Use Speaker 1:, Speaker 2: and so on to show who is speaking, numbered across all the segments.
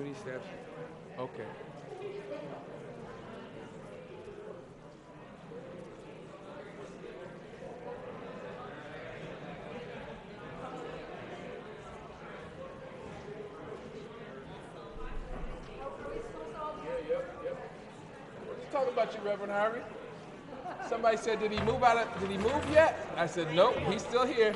Speaker 1: 20 steps. Okay. Talking about you, Reverend Harvey. Somebody said, did he move yet? I said, nope, he's still here.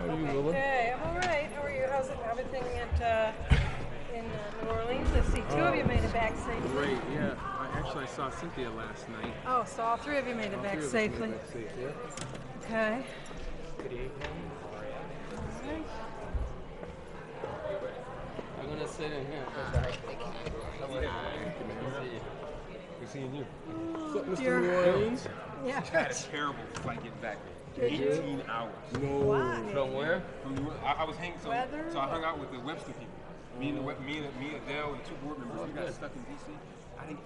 Speaker 1: How are you, Willa?
Speaker 2: Hey, I'm all right. How are you? How's everything in New Orleans? I see two of you made it back safely.
Speaker 1: Great, yeah. I saw Cynthia last night.
Speaker 2: Oh, so all three of you made it back safely. Okay.
Speaker 3: Good evening.
Speaker 2: All right.
Speaker 3: I'm gonna sit in here.
Speaker 1: Good seeing you. What's up, Mr.
Speaker 2: You're-
Speaker 1: New Orleans?
Speaker 2: Yeah.
Speaker 4: I had a terrible flight getting back there.
Speaker 2: Did you?
Speaker 4: 18 hours.
Speaker 1: No.
Speaker 2: Why?
Speaker 3: From where?
Speaker 4: From New Orleans. I was hanging, so
Speaker 2: Weather?
Speaker 4: I hung out with the Webster people. Me and Adele and two board members. We got stuck in DC.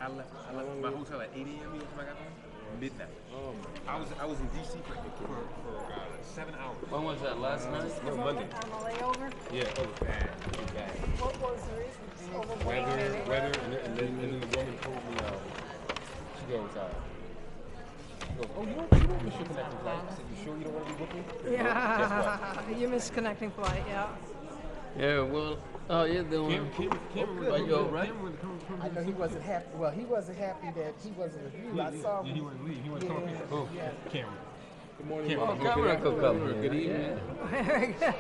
Speaker 4: I left my hotel at 8 a.m. You know what time I got home? Midnight.
Speaker 1: Oh my.
Speaker 4: I was in DC for 7 hours.
Speaker 3: When was that? Last night?
Speaker 4: No, Monday.
Speaker 2: On the layover?
Speaker 4: Yeah, it was bad. It was bad.
Speaker 2: What was the reason?
Speaker 4: Weather, and then the woman told me, she goes, oh, you don't miss your connecting flight. I said, you sure you don't want to be with me?
Speaker 2: Yeah. You missed connecting flight, yeah.
Speaker 3: Yeah, well, oh, you're doing.
Speaker 4: Kim,
Speaker 3: Are you all right?
Speaker 5: I know he wasn't happy. Well, he wasn't happy that he wasn't with you. I saw him.
Speaker 4: He wouldn't leave. He wouldn't come up here.
Speaker 5: Yeah,
Speaker 4: Oh,
Speaker 5: yeah.
Speaker 4: Cameron.
Speaker 1: Good morning.
Speaker 4: Cameron.
Speaker 3: Oh, camera could come here.
Speaker 1: Good evening.
Speaker 2: Very good.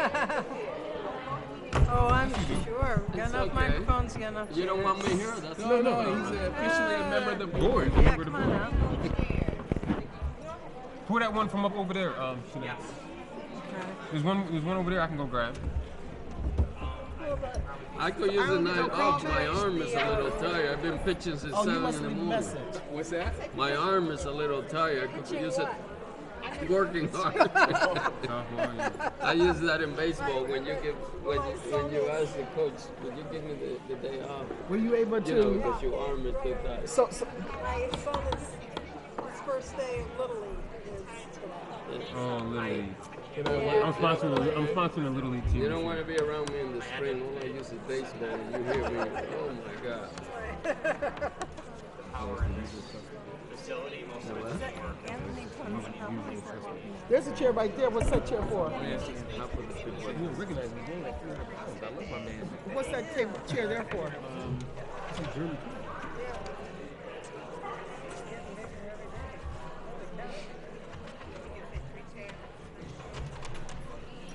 Speaker 2: Oh, I'm sure. Got
Speaker 3: It's
Speaker 2: enough
Speaker 3: okay.
Speaker 2: microphones, got enough
Speaker 3: You don't
Speaker 2: chairs.
Speaker 3: want me here? That's
Speaker 1: No, he's officially a member of the board.
Speaker 2: Yeah, come on out.
Speaker 4: Pull that one from up over there, Chanel.
Speaker 2: Okay.
Speaker 4: There's one over there I can go grab.
Speaker 3: I could use a night off. My arm is a little tired. I've been pitching since
Speaker 5: Oh, you
Speaker 3: 7
Speaker 5: must
Speaker 3: in the
Speaker 5: leave a
Speaker 3: morning.
Speaker 5: message.
Speaker 1: What's that?
Speaker 3: My arm is a little tired. I could use it working hard. I use that in baseball when you ask the coach, would you give me the day off?
Speaker 5: Were you able
Speaker 3: You know,
Speaker 5: to?
Speaker 3: because your arm is too tired.
Speaker 5: So
Speaker 2: My son his first day of Little League is today.
Speaker 4: Oh, Little League.
Speaker 2: Yeah.
Speaker 4: I'm sponsoring a Little League team.
Speaker 3: You don't want to be around me in the spring. All I use is baseball, and you hear me. Oh my God.
Speaker 5: there's a chair right there. What's that chair for?
Speaker 4: You don't recognize me. You're like 300 pounds. I love my man.
Speaker 5: What's that chair there for?
Speaker 4: It's a German.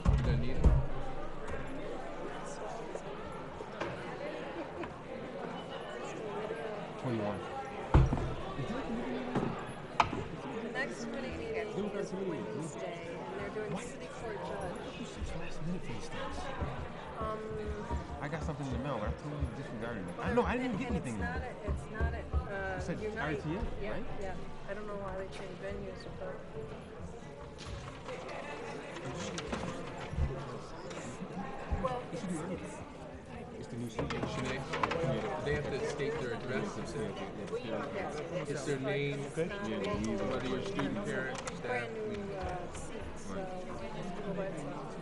Speaker 1: You gonna need it?
Speaker 2: The next meeting is Wednesday, and they're doing city court judge.
Speaker 4: I got something in the mail. I totally disregarded it. I know. I didn't get anything.
Speaker 2: It's not at
Speaker 4: said
Speaker 2: Unite.
Speaker 4: RTA,
Speaker 2: Yeah,
Speaker 4: right?
Speaker 2: yeah. I don't know why they changed venues, but well,
Speaker 4: It's the new city.
Speaker 1: They have to state their address. It's their name, whether you're a student, parent, staff.
Speaker 2: brand new seats, so just go by itself.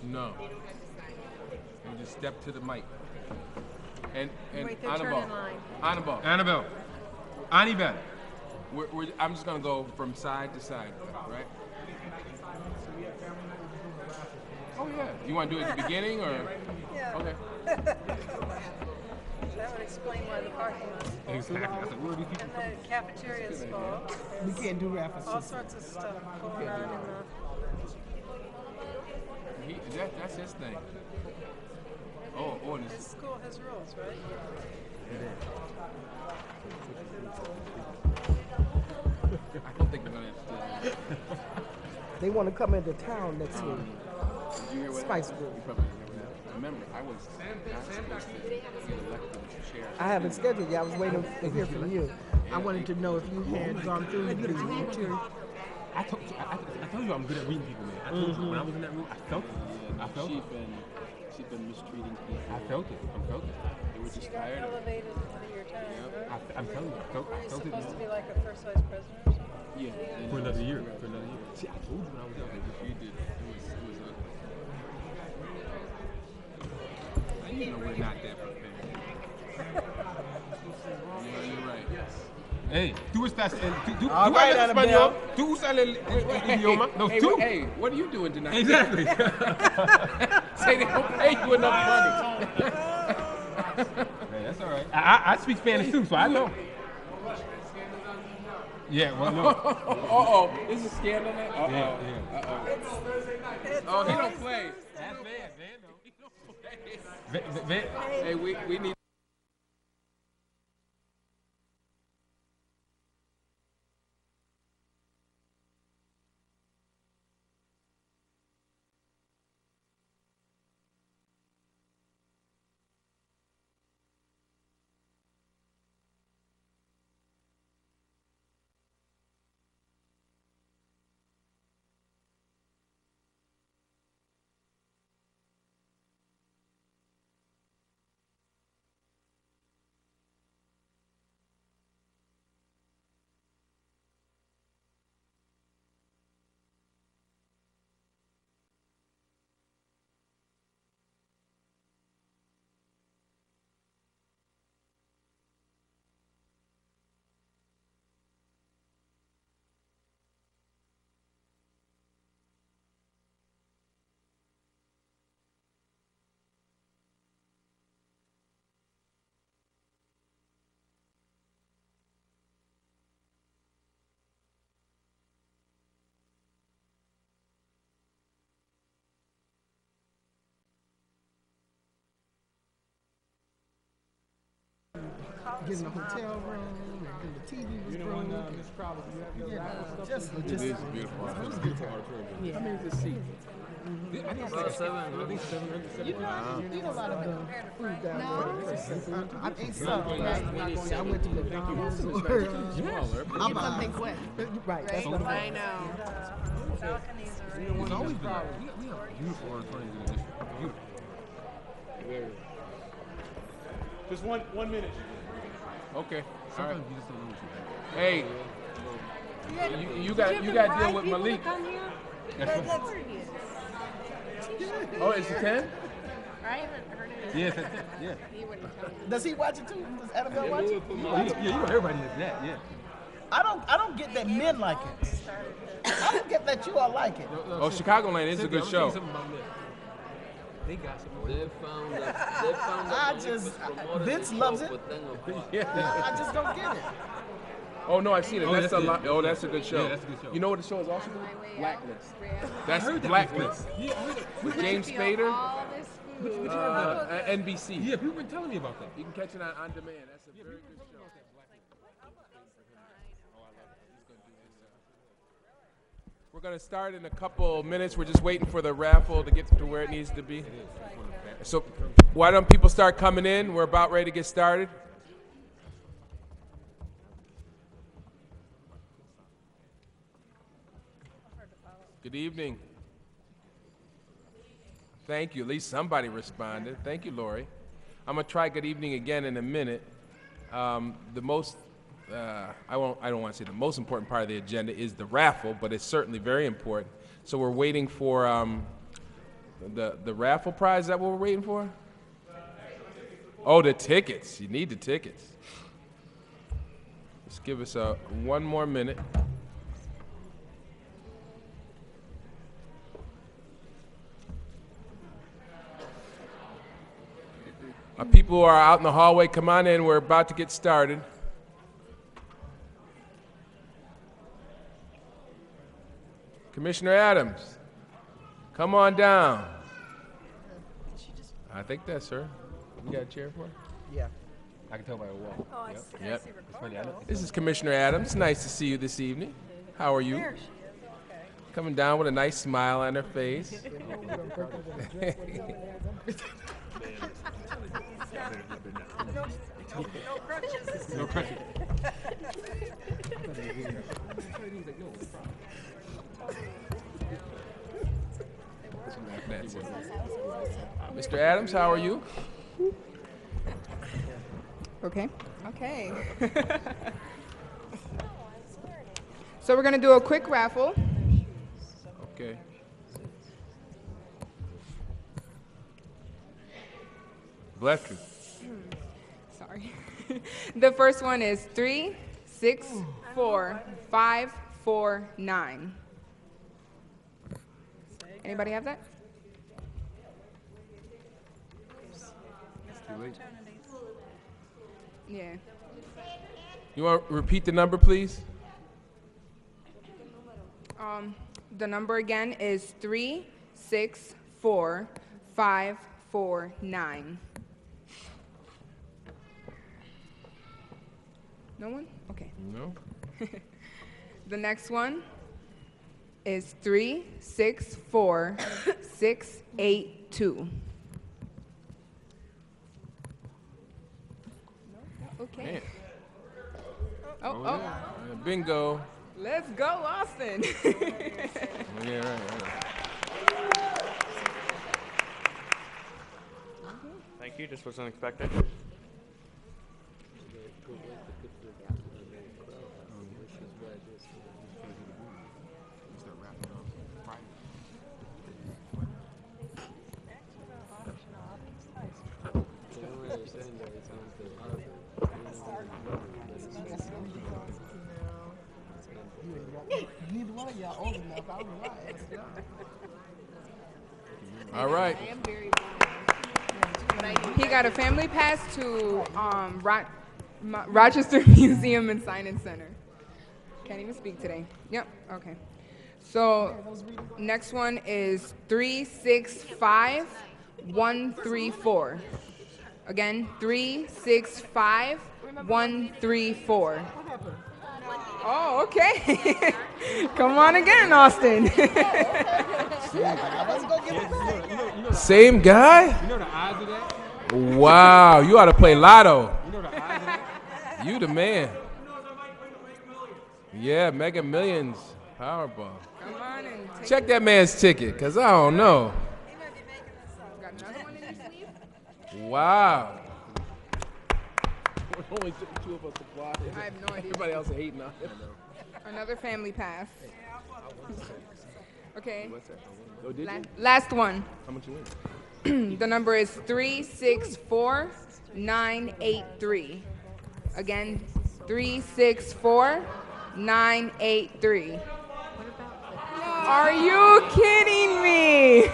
Speaker 1: No. You just step to the mic. And
Speaker 2: Wait, they're turning line.
Speaker 1: Annabelle.
Speaker 4: Annabelle.
Speaker 1: I'm just gonna go from side to side, right? Oh yeah. You want to do it at the beginning or?
Speaker 2: Yeah.
Speaker 1: Okay.
Speaker 2: That would explain why the parking lot's full.
Speaker 4: Exactly. I said, where are these people?
Speaker 2: And the cafeteria's full.
Speaker 5: We
Speaker 2: There's
Speaker 5: can't do references.
Speaker 2: all sorts of stuff going on in
Speaker 1: That's his thing. Oh, and
Speaker 2: the. His
Speaker 1: it's,
Speaker 2: school has rules, right?
Speaker 1: I don't think we're gonna have to.
Speaker 5: They want to come into town next week.
Speaker 1: Did you hear what
Speaker 5: Spice
Speaker 1: happened?
Speaker 5: Group.
Speaker 1: You probably never know. Remember, I was not supposed to get elected chair.
Speaker 5: I haven't scheduled yet. I was waiting to hear from you. I wanted to know if you had gone through the material.
Speaker 4: I told you I'm good at reading people, man. I told you when I was in that room, I felt it. I felt it.
Speaker 1: She's been mistreating people.
Speaker 4: I felt it.
Speaker 1: They were just
Speaker 2: You got
Speaker 1: tired of it.
Speaker 2: elevated ahead of your time, huh?
Speaker 4: I'm telling you, I felt
Speaker 2: Were you
Speaker 4: it.
Speaker 2: supposed to be like a first vice president or something?
Speaker 1: Yeah.
Speaker 4: For another year. See, I told you when I was out there.
Speaker 1: You did. It was ugly. You know we're not that prepared. You're right. Yes.
Speaker 4: Hey, tú estás tú
Speaker 5: All right,
Speaker 4: hablas
Speaker 5: Annabelle.
Speaker 4: español, tú usas el idioma, those two.
Speaker 1: Hey, what are you doing tonight?
Speaker 4: Exactly.
Speaker 1: Say they don't pay you enough money.
Speaker 4: Hey, that's all right. I speak Spanish too, so I know. Yeah, well, no.
Speaker 1: Uh-oh. Is a scandal now? Uh-oh.
Speaker 4: Yeah.
Speaker 1: Uh-oh. Oh, he don't play.
Speaker 4: That's bad, man.
Speaker 1: He don't play. Hey, we need...
Speaker 5: Getting a hotel room, and the TV was broken.
Speaker 1: Miss Crowley, do you have your raffle stuff?
Speaker 5: Just
Speaker 1: It is beautiful.
Speaker 5: It was a good time.
Speaker 1: How many is the seat?
Speaker 4: I think it's
Speaker 3: About
Speaker 4: like
Speaker 3: 700.
Speaker 5: You know, I eat a lot of the food down there. I ate some. I went to McDonald's. I'm something quick. Right. That's what
Speaker 2: I know. Balconies are
Speaker 4: It's always been like, we have beautiful auditoriums in the district. Beautiful.
Speaker 1: Just one minute. Okay. All right.
Speaker 4: Sometimes you just don't know what you have.
Speaker 1: Hey, you got to deal with Malik. Oh, it's a 10?
Speaker 2: I haven't heard it.
Speaker 4: Yes, yeah.
Speaker 2: He wouldn't tell me.
Speaker 5: Does he watch it too? Does Annabelle watch it?
Speaker 4: Yeah, you know everybody does that, yeah.
Speaker 5: I don't get that men like it. I don't get that you all like it.
Speaker 1: Oh, Chicagoland is a good show.
Speaker 4: They got some.
Speaker 3: They found that
Speaker 5: I just Vince loves it. I just don't get it.
Speaker 1: Oh no, I've seen it.
Speaker 4: Oh,
Speaker 1: That's
Speaker 4: that's
Speaker 1: a
Speaker 4: good.
Speaker 1: Oh, that's a good show.
Speaker 4: Yeah, that's a good show.
Speaker 1: You know what the show is also good?
Speaker 2: My way
Speaker 1: Blacklist.
Speaker 2: out.
Speaker 1: That's
Speaker 4: heard that
Speaker 1: Blacklist.
Speaker 4: Yeah, I heard it.
Speaker 1: With James Spader.
Speaker 2: All this food.
Speaker 1: NBC.
Speaker 4: Yeah, people been telling me about that.
Speaker 1: You can catch it on demand. That's a very good show. We're going to start in a couple minutes. We're just waiting for the raffle to get to where it needs to be. So why don't people start coming in? We're about ready to get started. Good evening. Thank you. At least somebody responded. Thank you, Lori. I'm gonna try good evening again in a minute. The most, I don't want to say the most important part of the agenda is the raffle, but it's certainly very important. So we're waiting for the raffle prize. Is that what we're waiting for? Oh, the tickets. You need the tickets. Just give us one more minute. People who are out in the hallway, come on in. We're about to get started. Commissioner Adams, come on down. I think that's her. You got a chair for her?
Speaker 5: Yeah.
Speaker 4: I can tell by the wall.
Speaker 2: Oh, I
Speaker 4: Yep.
Speaker 2: see.
Speaker 1: Yep.
Speaker 2: I see
Speaker 4: Funny, I know.
Speaker 1: This is Commissioner Adams. Nice to see you this evening. How are you?
Speaker 2: There she is. Okay.
Speaker 1: Coming down with a nice smile on her face.
Speaker 2: No crutches.
Speaker 4: No crutches.
Speaker 1: That's it. Mr. Adams, how are you?
Speaker 6: Okay. Okay. So we're gonna do a quick raffle.
Speaker 1: Okay. Bless you.
Speaker 6: Sorry. The first one is 3, 6, 4, 5, 4, 9. Anybody have that? Yeah.
Speaker 1: You want to repeat the number, please?
Speaker 6: The number again is 3, 6, 4, 5, 4, 9. No one? Okay.
Speaker 1: No.
Speaker 6: The next one is 3, 6, 4, 6, 8, 2. Okay.
Speaker 1: Man.
Speaker 6: Oh,
Speaker 1: Yeah. Bingo.
Speaker 6: let's go, Austin.
Speaker 1: Yeah, right.
Speaker 7: Thank you. This was unexpected.
Speaker 5: Neither one of y'all old enough. I don't know why I asked y'all.
Speaker 1: All right.
Speaker 6: He got a family pass to Rochester Museum and Science Center. Can't even speak today. Yep. Okay. So next one is 3, 6, 5, 1, 3, 4. Again, 3, 6, 5, 1, 3, 4. Oh, okay. Come on again, Austin.
Speaker 1: Same guy?
Speaker 4: You know the odds of that?
Speaker 1: Wow. You ought to play lotto.
Speaker 4: You know the odds of that?
Speaker 1: You the man. Yeah, Mega Millions. Powerball.
Speaker 6: Come on and take
Speaker 1: Check that man's ticket, because I don't know.
Speaker 2: He might be making this up.
Speaker 6: Got another one in your sleeve?
Speaker 1: Wow. Only two of us apply.
Speaker 6: I have no idea.
Speaker 1: Everybody else is hating on him.
Speaker 6: Another family pass. Okay.
Speaker 1: Oh, did you?
Speaker 6: Last one.
Speaker 1: How much you win?
Speaker 6: The number is 3, 6, 4, 9, 8, 3. Again, 3, 6, 4, 9, 8, 3. Are you kidding me?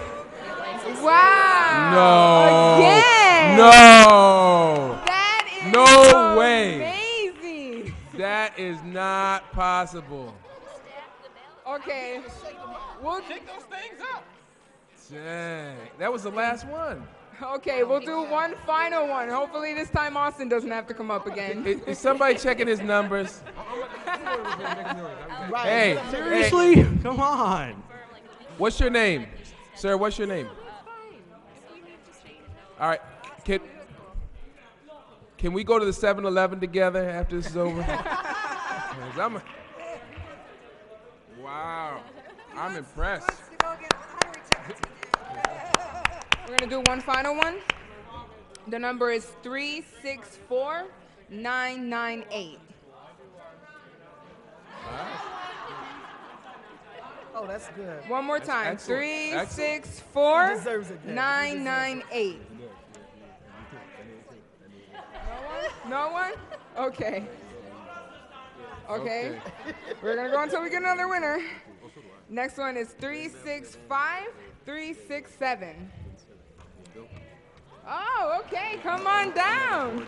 Speaker 6: Wow.
Speaker 1: No.
Speaker 6: Again.
Speaker 1: No.
Speaker 6: That is
Speaker 1: No way.
Speaker 6: amazing.
Speaker 1: That is not possible.
Speaker 6: Okay. We'll,
Speaker 1: Dang. That was the last one.
Speaker 6: okay, we'll do one final one. Hopefully this time Austin doesn't have to come up again.
Speaker 1: Is somebody checking his numbers? Hey,
Speaker 7: Seriously? Come on.
Speaker 1: what's your name? Sir, what's your name? All right. Can we go to the 7-Eleven together after this is over? 'Cause wow. I'm impressed.
Speaker 2: Wants to go get lottery tickets with you.
Speaker 6: We're going to do one final one. The number is 3, 6, 4, 9, 9, 8.
Speaker 5: Oh, that's good.
Speaker 6: One more time.
Speaker 1: excellent.
Speaker 6: 3,
Speaker 1: Excellent.
Speaker 6: 6, 4,
Speaker 5: He deserves it, Dad.
Speaker 6: 9, 9, 8. No one? Okay. Okay. We're going to go until we get another winner. Next one is 3, 6, 5, 3, 6, 7. Oh, okay. Come on down.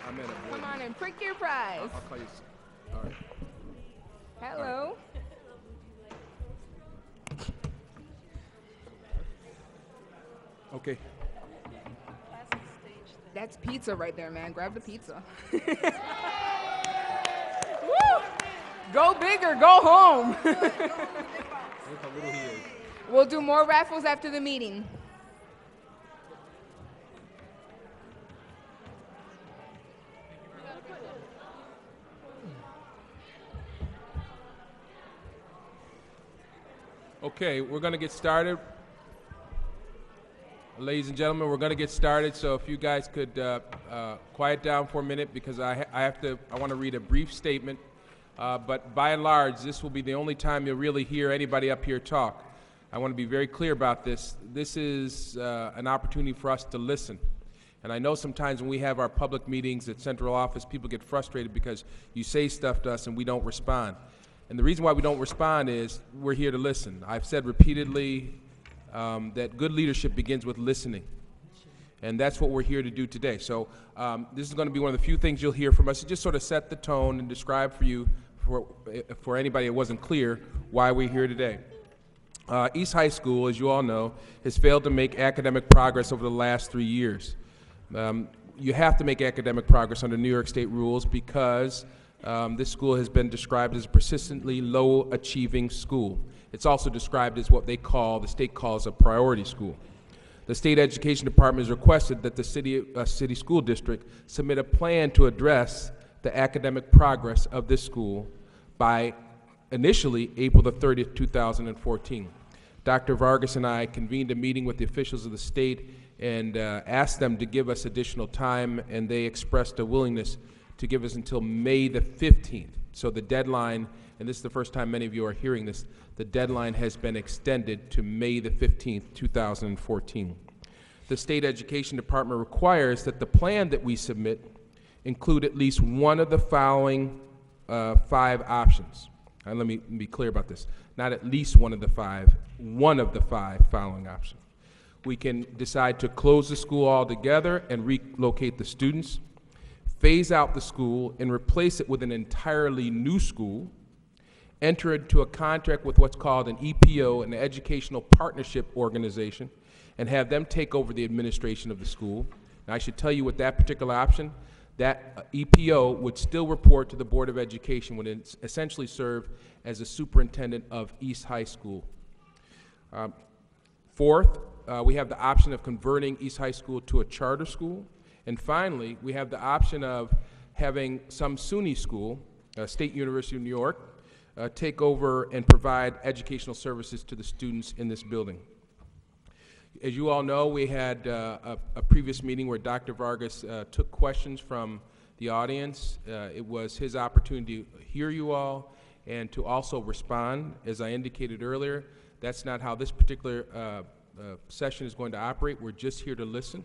Speaker 1: I'm at a
Speaker 6: Come on and prick your prize.
Speaker 1: I'll call you. All right.
Speaker 6: Hello.
Speaker 1: Okay.
Speaker 6: That's pizza right there, man. Grab the pizza. Woo! Go big or go home.
Speaker 4: Look how little he is.
Speaker 6: We'll do more raffles after the meeting.
Speaker 1: Okay, we're going to get started. Ladies and gentlemen, we're going to get started. So if you guys could quiet down for a minute, because I want to read a brief statement. But by and large, this will be the only time you'll really hear anybody up here talk. I want to be very clear about this. This is an opportunity for us to listen. And I know sometimes when we have our public meetings at central office, people get frustrated because you say stuff to us and we don't respond. And the reason why we don't respond is we're here to listen. I've said repeatedly that good leadership begins with listening. And that's what we're here to do today. So this is going to be one of the few things you'll hear from us to just sort of set the tone and describe for you, for anybody that wasn't clear, why we're here today. East High School, as you all know, has failed to make academic progress over the last 3 years. You have to make academic progress under New York State rules because this school has been described as a persistently low-achieving school. It's also described as what the state calls a priority school. The state education department has requested that the city school district submit a plan to address the academic progress of this school by initially April the 30th, 2014. Dr. Vargas and I convened a meeting with the officials of the state and asked them to give us additional time, and they expressed a willingness to give us until May the 15th. So the deadline, and this is the first time many of you are hearing this, the deadline has been extended to May the 15th, 2014. The state education department requires that the plan that we submit include at least one of the following 5 options. And let me be clear about this. Not at least one of the 5 following options. We can decide to close the school altogether and relocate the students, phase out the school and replace it with an entirely new school, enter into a contract with what's called an EPO, an Educational Partnership Organization, and have them take over the administration of the school. Now, I should tell you with that particular option, that EPO would still report to the Board of Education, would essentially serve as a superintendent of East High School. Fourth, we have the option of converting East High School to a charter school. And finally, we have the option of having some SUNY school, State University of New York, take over and provide educational services to the students in this building. As you all know, we had a previous meeting where Dr. Vargas took questions from the audience. It was his opportunity to hear you all and to also respond. As I indicated earlier, that's not how this particular session is going to operate. We're just here to listen.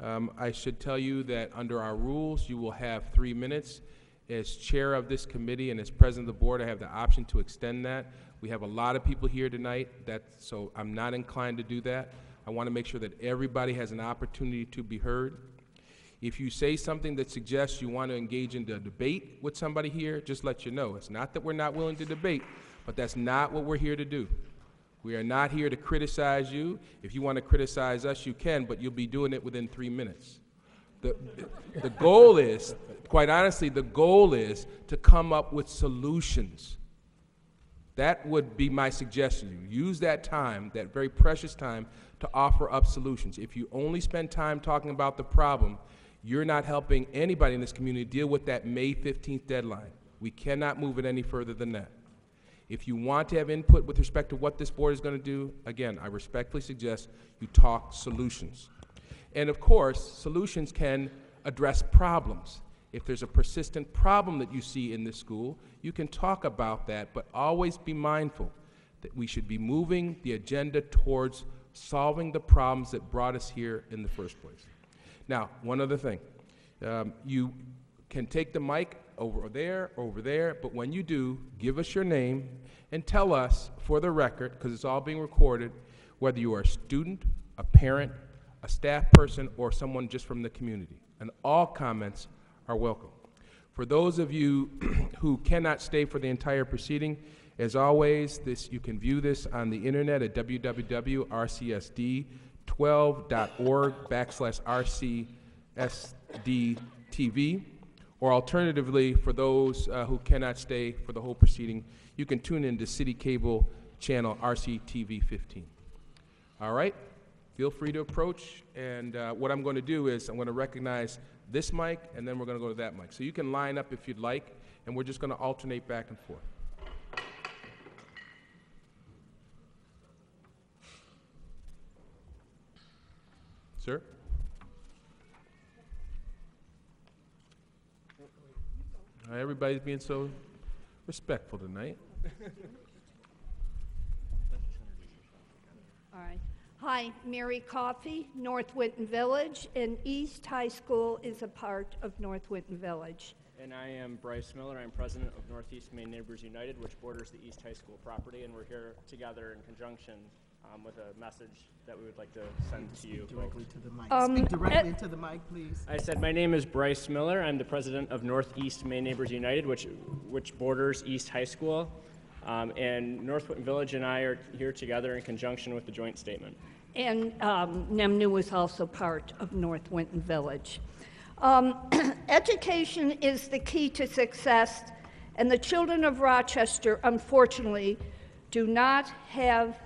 Speaker 1: I should tell you that under our rules, you will have 3 minutes. As chair of this committee and as president of the board, I have the option to extend that. We have a lot of people here tonight, so I'm not inclined to do that. I want to make sure that everybody has an opportunity to be heard. If you say something that suggests you want to engage in a debate with somebody here, just let you know. It's not that we're not willing to debate, but that's not what we're here to do. We are not here to criticize you. If you want to criticize us, you can, but you'll be doing it within 3 minutes. The goal is, quite honestly, the goal is to come up with solutions. That would be my suggestion to you. Use that time, that very precious time, to offer up solutions. If you only spend time talking about the problem, you're not helping anybody in this community deal with that May 15th deadline. We cannot move it any further than that. If you want to have input with respect to what this board is going to do, again, I respectfully suggest you talk solutions. And of course, solutions can address problems. If there's a persistent problem that you see in this school, you can talk about that, but always be mindful that we should be moving the agenda towards solving the problems that brought us here in the first place. Now, one other thing. You can take the mic over there, but when you do, give us your name and tell us, for the record, because it's all being recorded, whether you are a student, a parent, a staff person, or someone just from the community. And all comments are welcome. For those of you who cannot stay for the entire proceeding, as always, you can view this on the internet at www.rcsd12.org/RCSDTV, or alternatively, for those who cannot stay for the whole proceeding, you can tune in to City Cable channel RCTV 15. All right? Feel free to approach, and what I'm going to do is I'm going to recognize this mic, and then we're going to go to that mic. So you can line up if you'd like, and we're just going to alternate back and forth. Sir? Everybody's being so respectful tonight.
Speaker 8: All right. Hi, Mary Coffey, North Winton Village, and East High School is a part of North Winton Village.
Speaker 9: And I am Bryce Miller. I'm president of Northeast Maine Neighbors United, which borders the East High School property, and we're here together in conjunction with a message that we would like to send to you.
Speaker 5: Directly to the mic. Speak directly into the mic, please.
Speaker 9: I said my name is Bryce Miller. I'm the president of Northeast Maine Neighbors United, which borders East High School. And North Winton Village and I are here together in conjunction with the joint statement.
Speaker 8: And Nemnu is also part of North Winton Village. Education is the key to success, and the children of Rochester, unfortunately, do not have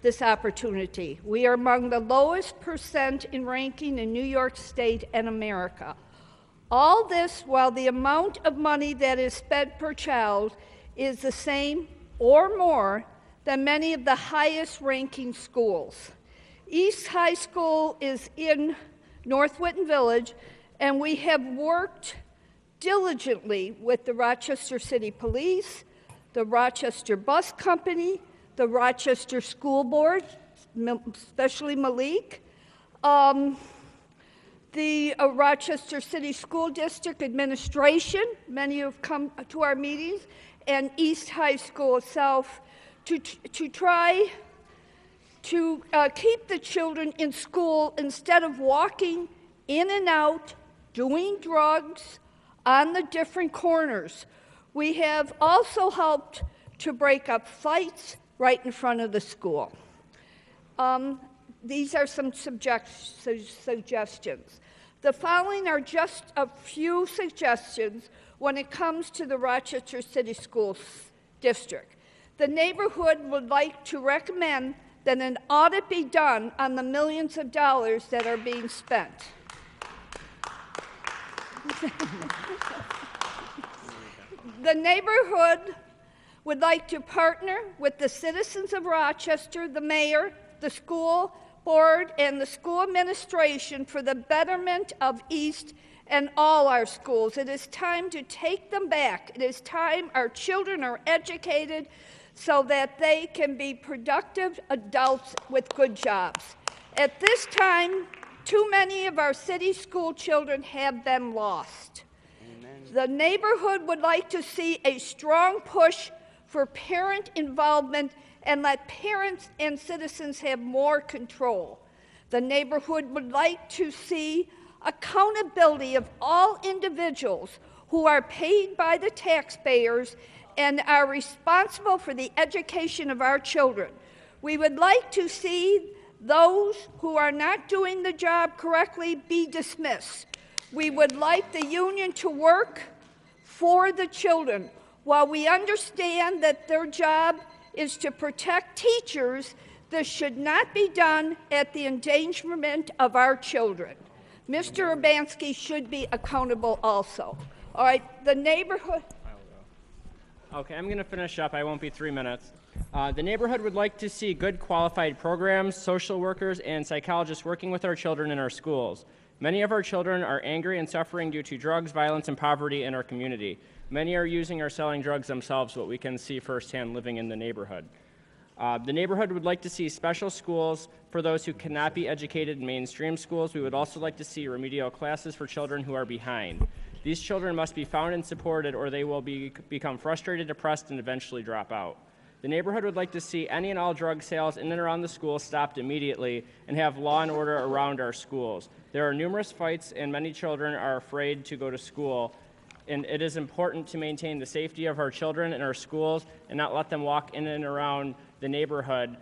Speaker 8: this opportunity. We are among the lowest percent in ranking in New York State and America. All this while the amount of money that is spent per child is the same or more than many of the highest ranking schools. East High School is in North Winton Village, and we have worked diligently with the Rochester City Police, the Rochester Bus Company, the Rochester School Board, especially Malik, the Rochester City School District Administration, many have come to our meetings, and East High School itself to try to keep the children in school instead of walking in and out, doing drugs on the different corners. We have also helped to break up fights right in front of the school. These are some suggestions. The following are just a few suggestions when it comes to the Rochester City School District. The neighborhood would like to recommend that an audit be done on the millions of dollars that are being spent. The neighborhood would like to partner with the citizens of Rochester, the mayor, the school board, and the school administration for the betterment of East and all our schools. It is time to take them back. It is time our children are educated so that they can be productive adults with good jobs. At this time, too many of our city school children have been lost. Amen. The neighborhood would like to see a strong push for parent involvement and let parents and citizens have more control. The neighborhood would like to see accountability of all individuals who are paid by the taxpayers and are responsible for the education of our children. We would like to see those who are not doing the job correctly be dismissed. We would like the union to work for the children. While we understand that their job is to protect teachers, this should not be done at the endangerment of our children. Mr. Urbanski should be accountable also. All right, the neighborhood.
Speaker 9: Okay, I'm going to finish up. I won't be 3 minutes. The neighborhood would like to see good qualified programs, social workers, and psychologists working with our children in our schools. Many of our children are angry and suffering due to drugs, violence, and poverty in our community. Many are using or selling drugs themselves, what we can see firsthand living in the neighborhood. The neighborhood would like to see special schools for those who cannot be educated in mainstream schools. We would also like to see remedial classes for children who are behind. These children must be found and supported, or they will become frustrated, depressed, and eventually drop out. The neighborhood would like to see any and all drug sales in and around the school stopped immediately and have law and order around our schools. There are numerous fights, and many children are afraid to go to school. And it is important to maintain the safety of our children in our schools and not let them walk in and around the neighborhood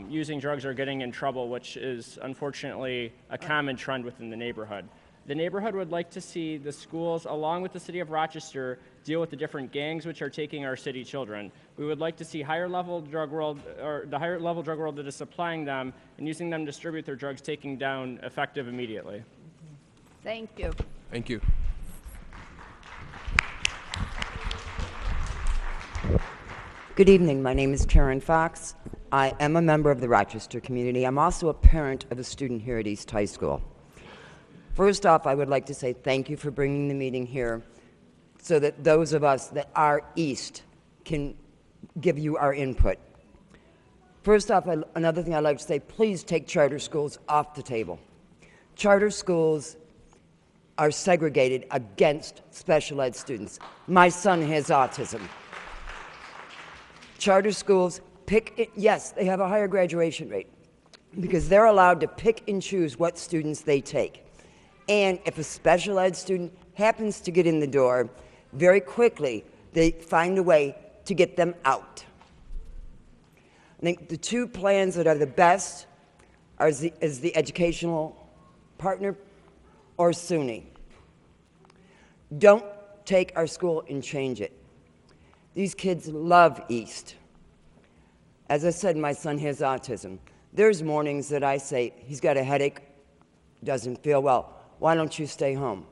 Speaker 9: using drugs or getting in trouble, which is unfortunately a common trend within the neighborhood. The neighborhood would like to see the schools, along with the city of Rochester, deal with the different gangs which are taking our city children. We would like to see the higher level drug world that is supplying them and using them to distribute their drugs taking down effective immediately.
Speaker 8: Thank you.
Speaker 1: Thank you.
Speaker 10: Good evening. My name is Karen Fox. I am a member of the Rochester community. I'm also a parent of a student here at East High School. First off, I would like to say thank you for bringing the meeting here so that those of us that are East can give you our input. First off, another thing I'd like to say, please take charter schools off the table. Charter schools are segregated against special ed students. My son has autism. Charter schools yes, they have a higher graduation rate because they're allowed to pick and choose what students they take. And if a special ed student happens to get in the door, very quickly they find a way to get them out. I think the two plans that are the best is the educational partner or SUNY. Don't take our school and change it. These kids love East. As I said, my son has autism. There's mornings that I say, he's got a headache, doesn't feel well. Why don't you stay home?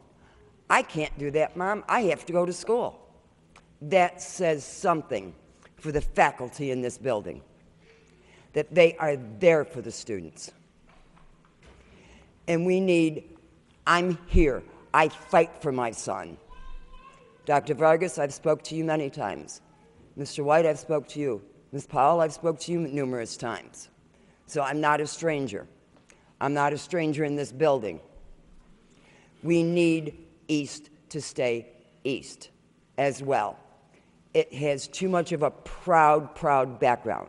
Speaker 10: I can't do that, Mom. I have to go to school. That says something for the faculty in this building, that they are there for the students. And I'm here. I fight for my son. Dr. Vargas, I've spoke to you many times. Mr. White, I've spoke to you. Ms. Powell, I've spoke to you numerous times. So I'm not a stranger. I'm not a stranger in this building. We need East to stay East as well. It has too much of a proud background.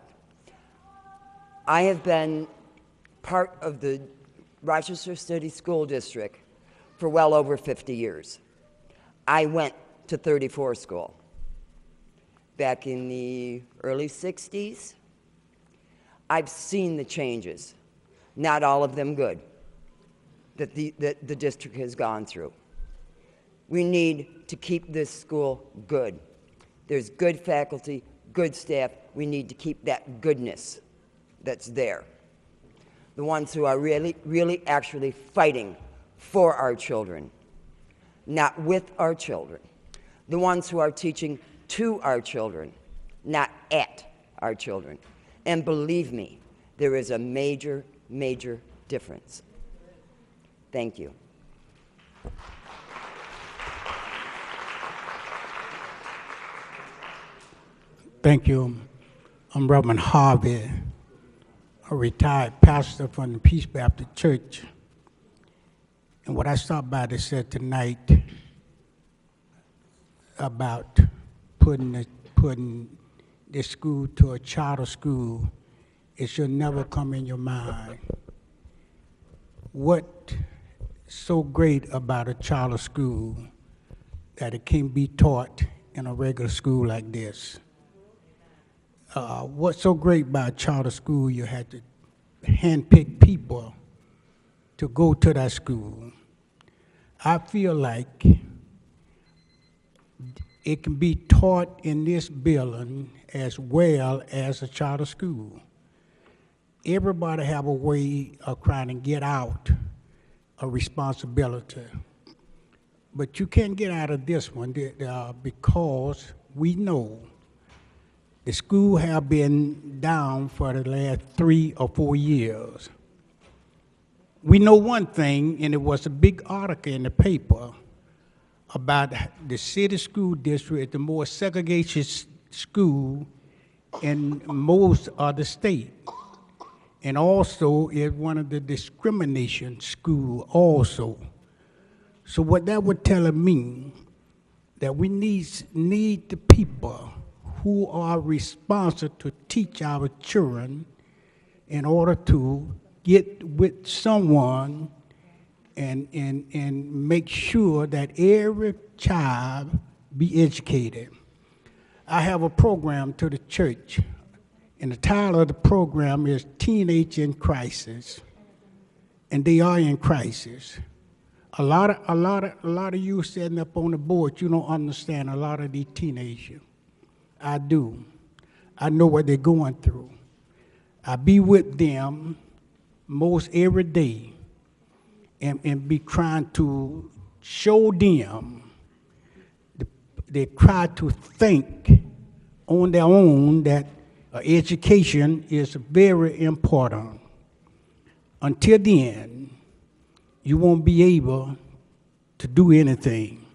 Speaker 10: I have been part of the Rochester City School District for well over 50 years. I went to 34 school back in the early 60s. I've seen the changes, not all of them good, that the district has gone through. We need to keep this school good. There's good faculty, good staff. We need to keep that goodness that's there. The ones who are really actually fighting for our children, not with our children. The ones who are teaching to our children, not at our children. And believe me, there is a major difference. Thank you.
Speaker 11: Thank you. I'm Reverend Harvey, a retired pastor from the Peace Baptist Church. And what I stopped by to say tonight about putting this school to a charter school, it should never come in your mind. What's so great about a charter school that it can be taught in a regular school like this? What's so great about a charter school, you had to handpick people to go to that school. I feel like it can be taught in this building as well as a charter school. Everybody have a way of trying to get out a responsibility. But you can't get out of this one because we know the school have been down for the last 3 or 4 years. We know one thing, and it was a big article in the paper about the city school district, the more segregated school in most of the state. And also is one of the discrimination school also. So what that would tell me, that we need the people who are responsible to teach our children in order to get with someone and make sure that every child be educated. I have a program to the church, and the title of the program is Teenage in Crisis, and they are in crisis. A lot of you sitting up on the board, you don't understand a lot of these teenagers. I do. I know what they're going through. I be with them most every day and be trying to show them, they try to think on their own that Education is very important. Until then, you won't be able to do anything.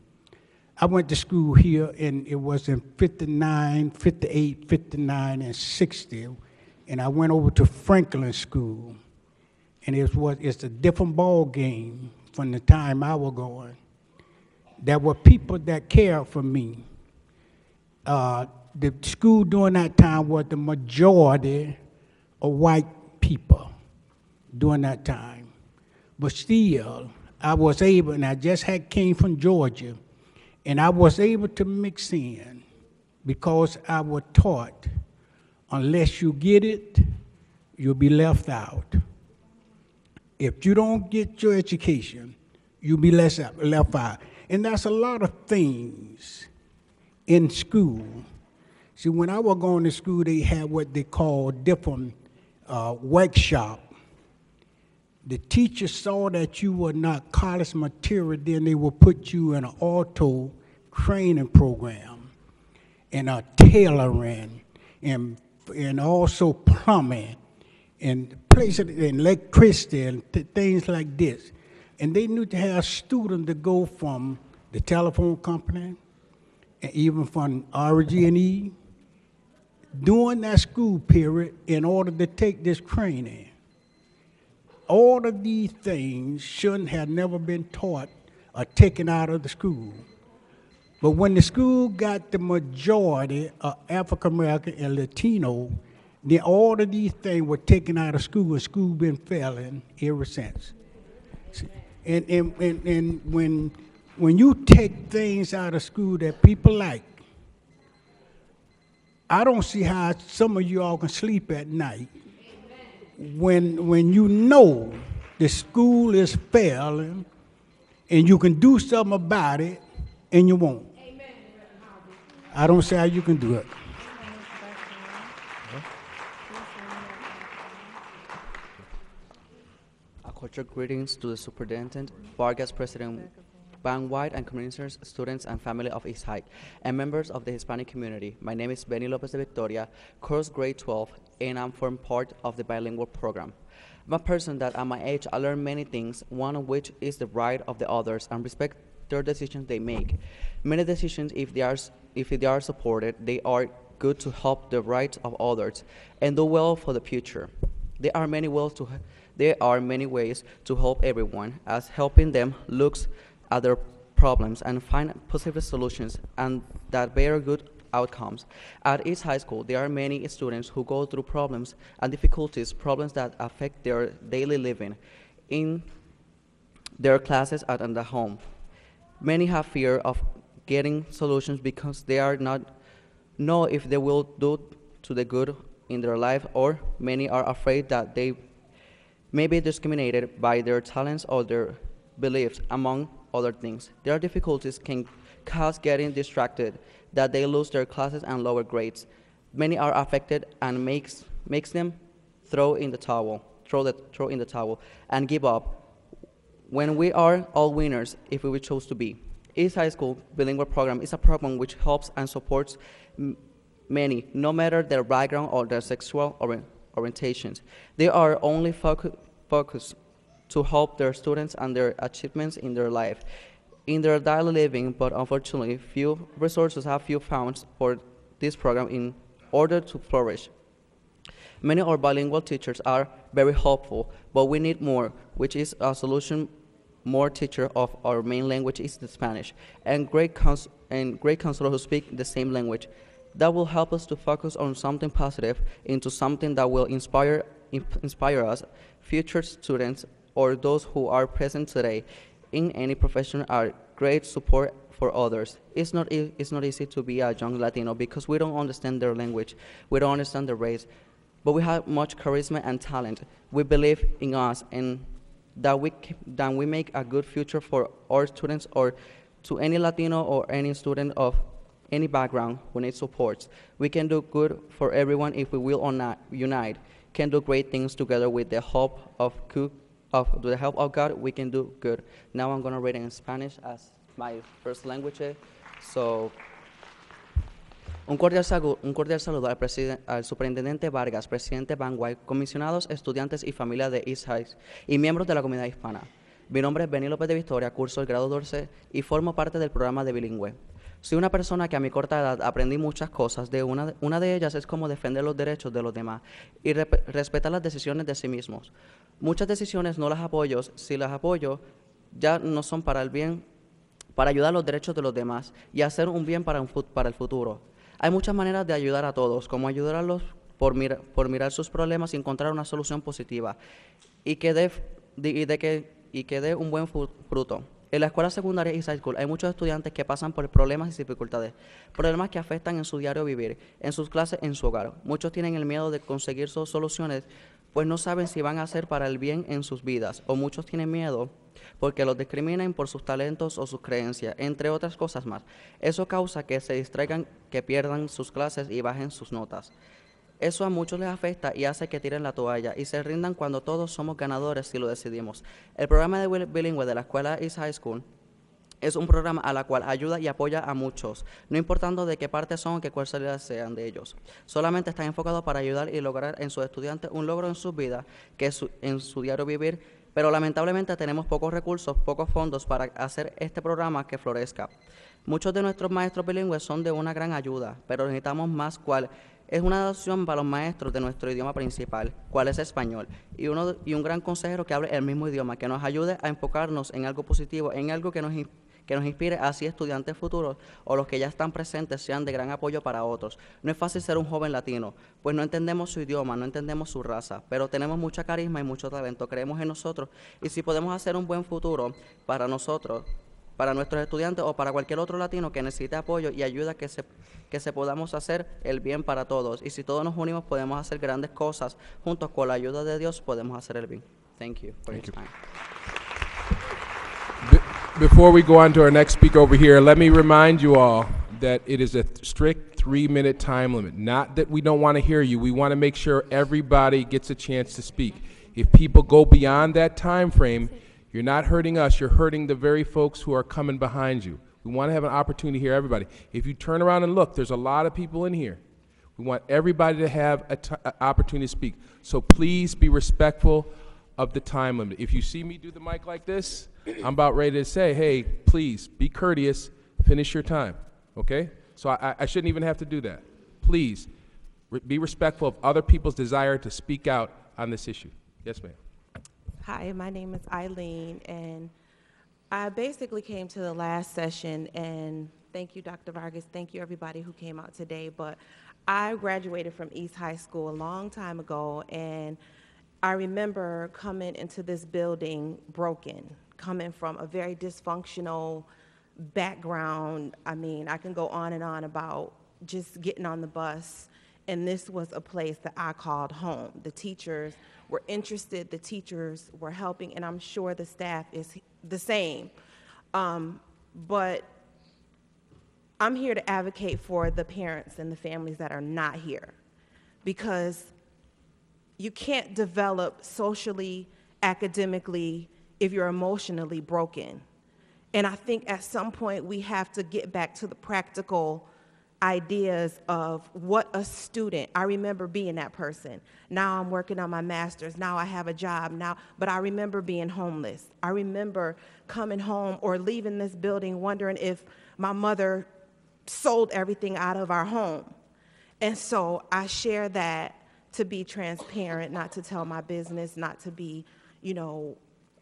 Speaker 11: I went to school here, and it was in 59, 58, 59, and 60, and I went over to Franklin School, and it's a different ball game from the time I was going. There were people that cared for me. The school during that time was the majority of white people during that time. But still, I was able, and I just had came from Georgia, and I was able to mix in because I was taught, unless you get it, you'll be left out. If you don't get your education, you'll be left out. And that's a lot of things in school. See, when I was going to school, they had what they call different workshop. The teacher saw that you were not college material, then they would put you in an auto training program, and a tailoring, and also plumbing, and places in electricity and things like this. And they knew to have students to go from the telephone company, and even from RG&E, during that school period in order to take this training. All of these things shouldn't have never been taught or taken out of the school. But when the school got the majority of African American and Latino, then all of these things were taken out of school, and school been failing ever since. And when you take things out of school that people like, I don't see how some of you all can sleep at night when you know the school is failing and you can do something about it and you won't. I don't see how you can do it.
Speaker 12: Cordial greetings to the Superintendent, Vargas, President Banwhite, and commissioners, students, and family of East High, and members of the Hispanic community. My name is Benny Lopez de Victoria, course grade 12, and I'm form part of the bilingual program. I'm a person that at my age I learned many things, one of which is the right of the others and respect their decisions they make. Many decisions, if they are supported, they are good to help the rights of others and do well for the future. There are many ways to help everyone, as helping them looks at their problems and find positive solutions and that bear good outcomes. At East High School, there are many students who go through problems and difficulties, problems that affect their daily living in their classes and in the home. Many have fear of getting solutions because they are not know if they will do to the good in their life, or many are afraid that they may be discriminated by their talents or their beliefs, among other things. Their difficulties can cause getting distracted, that they lose their classes and lower grades. Many are affected and makes them throw in the towel and give up, when we are all winners if we chose to be. East High School Bilingual Program is a program which helps and supports many, no matter their background or their sexual orientations. They are only focused to help their students and their achievements in their life, in their daily living, but unfortunately, few resources have few found for this program in order to flourish. Many of our bilingual teachers are very helpful, but we need more, which is a solution. More teacher of our main language is the Spanish, and great counselor who speak the same language. That will help us to focus on something positive into something that will inspire us, future students, or those who are present today in any profession are great support for others. It's not easy to be a young Latino because we don't understand their language, we don't understand their race, but we have much charisma and talent. We believe in us and that we make a good future for our students, or to any Latino or any student of any background who needs support. We can do good for everyone if we will unite. Can do great things together with the help of God. We can do good. Now I'm gonna read in Spanish as my first language. So, Un cordial saludo al superintendente Vargas, presidente Van White, comisionados, estudiantes y familia de East High y miembros de la comunidad hispana. Mi nombre es Benny López de Victoria, curso el grado 12 y formo parte del programa de bilingüe. Soy una persona que a mi corta edad aprendí muchas cosas. Una de ellas es cómo defender los derechos de los demás y respetar las decisiones de sí mismos. Muchas decisiones no las apoyo. Si las apoyo, ya no son para el bien, para ayudar a los derechos de los demás y hacer un bien para el futuro. Hay muchas maneras de ayudar a todos, como ayudarlos por mirar sus problemas y encontrar una solución positiva y que dé un buen fruto. En la escuela secundaria y high school hay muchos estudiantes que pasan por problemas y dificultades, problemas que afectan en su diario vivir, en sus clases, en su hogar. Muchos tienen el miedo de conseguir sus soluciones, pues no saben si van a hacer para el bien en sus vidas, o muchos tienen miedo porque los discriminen por sus talentos o sus creencias, entre otras cosas más. Eso causa que se distraigan, que pierdan sus clases y bajen sus notas. Eso a muchos les afecta y hace que tiren la toalla y se rindan cuando todos somos ganadores si lo decidimos. El programa de bilingüe de la escuela East High School es un programa a la cual ayuda y apoya a muchos, no importando de qué parte son o qué cualidades sean de ellos. Solamente están enfocados para ayudar y lograr en sus estudiantes un logro en sus vidas, que es en su diario vivir, pero lamentablemente tenemos pocos recursos, pocos fondos para hacer este programa que florezca. Muchos de nuestros maestros bilingües son de una gran ayuda, pero necesitamos más es una adopción para los maestros de nuestro idioma principal, cuál es español, y un gran consejero que hable el mismo idioma, que nos ayude a enfocarnos en algo positivo, en algo que nos inspire, así estudiantes futuros o los que ya están presentes sean de gran apoyo para otros. No es fácil ser un joven latino, pues no entendemos su idioma, no entendemos su raza, pero tenemos mucha carisma y mucho talento, creemos en nosotros, y si podemos hacer un buen futuro para nosotros, para nuestros estudiantes o para cualquier otro latino que necesite apoyo y ayuda, que se podamos hacer el bien para todos. Y si todos nos unimos podemos hacer grandes cosas. Juntos con la ayuda de Dios podemos hacer el bien. Thank you for your time.
Speaker 1: Before we go on to our next speaker over here, let me remind you all that it is a strict 3-minute time limit. Not that we don't want to hear you. We want to make sure everybody gets a chance to speak. If people go beyond that time frame, you're not hurting us, you're hurting the very folks who are coming behind you. We want to have an opportunity to hear everybody. If you turn around and look, there's a lot of people in here. We want everybody to have an opportunity to speak. So please be respectful of the time limit. If you see me do the mic like this, I'm about ready to say, hey, please be courteous, finish your time, okay? So I shouldn't even have to do that. Please be respectful of other people's desire to speak out on this issue. Yes, ma'am.
Speaker 13: Hi, my name is Eileen, and I basically came to the last session, and thank you, Dr. Vargas, thank you everybody who came out today, but I graduated from East High School a long time ago, and I remember coming into this building broken, coming from a very dysfunctional background. I mean, I can go on and on about just getting on the bus, and this was a place that I called home. The teachers were interested, the teachers were helping, and I'm sure the staff is the same. But I'm here to advocate for the parents and the families that are not here, because you can't develop socially, academically, if you're emotionally broken. And I think at some point we have to get back to the practical ideas of what a student, I remember being that person. Now I'm working on my master's, now I have a job now, but I remember being homeless. I remember coming home or leaving this building wondering if my mother sold everything out of our home. And so I share that to be transparent, not to tell my business, not to be, you know,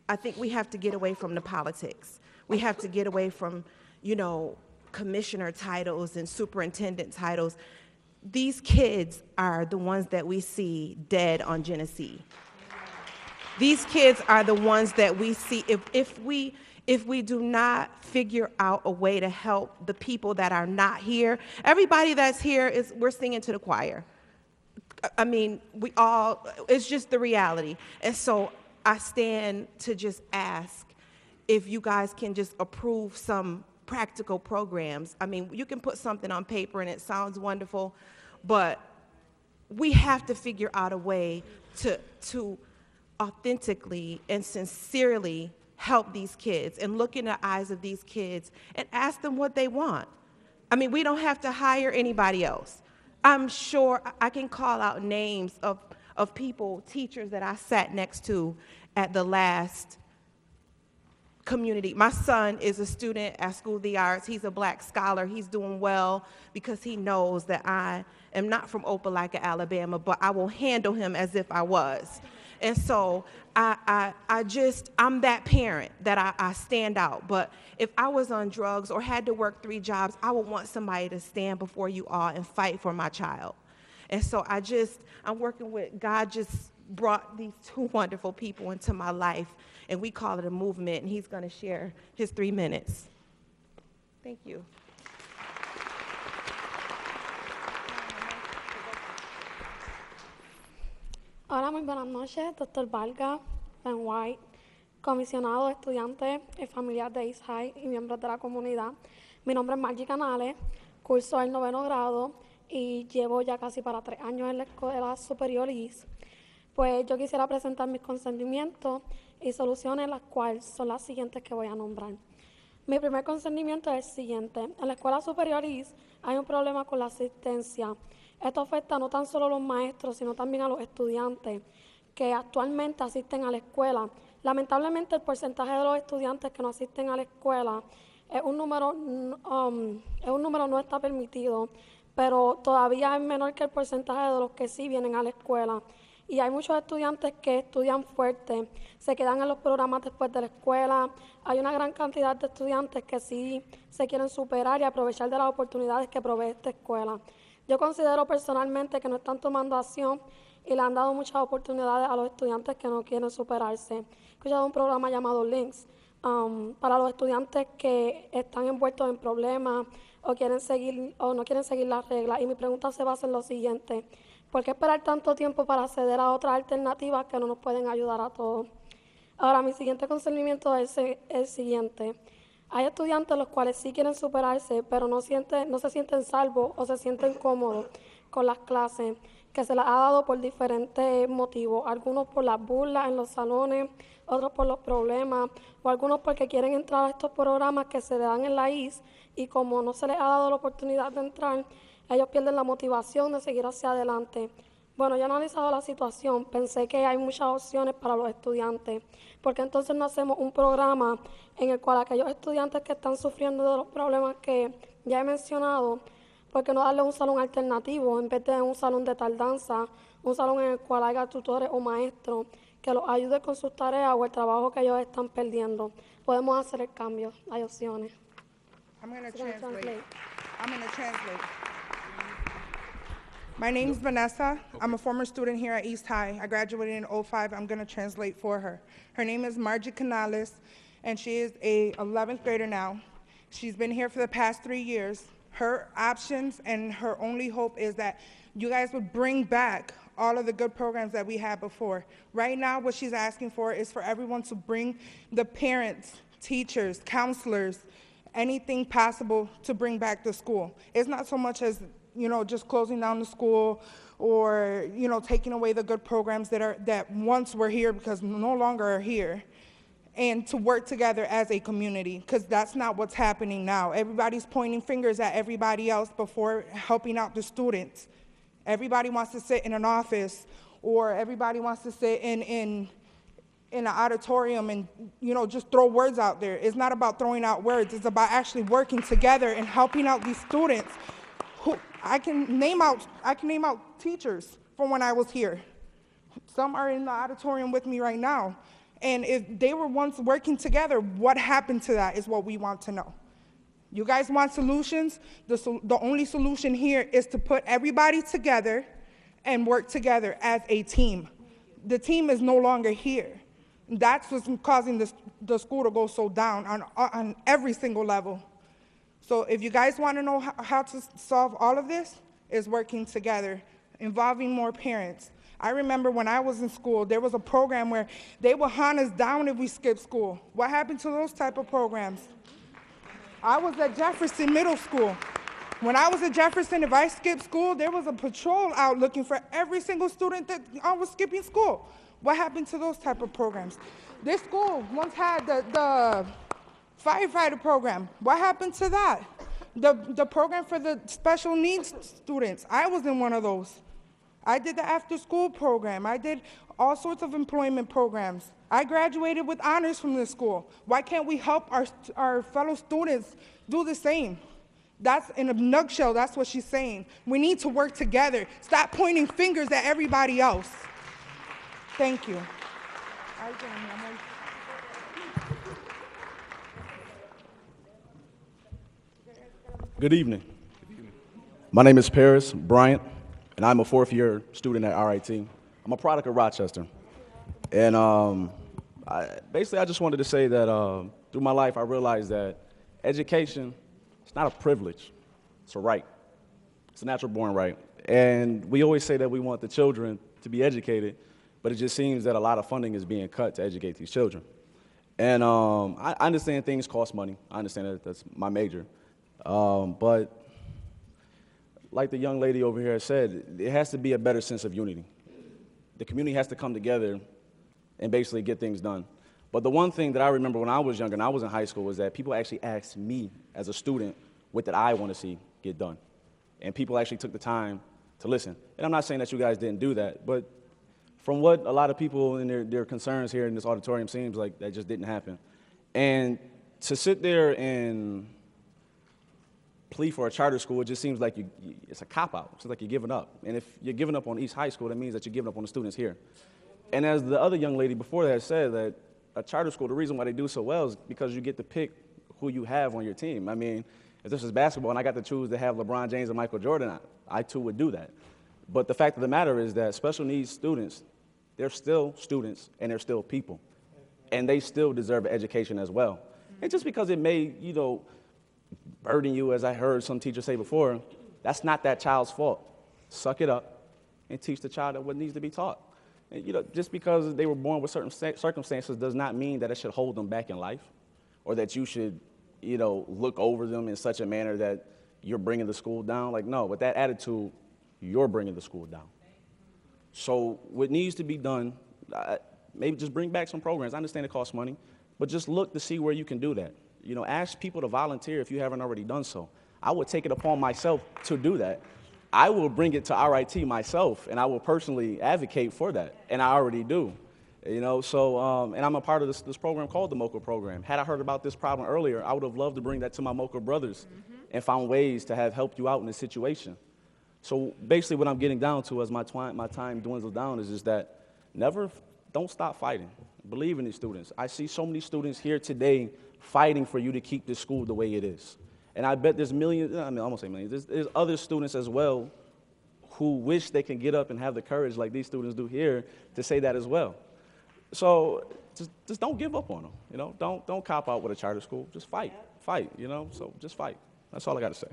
Speaker 13: I think we have to get away from the politics. We have to get away from, you know, commissioner titles and superintendent titles. These kids are the ones that we see dead on Genesee. These kids are the ones that we see. If we do not figure out a way to help the people that are not here, everybody that's here we're singing to the choir. I mean, it's just the reality. And so I stand to just ask if you guys can just approve some practical programs. I mean, you can put something on paper and it sounds wonderful, but we have to figure out a way to authentically and sincerely help these kids and look in the eyes of these kids and ask them what they want. I mean, we don't have to hire anybody else. I'm sure I can call out names of people, teachers that I sat next to at the last community. My son is a student at School of the Arts. He's a black scholar. He's doing well because he knows that I am not from Opelika, Alabama, but I will handle him as if I was. And so I'm that parent that I stand out. But if I was on drugs or had to work 3 jobs, I would want somebody to stand before you all and fight for my child. And so I'm working with, God just brought these 2 wonderful people into my life, and we call it a movement, and he's going to share his 3 minutes. Thank you.
Speaker 14: Hola, muy buenas noches, doctor Vargas, Ben White, comisionado, estudiantes y familias de East High y miembros de la comunidad. Mi nombre es Margie Canales, curso el 9º grado y llevo ya casi para 3 años en la escuela superior East. Pues yo quisiera presentar mis consentimientos y soluciones, las cuales son las siguientes que voy a nombrar. Mi primer consentimiento es el siguiente. En la escuela superior East hay un problema con la asistencia. Esto afecta no tan solo a los maestros, sino también a los estudiantes que actualmente asisten a la escuela. Lamentablemente, el porcentaje de los estudiantes que no asisten a la escuela es un número no está permitido, pero todavía es menor que el porcentaje de los que sí vienen a la escuela. Y hay muchos estudiantes que estudian fuerte, se quedan en los programas después de la escuela. Hay una gran cantidad de estudiantes que sí se quieren superar y aprovechar de las oportunidades que provee esta escuela. Yo considero personalmente que no están tomando acción y le han dado muchas oportunidades a los estudiantes que no quieren superarse. He escuchado un programa llamado Links para los estudiantes que están envueltos en problemas o no quieren seguir las reglas. Y mi pregunta se basa en lo siguiente: ¿por qué esperar tanto tiempo para acceder a otras alternativas que no nos pueden ayudar a todos? Ahora, mi siguiente concernimiento es el siguiente. Hay estudiantes los cuales sí quieren superarse, pero no se sienten salvos o se sienten cómodos con las clases que se les ha dado por diferentes motivos. Algunos por las burlas en los salones, otros por los problemas, o algunos porque quieren entrar a estos programas que se le dan en la IS y como no se les ha dado la oportunidad de entrar, ellos pierden la motivación de seguir hacia adelante. Bueno, yo he analizado la situación, pensé que hay muchas opciones para los estudiantes, porque entonces no hacemos un programa en el cual aquellos estudiantes que están sufriendo de los problemas que ya he mencionado, porque no darle un salón alternativo en vez de un salón de tardanza, un salón en el cual haya tutores o maestros que los ayude con sus tareas o el trabajo que ellos están perdiendo. Podemos hacer el cambio, hay opciones.
Speaker 6: I'm going to translate. My name's Vanessa. I'm a former student here at East High. I graduated in '05. I'm going to translate for her. Her name is Margie Canales, and she is a 11th grader now. She's been here for the past 3 years. Her options and her only hope is that you guys would bring back all of the good programs that we had before. Right now, what she's asking for is for everyone to bring the parents, teachers, counselors, anything possible to bring back the school. It's not so much as just closing down the school or, taking away the good programs that once were here because no longer are here, and to work together as a community, because that's not what's happening now. Everybody's pointing fingers at everybody else before helping out the students. Everybody wants to sit in an office, or everybody wants to sit in an auditorium and, just throw words out there. It's not about throwing out words. It's about actually working together and helping out these students who I can name out teachers from when I was here. Some are in the auditorium with me right now. And if they were once working together, what happened to that is what we want to know. You guys want solutions? The only solution here is to put everybody together and work together as a team. The team is no longer here. That's what's causing the school to go so down on every single level. So if you guys want to know how to solve all of this, is working together, involving more parents. I remember when I was in school, there was a program where they would hunt us down if we skipped school. What happened to those type of programs? I was at Jefferson Middle School. When I was at Jefferson, if I skipped school, there was a patrol out looking for every single student that was skipping school. What happened to those type of programs? This school once had the firefighter program. What happened to that? The program for the special needs students, I was in one of those. I did the after-school program. I did all sorts of employment programs. I graduated with honors from this school. Why can't we help our fellow students do the same? That's, in a nutshell, that's what she's saying. We need to work together. Stop pointing fingers at everybody else. Thank you.
Speaker 15: Good evening. My name is Paris Bryant, and I'm a fourth-year student at RIT. I'm a product of Rochester. And basically, I just wanted to say that through my life, I realized that education, it's not a privilege, it's a right. It's a natural-born right. And we always say that we want the children to be educated, but it just seems that a lot of funding is being cut to educate these children. And I understand things cost money. I understand that that's my major. But like the young lady over here said, there has to be a better sense of unity. The community has to come together and basically get things done. But the one thing that I remember when I was younger and I was in high school was that people actually asked me as a student what did I want to see get done. And people actually took the time to listen. And I'm not saying that you guys didn't do that, but from what a lot of people and their concerns here in this auditorium seems like that just didn't happen. And to sit there and plea for a charter school, it just seems like it's a cop-out. It's like you're giving up. And if you're giving up on East High School, that means that you're giving up on the students here. And as the other young lady before that said, that a charter school, the reason why they do so well is because you get to pick who you have on your team. I mean, if this is basketball and I got to choose to have LeBron James and Michael Jordan, I too would do that. But the fact of the matter is that special needs students, they're still students and they're still people. And they still deserve an education as well. And just because it may, burden you, as I heard some teachers say before, that's not that child's fault. Suck it up and teach the child what needs to be taught. And, just because they were born with certain circumstances does not mean that it should hold them back in life or that you should, look over them in such a manner that you're bringing the school down. Like, no, with that attitude, you're bringing the school down. So what needs to be done, maybe just bring back some programs. I understand it costs money, but just look to see where you can do that. Ask people to volunteer if you haven't already done so. I would take it upon myself to do that. I will bring it to RIT myself, and I will personally advocate for that, and I already do. And I'm a part of this program called the MOCA program. Had I heard about this problem earlier, I would have loved to bring that to my MOCA brothers and found ways to have helped you out in this situation. So basically what I'm getting down to as my time dwindles down is just that don't stop fighting. Believe in these students. I see so many students here today fighting for you to keep this school the way it is. And I bet there's millions, I almost say millions, there's other students as well who wish they can get up and have the courage like these students do here to say that as well. So just don't give up on them, Don't cop out with a charter school. Just fight, so just fight. That's all I got to say.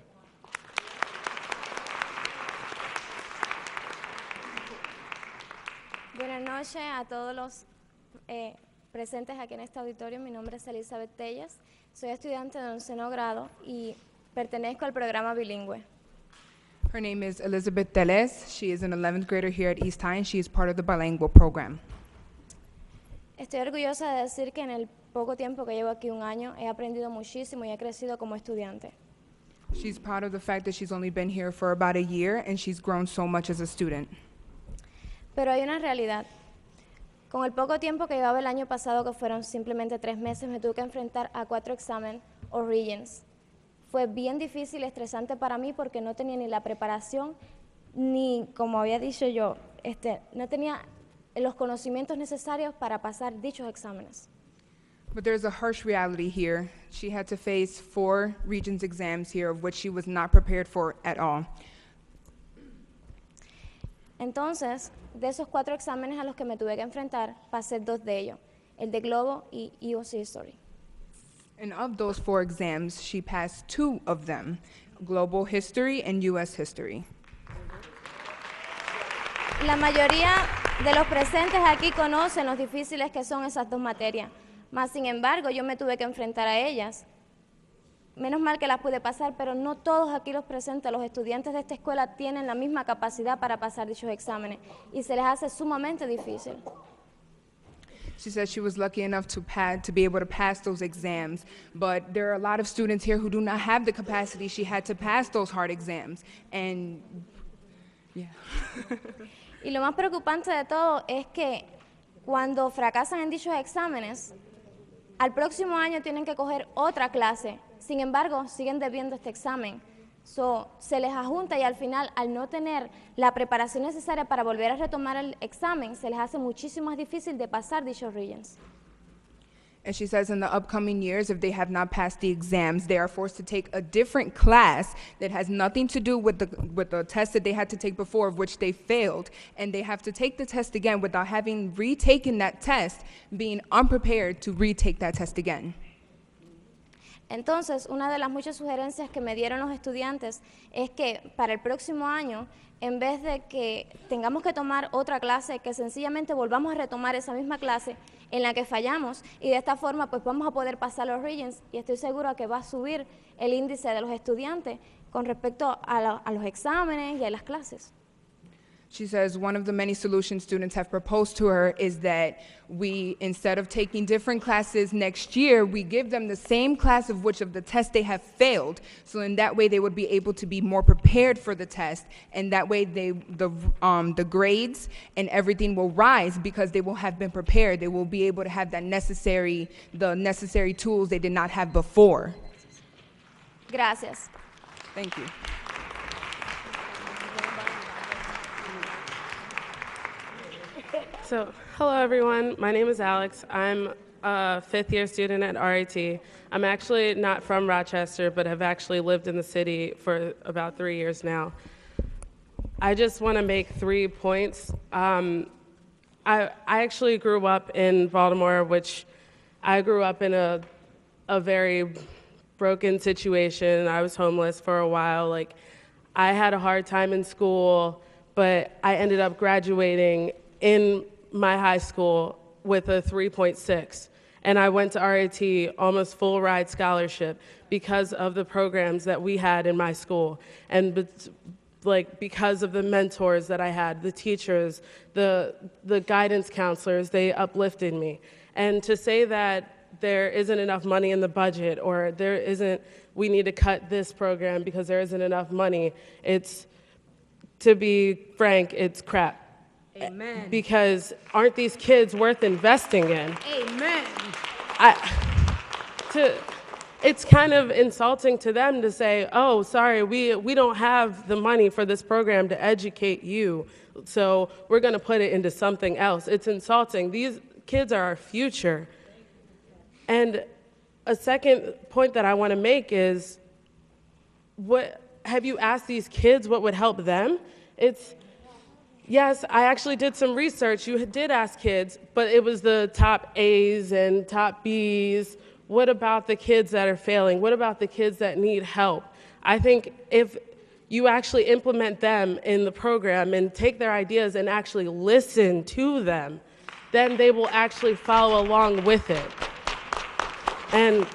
Speaker 16: Buenas noches a todos los presentes aquí en este auditorio. Mi nombre es Elizabeth Tellas, soy estudiante de 11º grado y pertenezco al programa bilingüe.
Speaker 6: Her name is Elizabeth Teles. She is an 11th grader here at East High, and she is part of the bilingual program.
Speaker 16: Estoy orgullosa de decir que en el poco tiempo que llevo aquí, un año, he aprendido muchísimo y he crecido como estudiante.
Speaker 6: She's proud of the fact that she's only been here for about a year, and she's grown so much as a student.
Speaker 16: Pero hay una realidad. Con el poco tiempo que llevaba el año pasado, que fueron simplemente 3 meses, me tuve que enfrentar a 4 exámenes o Regents. Fue bien difícil y estresante para mí porque no tenía ni la preparación, ni, como había dicho yo, no tenía los conocimientos necesarios para pasar dichos exámenes.
Speaker 6: But there's a harsh reality here. She had to face 4 Regents exams here, of which she was not prepared for at all.
Speaker 16: Entonces, de esos 4 exámenes a los que me tuve que enfrentar, pasé 2 de ellos, el de Globo y US History.
Speaker 6: And of those 4 exams, she passed 2 of them, Global History and US History.
Speaker 16: La mayoría de los presentes aquí conocen los difíciles que son esas 2 materias, mas sin embargo yo me tuve que enfrentar a ellas. Menos mal que las pude pasar, pero no todos aquí los presentes, los estudiantes de esta escuela, tienen la misma capacidad para pasar dichos exámenes y se les hace sumamente difícil.
Speaker 6: She said she was lucky enough to be able to pass those exams, but there are a lot of students here who do not have the capacity. She had to pass those hard exams, and yeah.
Speaker 16: Y lo más preocupante de todo es que cuando fracasan en dichos exámenes, al próximo año tienen que coger otra clase. Sin embargo, siguen debiendo este examen. Se les ajunta y al final, al no tener la preparación necesaria para volver a retomar el examen, se les hace muchísimo más difícil de pasar dichos regions.
Speaker 6: And she says in the upcoming years, if they have not passed the exams, they are forced to take a different class that has nothing to do with the test that they had to take before, of which they failed. And they have to take the test again without having retaken that test, being unprepared to retake that test again.
Speaker 16: Entonces, una de las muchas sugerencias que me dieron los estudiantes es que para el próximo año, en vez de que tengamos que tomar otra clase, que sencillamente volvamos a retomar esa misma clase en la que fallamos, y de esta forma pues vamos a poder pasar los regions, y estoy segura que va a subir el índice de los estudiantes con respecto a los exámenes y a las clases.
Speaker 6: She says one of the many solutions students have proposed to her is that we, instead of taking different classes next year, we give them the same class of which of the test they have failed. So in that way, they would be able to be more prepared for the test, and that way the grades and everything will rise because they will have been prepared. They will be able to have the necessary tools they did not have before.
Speaker 16: Gracias.
Speaker 6: Thank you.
Speaker 17: So, hello everyone, my name is Alex. I'm a fifth-year student at RIT. I'm actually not from Rochester, but have actually lived in the city for about 3 years now. I just want to make 3 points. I actually grew up in Baltimore, which I grew up in a very broken situation. I was homeless for a while. I had a hard time in school, but I ended up graduating in my high school with a 3.6, and I went to RIT almost full ride scholarship because of the programs that we had in my school, and because of the mentors that I had, the teachers, the guidance counselors, they uplifted me. And to say that there isn't enough money in the budget, or we need to cut this program because there isn't enough money, to be frank, it's crap.
Speaker 6: Amen.
Speaker 17: Because aren't these kids worth investing in?
Speaker 6: Amen.
Speaker 17: It's kind of insulting to them to say, oh, sorry, we don't have the money for this program to educate you, so we're going to put it into something else. It's insulting. These kids are our future. And a second point that I want to make is, have you asked these kids what would help them? Yes, I actually did some research. You did ask kids, but it was the top A's and top B's. What about the kids that are failing? What about the kids that need help? I think if you actually implement them in the program and take their ideas and actually listen to them, then they will actually follow along with it. And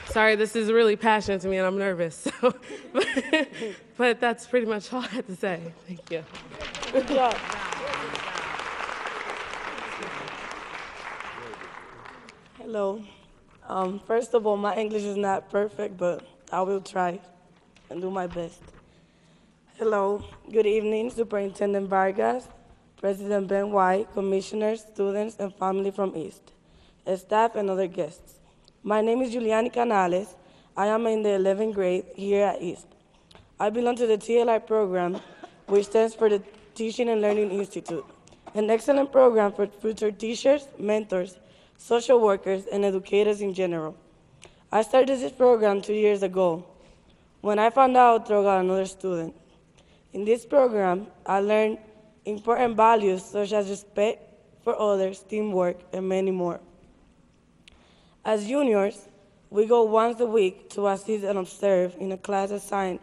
Speaker 17: sorry, this is really passionate to me and I'm nervous. But that's pretty much all I had to say. Thank you.
Speaker 18: Good job. Hello. First of all, my English is not perfect, but I will try and do my best. Hello. Good evening, Superintendent Vargas, President Ben White, commissioners, students, and family from East, staff, and other guests. My name is Juliani Canales. I am in the 11th grade here at East. I belong to the TLI program, which stands for the Teaching and Learning Institute, an excellent program for future teachers, mentors, social workers, and educators in general. I started this program 2 years ago when I found out through another student. In this program, I learned important values such as respect for others, teamwork, and many more. As juniors, we go once a week to assist and observe in a class assigned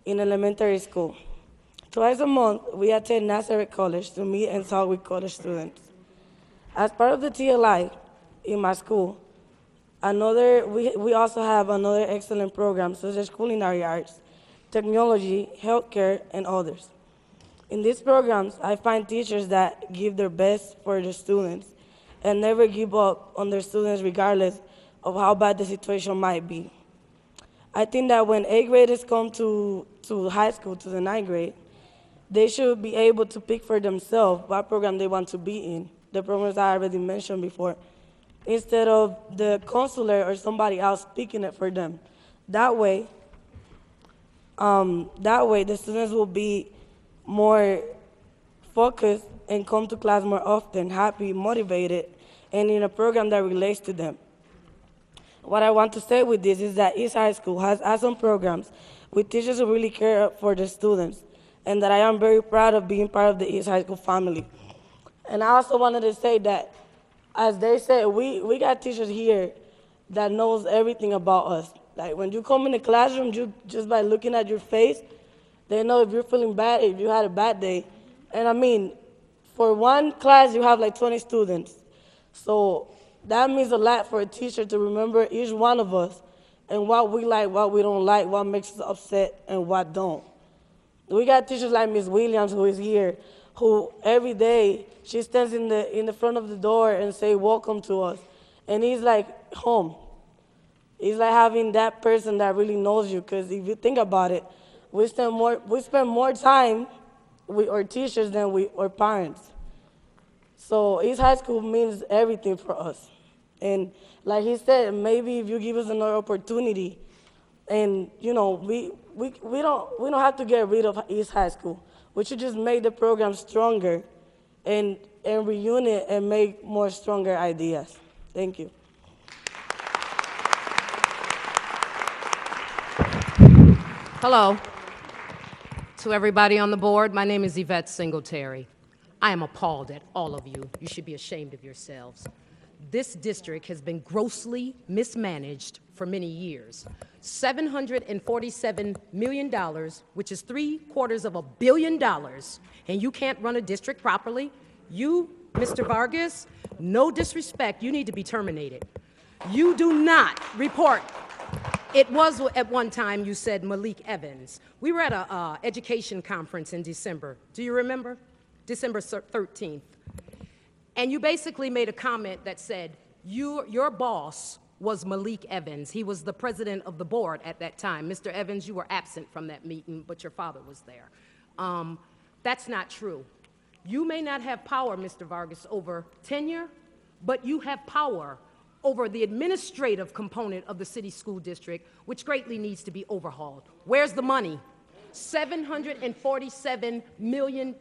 Speaker 18: in elementary school. Twice a month, we attend Nazareth College to meet and talk with college students. As part of the TLI in my school, we also have another excellent program such as culinary arts, technology, healthcare, and others. In these programs, I find teachers that give their best for the students and never give up on their students regardless of how bad the situation might be. I think that when 8th graders come to high school, to the 9th grade, they should be able to pick for themselves what program they want to be in, the programs I already mentioned before, instead of the counselor or somebody else picking it for them. That way, the students will be more focused and come to class more often, happy, motivated, and in a program that relates to them. What I want to say with this is that East High School has awesome programs with teachers who really care for the students, and that I am very proud of being part of the East High School family. And I also wanted to say that, as they said, we got teachers here that knows everything about us. Like when you come in the classroom, just by looking at your face, they know if you're feeling bad, if you had a bad day. And I mean, for one class, you have like 20 students. So that means a lot for a teacher to remember each one of us and what we like, what we don't like, what makes us upset, and what don't. We got teachers like Ms. Williams, who is here, who every day she stands in the front of the door and say welcome to us. And it's like home. It's like having that person that really knows you, because if you think about it, we spend more time with our teachers than with our parents. So East High School means everything for us. And like he said, maybe if you give us another opportunity, and we don't have to get rid of East High School. We should just make the program stronger and reunite and make more stronger ideas. Thank you.
Speaker 19: Hello. To everybody on the board, my name is Yvette Singletary. I am appalled at all of you. You should be ashamed of yourselves. This district has been grossly mismanaged for many years. $747 million, which is $750 million, and you can't run a district properly? You, Mr. Vargas, no disrespect, you need to be terminated. You do not report. It was at one time you said Malik Evans. We were at an education conference in December. Do you remember? December 13th. And you basically made a comment that said your boss was Malik Evans. He was the president of the board at that time. Mr. Evans, you were absent from that meeting, but your father was there. That's not true. You may not have power, Mr. Vargas, over tenure, but you have power over the administrative component of the city school district, which greatly needs to be overhauled. Where's the money? $747 million,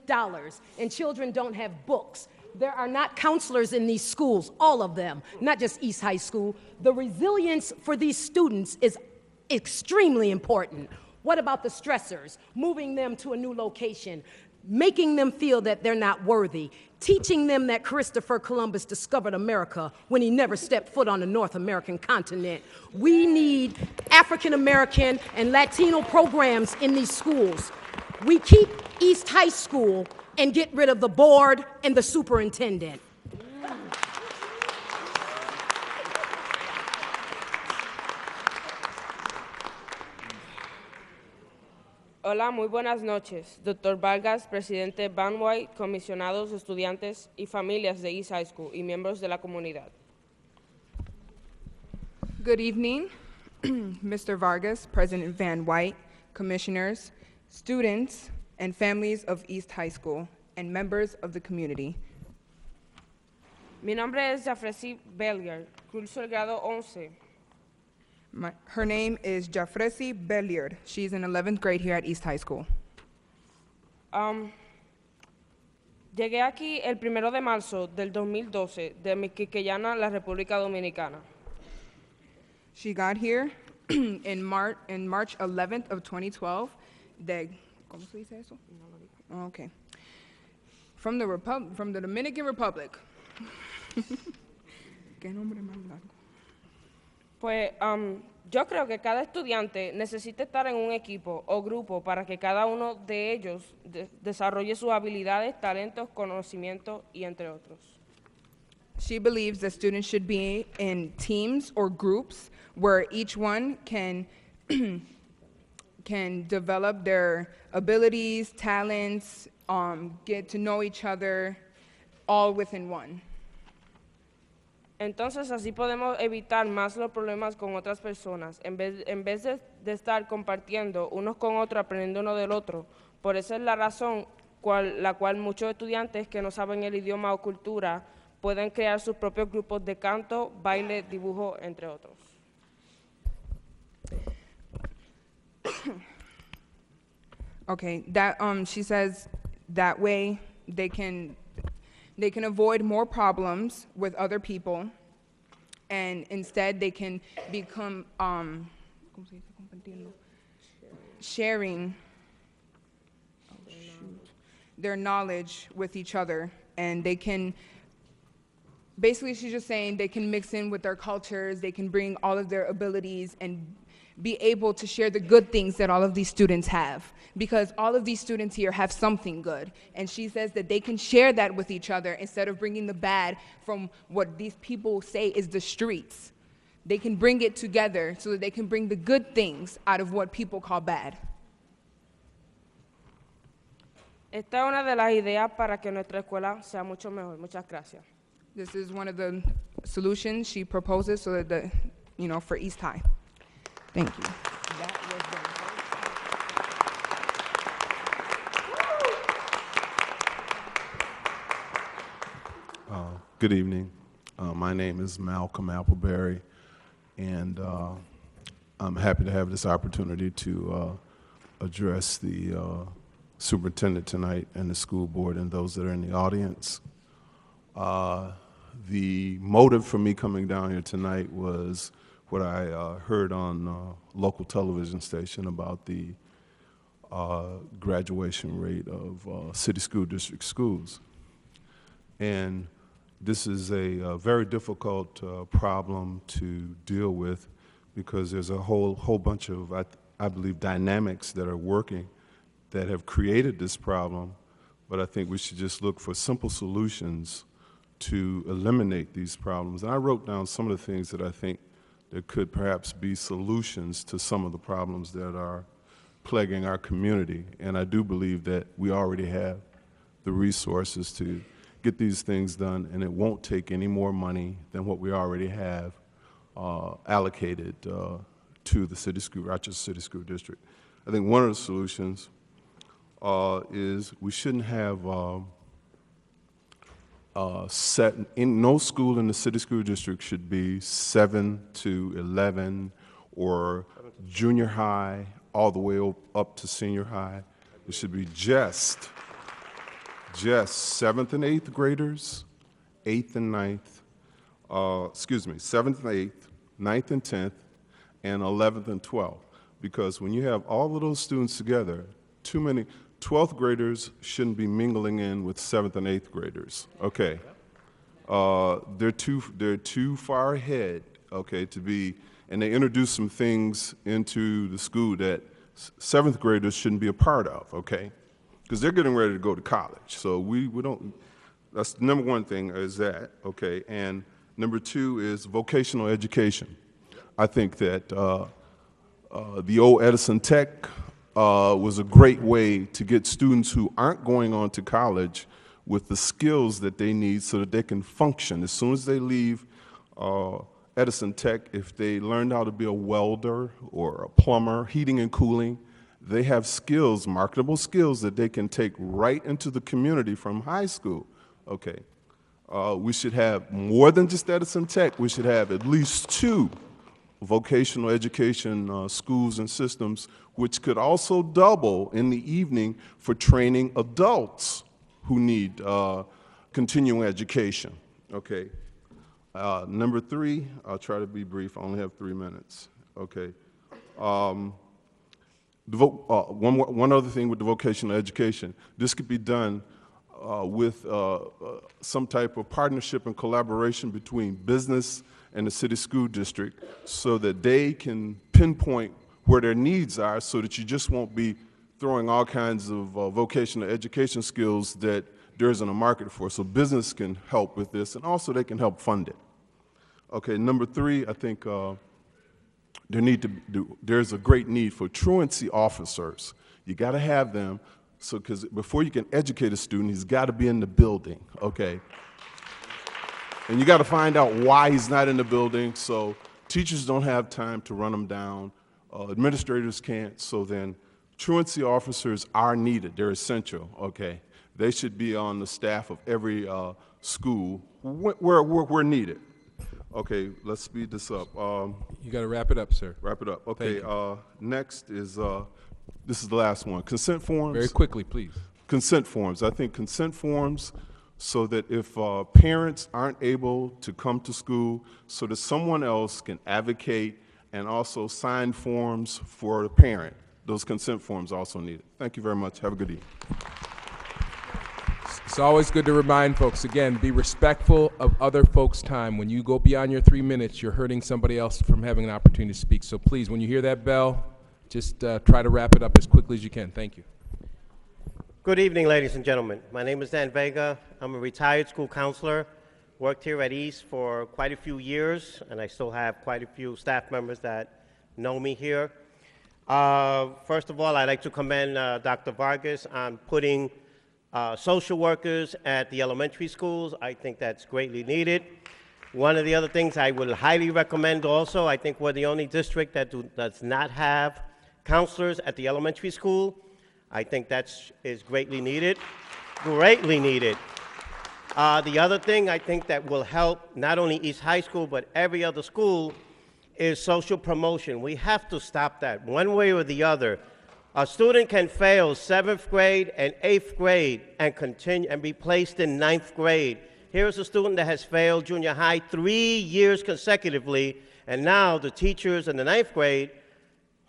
Speaker 19: and children don't have books. There are not counselors in these schools, all of them, not just East High School. The resilience for these students is extremely important. What about the stressors? Moving them to a new location, making them feel that they're not worthy, teaching them that Christopher Columbus discovered America when he never stepped foot on the North American continent. We need African American and Latino programs in these schools. We keep East High School and get rid of the board and the superintendent.
Speaker 20: Hola, muy buenas noches. Dr. Vargas, presidente Banway, comisionados, estudiantes y familias de East High School y miembros de la comunidad.
Speaker 6: Good evening, Mr. Vargas, President Van White, commissioners, students, and families of East High School, and members of the community.
Speaker 20: Mi nombre es Jafresi Belliard, curso el grado 11.
Speaker 6: Her name is Jafresi Belliard. She's in 11th grade here at East High School.
Speaker 20: Llegué aquí el 1 de marzo del 2012 de Quiqueyana, la República Dominicana.
Speaker 6: She got here in March 11th of 2012. ¿Cómo se dice eso? Okay. From the Dominican Republic. ¿Qué nombre más largo?
Speaker 20: Pues yo creo que cada estudiante necesita estar en un equipo o grupo para que cada uno de ellos desarrolle sus habilidades, talentos, conocimientos y entre otros.
Speaker 6: She believes that students should be in teams or groups where each one can develop their abilities, talents, get to know each other, all within one.
Speaker 20: Entonces así podemos evitar más los problemas con otras personas, en vez de estar compartiendo unos con otros, aprendiendo uno del otro. Por esa es la razón la cual muchos estudiantes que no saben el idioma o cultura pueden crear sus propios grupos de canto, baile, dibujo, entre otros.
Speaker 6: Okay, that she says that way they can avoid more problems with other people, and instead they can become sharing their knowledge with each other, and they can basically, she's just saying they can mix in with their cultures, they can bring all of their abilities and be able to share the good things that all of these students have, because all of these students here have something good, and she says that they can share that with each other instead of bringing the bad from what these people say is the streets. They can bring it together so that they can bring the good things out of what people call bad.
Speaker 20: Esta es una de las ideas para que nuestra escuela sea mucho mejor. Muchas gracias.
Speaker 6: This is one of the solutions she proposes so that for East High. Thank you.
Speaker 21: Good evening. My name is Malcolm Appleberry, and I'm happy to have this opportunity to address the superintendent tonight and the school board and those that are in the audience. The motive for me coming down here tonight was what I heard on local television station about the graduation rate of city school district schools. And this is a very difficult problem to deal with because there's a whole bunch of, I believe, dynamics that are working that have created this problem, but I think we should just look for simple solutions to eliminate these problems. And I wrote down some of the things that I think there could perhaps be solutions to some of the problems that are plaguing our community. And I do believe that we already have the resources to get these things done, and it won't take any more money than what we already have allocated to the city school, Rochester City School District. I think one of the solutions is we shouldn't have no school in the city school district should be 7 to 11 or junior high all the way up to senior high. It should be just 7th and 8th graders, 8th and 9th, 7th and 8th, 9th and 10th, and 11th and 12th. Because when you have all of those students together, too many 12th graders shouldn't be mingling in with 7th and 8th graders. Okay, they're too far ahead. Okay, to be, and they introduce some things into the school that 7th graders shouldn't be a part of. Okay, because they're getting ready to go to college. So we don't. That's the number one thing is that. Okay, and number two is vocational education. I think that the old Edison Tech was a great way to get students who aren't going on to college with the skills that they need so that they can function. As soon as they leave Edison Tech, if they learned how to be a welder or a plumber, heating and cooling, they have skills, marketable skills that they can take right into the community from high school. Okay, we should have more than just Edison Tech. We should have at least 2 vocational education schools and systems, which could also double in the evening for training adults who need continuing education. Okay. Number 3, I'll try to be brief. I only have 3 minutes. Okay. One other thing with the vocational education, this could be done with some type of partnership and collaboration between business and the city school district so that they can pinpoint where their needs are so that you just won't be throwing all kinds of vocational education skills that there isn't a market for. So business can help with this, and also they can help fund it. Okay, number 3, I think there's a great need for truancy officers. You got to have them, so because before you can educate a student, he's got to be in the building. Okay. And you got to find out why he's not in the building, so teachers don't have time to run him down. Administrators can't, so then truancy officers are needed. They're essential, okay? They should be on the staff of every school where needed. Okay, let's speed this up.
Speaker 1: You got to wrap it up, sir.
Speaker 21: Wrap it up. Okay,
Speaker 1: Thank
Speaker 21: next is, this is the last one. Consent forms.
Speaker 1: Very quickly, please.
Speaker 21: Consent forms. I think consent forms so that if parents aren't able to come to school, so that someone else can advocate and also sign forms for the parent. Those consent forms are also needed. Thank you very much. Have a good evening.
Speaker 1: It's always good to remind folks, again, be respectful of other folks' time. When you go beyond your 3 minutes, you're hurting somebody else from having an opportunity to speak. So please, when you hear that bell, just try to wrap it up as quickly as you can. Thank you.
Speaker 3: Good evening, ladies and gentlemen. My name is Dan Vega. I'm a retired school counselor. Worked here at East for quite a few years, and I still have quite a few staff members that know me here. First of all, I'd like to commend Dr. Vargas on putting social workers at the elementary schools. I think that's greatly needed. One of the other things I would highly recommend also, I think we're the only district that does not have counselors at the elementary school. I think that is greatly needed, greatly needed. The other thing I think that will help not only East High School but every other school is social promotion. We have to stop that one way or the other. A student can fail 7th grade and 8th grade and continue and be placed in 9th grade. Here's a student that has failed junior high 3 years consecutively, and now the teachers in the 9th grade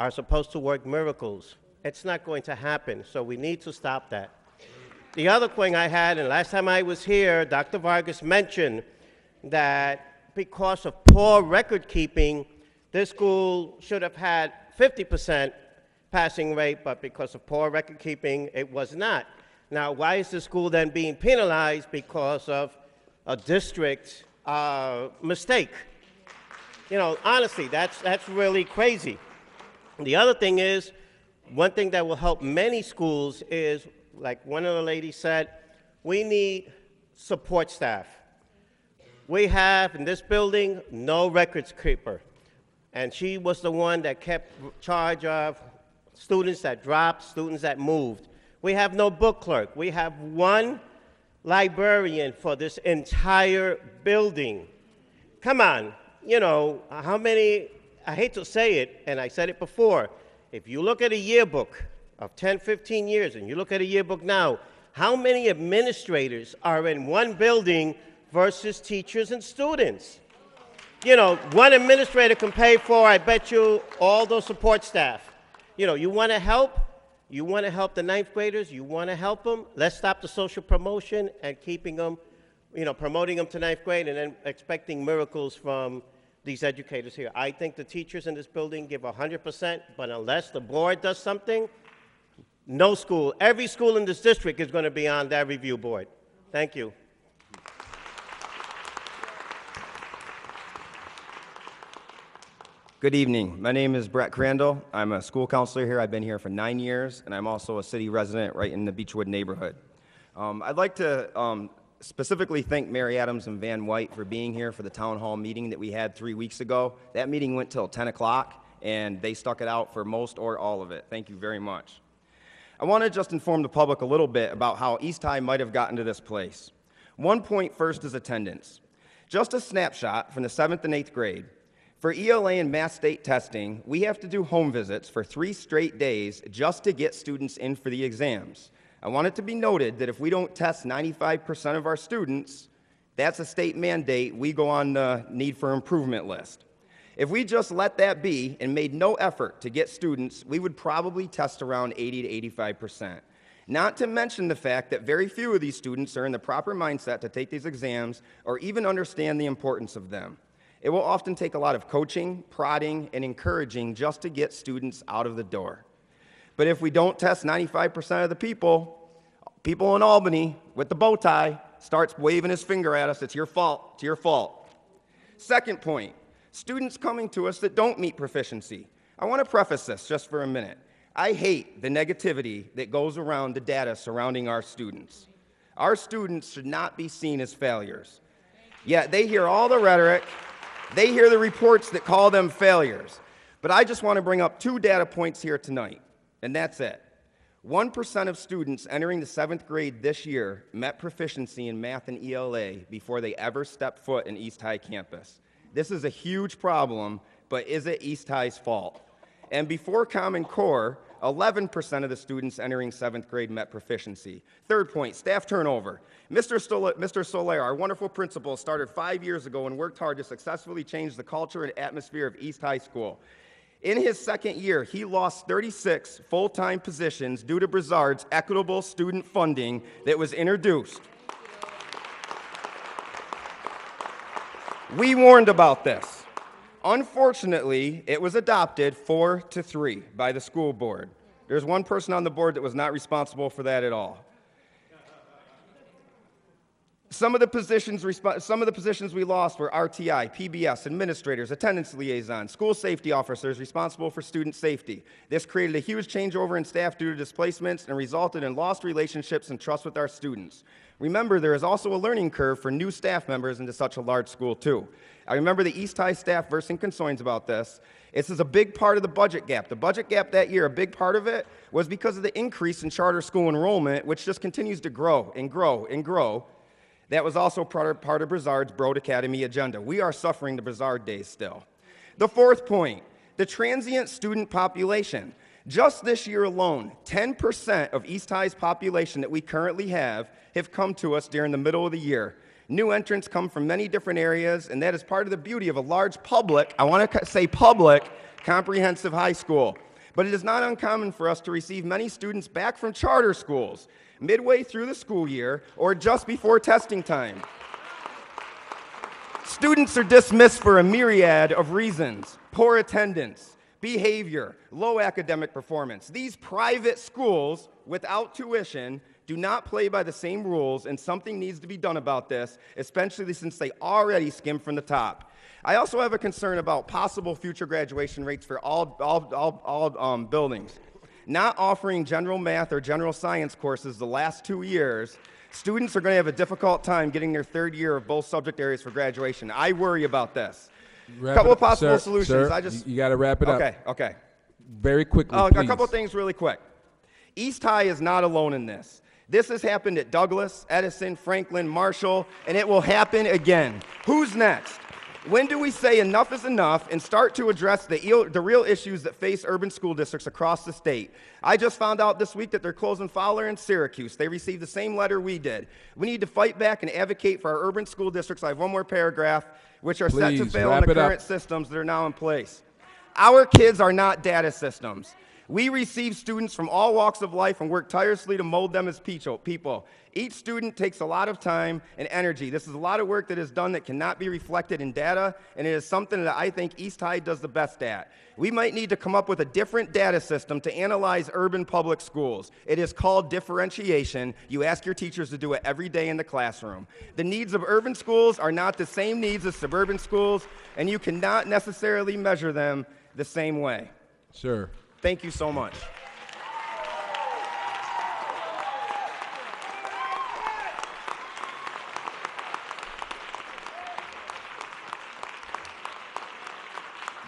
Speaker 3: are supposed to work miracles. It's not going to happen, so we need to stop that. The other thing I had, and last time I was here, Dr. Vargas mentioned that because of poor record keeping, this school should have had 50% passing rate, but because of poor record keeping, it was not. Now, why is the school then being penalized? Because of a district mistake. You know, honestly, that's really crazy. The other thing is, one thing that will help many schools is, like one of the ladies said, we need support staff. We have, in this building, no records keeper. And she was the one that kept charge of students that dropped, students that moved. We have no book clerk. We have one librarian for this entire building. Come on, you know, how many, I hate to say it, and I said it before, if you look at a yearbook of 10, 15 years, and you look at a yearbook now, how many administrators are in one building versus teachers and students? You know, one administrator can pay for, I bet you, all those support staff. You know, you want to help? You want to help the 9th graders? You want to help them? Let's stop the social promotion and keeping them, you know, promoting them to 9th grade and then expecting miracles from these educators here. I think the teachers in this building give 100%, but unless the board does something, no school, every school in this district is going to be on that review board. Thank you.
Speaker 22: Good evening. My name is Brett Crandall. I'm a school counselor here. I've been here for 9 years, and I'm also a city resident right in the Beechwood neighborhood. I'd like to specifically thank Mary Adams and Van White for being here for the town hall meeting that we had 3 weeks ago. That meeting went till 10 o'clock, and they stuck it out for most or all of it. Thank you very much. I want to just inform the public a little bit about how East High might have gotten to this place. 1 point first is attendance. Just a snapshot from the 7th and 8th grade. For ELA and math state testing, we have to do home visits for 3 straight days just to get students in for the exams. I want it to be noted that if we don't test 95% of our students, that's a state mandate. We go on the need for improvement list. If we just let that be and made no effort to get students, we would probably test around 80 to 85%. Not to mention the fact that very few of these students are in the proper mindset to take these exams or even understand the importance of them. It will often take a lot of coaching, prodding, and encouraging just to get students out of the door. But if we don't test 95% of the people in Albany with the bow tie starts waving his finger at us, it's your fault, it's your fault. Second point, students coming to us that don't meet proficiency. I want to preface this just for a minute. I hate the negativity that goes around the data surrounding our students. Our students should not be seen as failures. Yeah, they hear all the rhetoric. They hear the reports that call them failures. But I just want to bring up 2 data points here tonight, and that's it. 1% of students entering the 7th grade this year met proficiency in math and ELA before they ever stepped foot in East High campus. This is a huge problem, but is it East High's fault? And before Common Core, 11% of the students entering 7th grade met proficiency. 3rd point, staff turnover. Mr. Soler, our wonderful principal, started 5 years ago and worked hard to successfully change the culture and atmosphere of East High School. In his 2nd year, he lost 36 full-time positions due to Brizard's equitable student funding that was introduced. We warned about this. Unfortunately, it was adopted 4-3 by the school board. There's one person on the board that was not responsible for that at all. Some of the positions we lost were RTI, PBS, administrators, attendance liaisons, school safety officers responsible for student safety. This created a huge changeover in staff due to displacements and resulted in lost relationships and trust with our students. Remember, there is also a learning curve for new staff members into such a large school, too. I remember the East High staff voicing concerns about this. This is a big part of the budget gap. The budget gap that year, a big part of it was because of the increase in charter school enrollment, which just continues to grow and grow and grow. That was also part of Brizard's Broad Academy agenda. We are suffering the Brizard days still. The 4th point, the transient student population. Just this year alone, 10% of East High's population that we currently have come to us during the middle of the year. New entrants come from many different areas, and that is part of the beauty of a large public, I want to say public, comprehensive high school. But it is not uncommon for us to receive many students back from charter schools midway through the school year or just before testing time. Students are dismissed for a myriad of reasons: poor attendance, behavior, low academic performance. These private schools without tuition do not play by the same rules, and something needs to be done about this, especially since they already skim from the top. I also have a concern about possible future graduation rates for all buildings. Not offering general math or general science courses the last 2 years, students are going to have a difficult time getting their 3rd year of both subject areas for graduation. I worry about this. A couple of possible solutions.
Speaker 1: Sir, you got to wrap it up.
Speaker 22: Okay.
Speaker 1: Very quickly,
Speaker 22: A
Speaker 1: please.
Speaker 22: couple things really quick. East High is not alone in this. This has happened at Douglas, Edison, Franklin, Marshall, and it will happen again. Who's next? When do we say enough is enough and start to address the real issues that face urban school districts across the state? I just found out this week that they're closing Fowler and Syracuse. They received the same letter we did. We need to fight back and advocate for our urban school districts. I have one more paragraph, which are set to fail in the current systems that are now in place. Our kids are not data systems. We receive students from all walks of life and work tirelessly to mold them as people. Each student takes a lot of time and energy. This is a lot of work that is done that cannot be reflected in data, and it is something that I think East High does the best at. We might need to come up with a different data system to analyze urban public schools. It is called differentiation. You ask your teachers to do it every day in the classroom. The needs of urban schools are not the same needs as suburban schools, and you cannot necessarily measure them the same way.
Speaker 1: Sure.
Speaker 22: Thank you so much.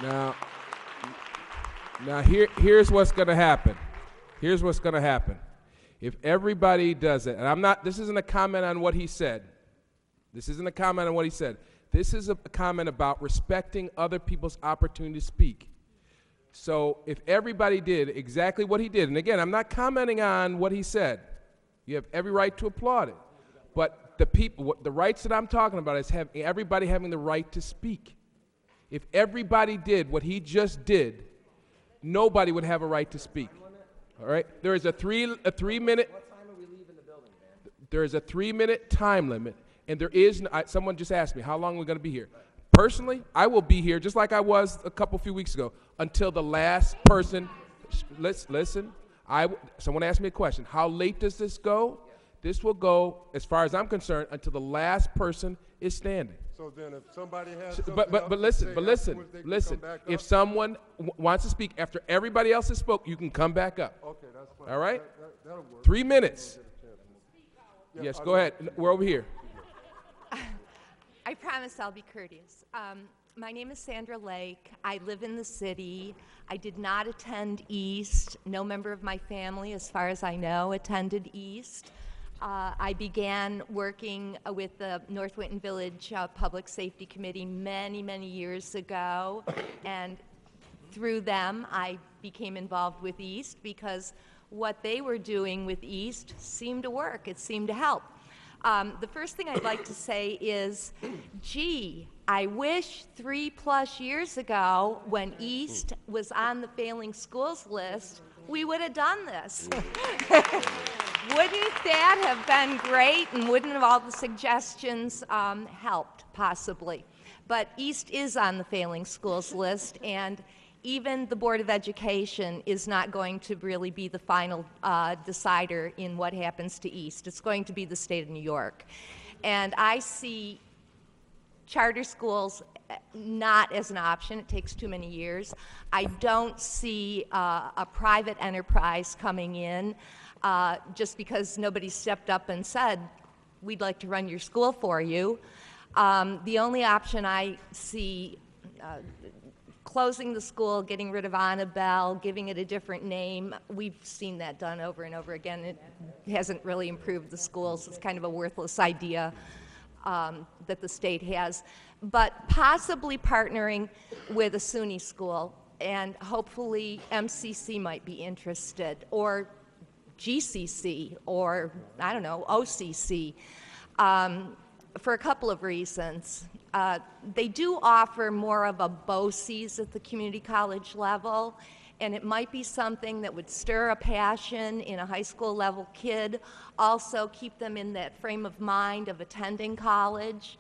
Speaker 1: Now here's what's going to happen. Here's what's going to happen. If everybody does it, and this isn't a comment on what he said. This isn't a comment on what he said. This is a comment about respecting other people's opportunity to speak. So if everybody did exactly what he did, and again, I'm not commenting on what he said. You have every right to applaud it. But the rights that I'm talking about is everybody having the right to speak. If everybody did what he just did, nobody would have a right to speak. All right? There is a 3-minute. What time are we leaving the building, man? There is a 3-minute time limit, and there is. Someone just asked me how long we're going to be here. Personally, I will be here just like I was a few weeks ago until the last person. Listen. Someone asked me a question. How late does this go? This will go, as far as I'm concerned, until the last person is standing.
Speaker 21: So then, if somebody has
Speaker 1: But listen. If someone wants to speak after everybody else has spoke, you can come back up.
Speaker 21: Okay, that's fine.
Speaker 1: All right?
Speaker 21: That'll work.
Speaker 1: 3 minutes. Yes, go ahead. We're over here.
Speaker 2: I promise. promise I'll be courteous. My name is Sandra Lake. I live in the city. I did not attend East. No member of my family, as far as I know, attended East. I began working with the North Winton Village Public Safety Committee many, many years ago, and through them I became involved with East because what they were doing with East seemed to work. It seemed to help. The first thing I'd like to say is, gee, I wish 3+ years ago, when East was on the failing schools list, we would have done this. Wouldn't that have been great, and wouldn't have all the suggestions helped, possibly? But East is on the failing schools list, and even the Board of Education is not going to really be the final decider in what happens to East. It's going to be the state of New York. And I see charter schools not as an option. It takes too many years. I don't see a private enterprise coming in just because nobody stepped up and said, we'd like to run your school for you. The only option I see, closing the school, getting rid of Annabelle, giving it a different name, we've seen that done over and over again. It hasn't really improved the schools. It's kind of a worthless idea that the state has. But possibly partnering with a SUNY school, and hopefully MCC might be interested, or GCC, or I don't know, OCC, for a couple of reasons. They do offer more of a BOCES at the community college level, and it might be something that would stir a passion in a high school level kid, also keep them in that frame of mind of attending college.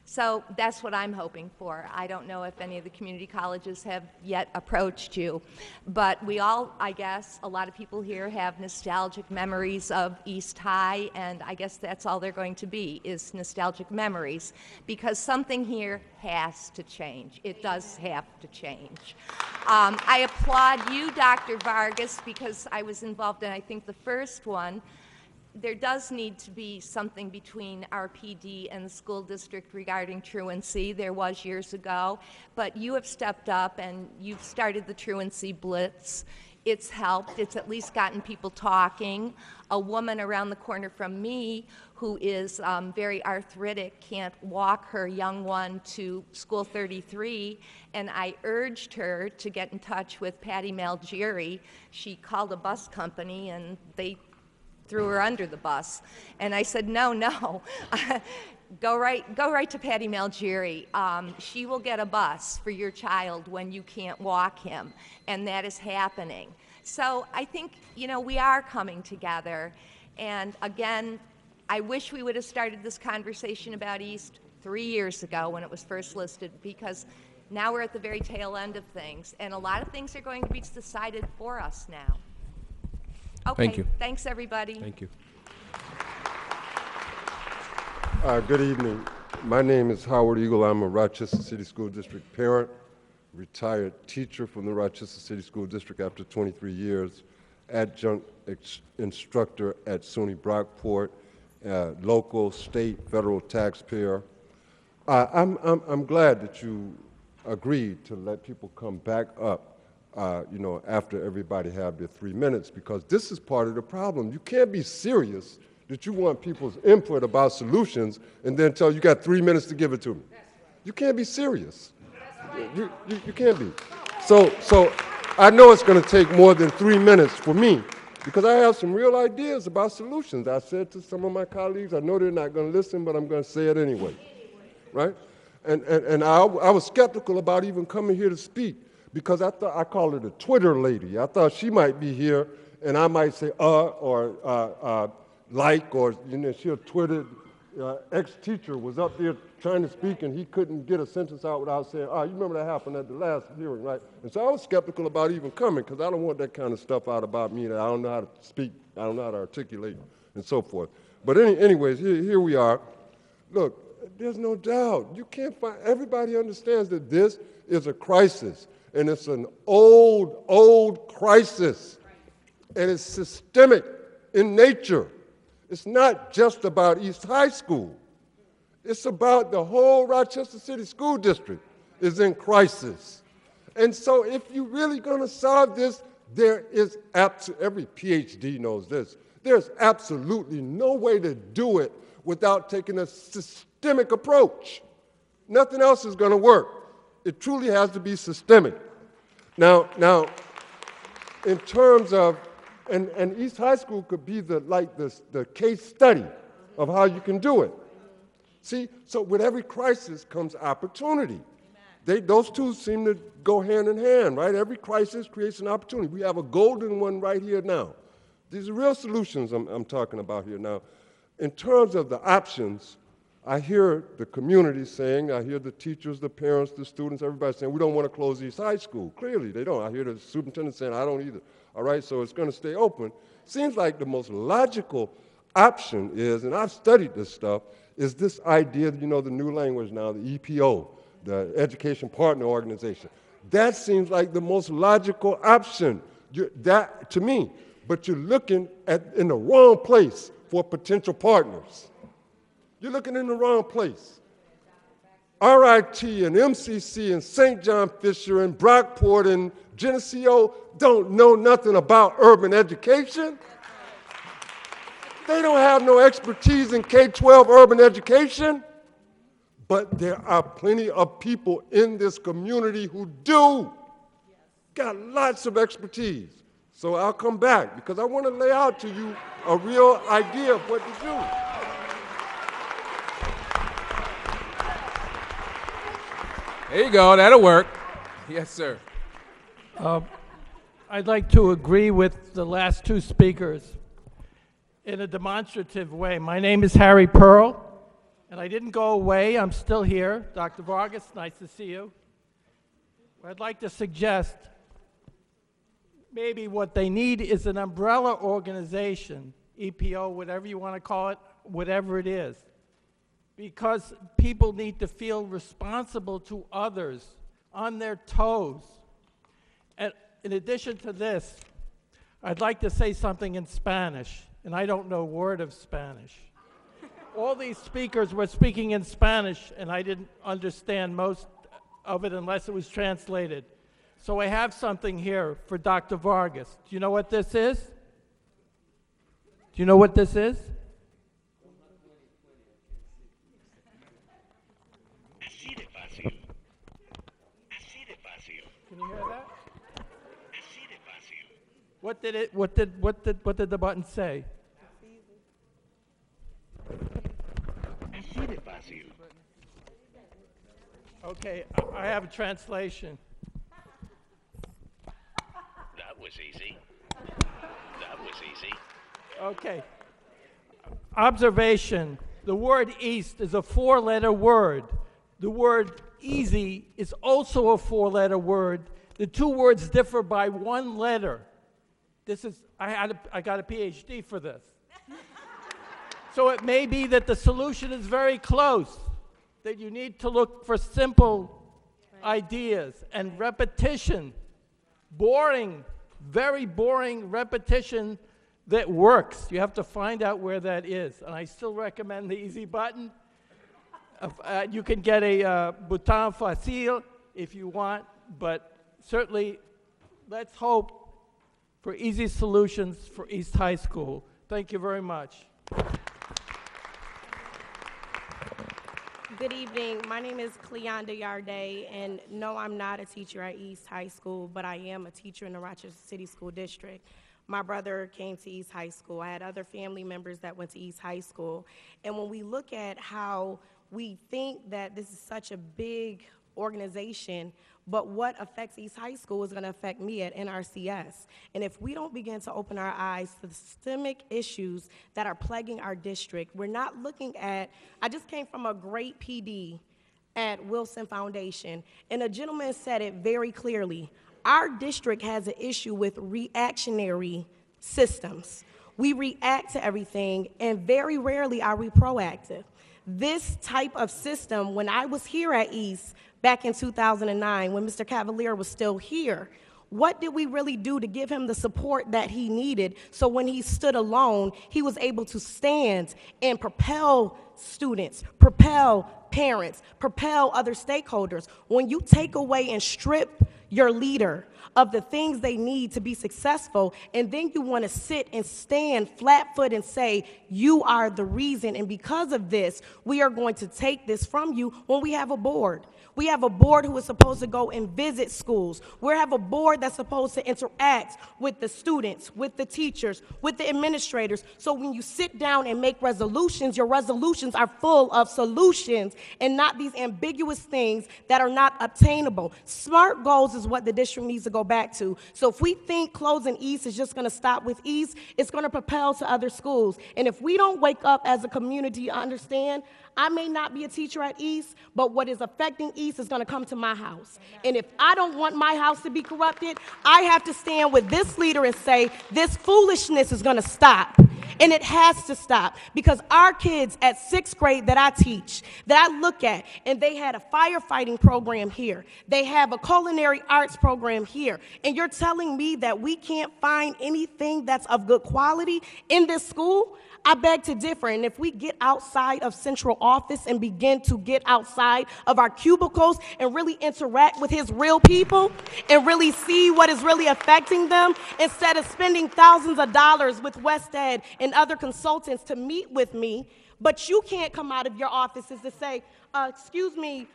Speaker 2: So that's what I'm hoping for. I don't know if any of the community colleges have yet approached you, but we all, I guess, a lot of people here have nostalgic memories of East High, and I guess that's all they're going to be, is nostalgic memories, because something here has to change. It does have to change. I applaud you, Dr. Vargas, because I was involved in, I think, the first one. There does need to be something between our PD and the school district regarding truancy. There was years ago, but you have stepped up and you've started the truancy blitz. It's helped. It's at least gotten people talking. A woman around the corner from me who is very arthritic can't walk her young one to School 33, and I urged her to get in touch with Patty Malgieri. She called a bus company and they threw her under the bus. And I said, no, go right to Patty Malgieri. She will get a bus for your child when you can't walk him, and that is happening. So I think, you know, we are coming together. And again, I wish we would have started this conversation about East 3 years ago when it was first listed, because now we're at the very tail end of things, and a lot of things are going to be decided for us now. Okay,
Speaker 1: Thank you.
Speaker 2: Thanks, everybody.
Speaker 1: Thank you.
Speaker 7: Good evening. My name is Howard Eagle. I'm a Rochester City School District parent, retired teacher from the Rochester City School District after 23 years, adjunct instructor at SUNY Brockport, local, state, federal taxpayer. I'm glad that you agreed to let people come back up after everybody have their 3 minutes, because this is part of the problem. You can't be serious that you want people's input about solutions and then tell you got 3 minutes to give it to me. You can't be serious. You can't be. So I know it's going to take more than 3 minutes for me, because I have some real ideas about solutions. I said to some of my colleagues, I know they're not going to listen, but I'm going to say it anyway, right? And I was skeptical about even coming here to speak, because I call her the Twitter lady. I thought she might be here, and I might say or like, or she'll Twitter. Ex-teacher was up there trying to speak, and he couldn't get a sentence out without saying, you remember that happened at the last hearing, right? And so I was skeptical about even coming, because I don't want that kind of stuff out about me that I don't know how to speak, I don't know how to articulate, and so forth. But anyways, here we are. Look, there's no doubt. You can't find, everybody understands that this is a crisis. And it's an old crisis. And it's systemic in nature. It's not just about East High School. It's about the whole Rochester City School District is in crisis. And so if you're really going to solve this, there is every PhD knows this. There's absolutely no way to do it without taking a systemic approach. Nothing else is going to work. It truly has to be systemic. Now, in terms of, and East High School could be the case study of how you can do it. See, so with every crisis comes opportunity. Those two seem to go hand in hand, right? Every crisis creates an opportunity. We have a golden one right here now. These are real solutions I'm talking about here now. In terms of the options, I hear the community saying, I hear the teachers, the parents, the students, everybody saying, we don't want to close East High School. Clearly, they don't. I hear the superintendent saying, I don't either. All right, so it's going to stay open. Seems like the most logical option is, and I've studied this stuff, is this idea, the new language now, the EPO, the Education Partner Organization. That seems like the most logical option, that to me. But you're looking in the wrong place for potential partners. You're looking in the wrong place. RIT and MCC and St. John Fisher and Brockport and Geneseo don't know nothing about urban education. They don't have no expertise in K-12 urban education. But there are plenty of people in this community who do. Got lots of expertise. So I'll come back because I want to lay out to you a real idea of what to do.
Speaker 1: There you go, that'll work. Yes, sir.
Speaker 4: I'd like to agree with the last two speakers in a demonstrative way. My name is Harry Pearl. And I didn't go away, I'm still here. Dr. Vargas, nice to see you. I'd like to suggest maybe what they need is an umbrella organization, EPO, whatever you want to call it, whatever it is. Because people need to feel responsible to others, on their toes. And in addition to this, I'd like to say something in Spanish, and I don't know a word of Spanish. All these speakers were speaking in Spanish, and I didn't understand most of it unless it was translated. So I have something here for Dr. Vargas. Do you know what this is? Do you know what this is? Can you hear that? What did the button say? Okay, I have a translation.
Speaker 5: That was easy. That was easy.
Speaker 4: Okay. Observation. The word east is a four-letter word. The word easy is also a four-letter word. The two words differ by one letter. I got a PhD for this. So it may be that the solution is very close, that you need to look for simple ideas and repetition, boring, very boring repetition that works. You have to find out where that is. And I still recommend the easy button. You can get a bouton facile if you want, but certainly let's hope for easy solutions for East High School. Thank you very much.
Speaker 23: Good evening. My name is Cleonda Yarday, and no, I'm not a teacher at East High School, but I am a teacher in the Rochester City School District. My brother came to East High School. I had other family members that went to East High School. And when we look at how we think that this is such a big organization, but what affects East High School is going to affect me at NRCS. And if we don't begin to open our eyes to the systemic issues that are plaguing our district, we're not looking at, I just came from a great PD at Wilson Foundation, and a gentleman said it very clearly. Our district has an issue with reactionary systems. We react to everything, and very rarely are we proactive. This type of system, when I was here at East back in 2009, when Mr. Cavalier was still here, What did we really do to give him the support that he needed so when he stood alone, he was able to stand and propel students, propel parents, propel other stakeholders? When you take away and strip your leader of the things they need to be successful, and then you want to sit and stand flat-foot and say, you are the reason, and because of this, we are going to take this from you. When we have a board. We have a board who is supposed to go and visit schools. We have a board that's supposed to interact with the students, with the teachers, with the administrators. So when you sit down and make resolutions, your resolutions are full of solutions and not these ambiguous things that are not obtainable. SMART goals is what the district needs to go back to. So if we think closing East is just going to stop with East, it's going to propel to other schools. And if we don't wake up as a community to understand, I may not be a teacher at East, but what is affecting East is going to come to my house. And if I don't want my house to be corrupted, I have to stand with this leader and say, this foolishness is going to stop. And it has to stop, because our kids at 6th grade that I teach, that I look at, and they had a firefighting program here. They have a culinary arts program here. And you're telling me that we can't find anything that's of good quality in this school? I beg to differ. And if we get outside of central office and begin to get outside of our cubicles and really interact with his real people and really see what is really affecting them, instead of spending thousands of dollars with West Ed and other consultants to meet with me, but you can't come out of your offices to say, excuse me,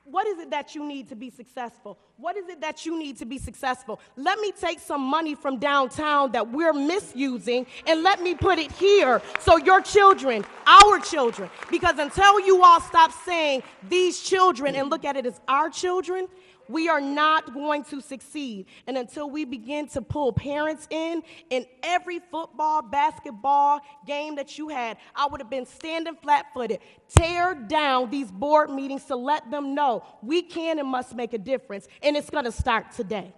Speaker 23: what is it that you need to be successful? What is it that you need to be successful? Let me take some money from downtown that we're misusing and let me put it here so your children, our children, because until you all stop saying these children and look at it as our children, we are not going to succeed. And until we begin to pull parents in every football, basketball game that you had, I would have been standing flat-footed. Tear down these board meetings to let them know we can and must make a difference, and it's going to start today.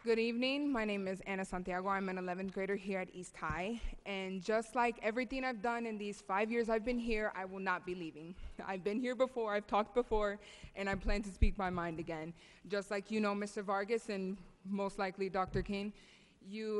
Speaker 6: Good evening. My name is Ana Santiago. I'm an 11th grader here at East High. And just like everything I've done in these 5 years I've been here, I will not be leaving. I've been here before, I've talked before, and I plan to speak my mind again. Just like you know, Mr. Vargas, and most likely Dr. King,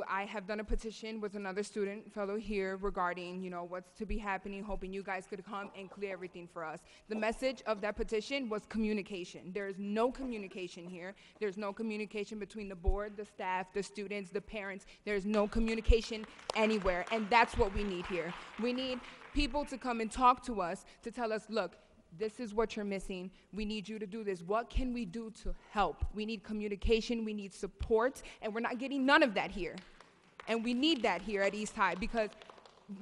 Speaker 6: I have done a petition with another student fellow here regarding, what's to be happening, hoping you guys could come and clear everything for us. The message of that petition was communication. There is no communication here. There's no communication between the board, the staff, the students, the parents. There's no communication anywhere, and that's what we need here. We need people to come and talk to us to tell us, look, this is what you're missing. We need you to do this. What can we do to help? We need communication. We need support. And we're not getting none of that here. And we need that here at East High, because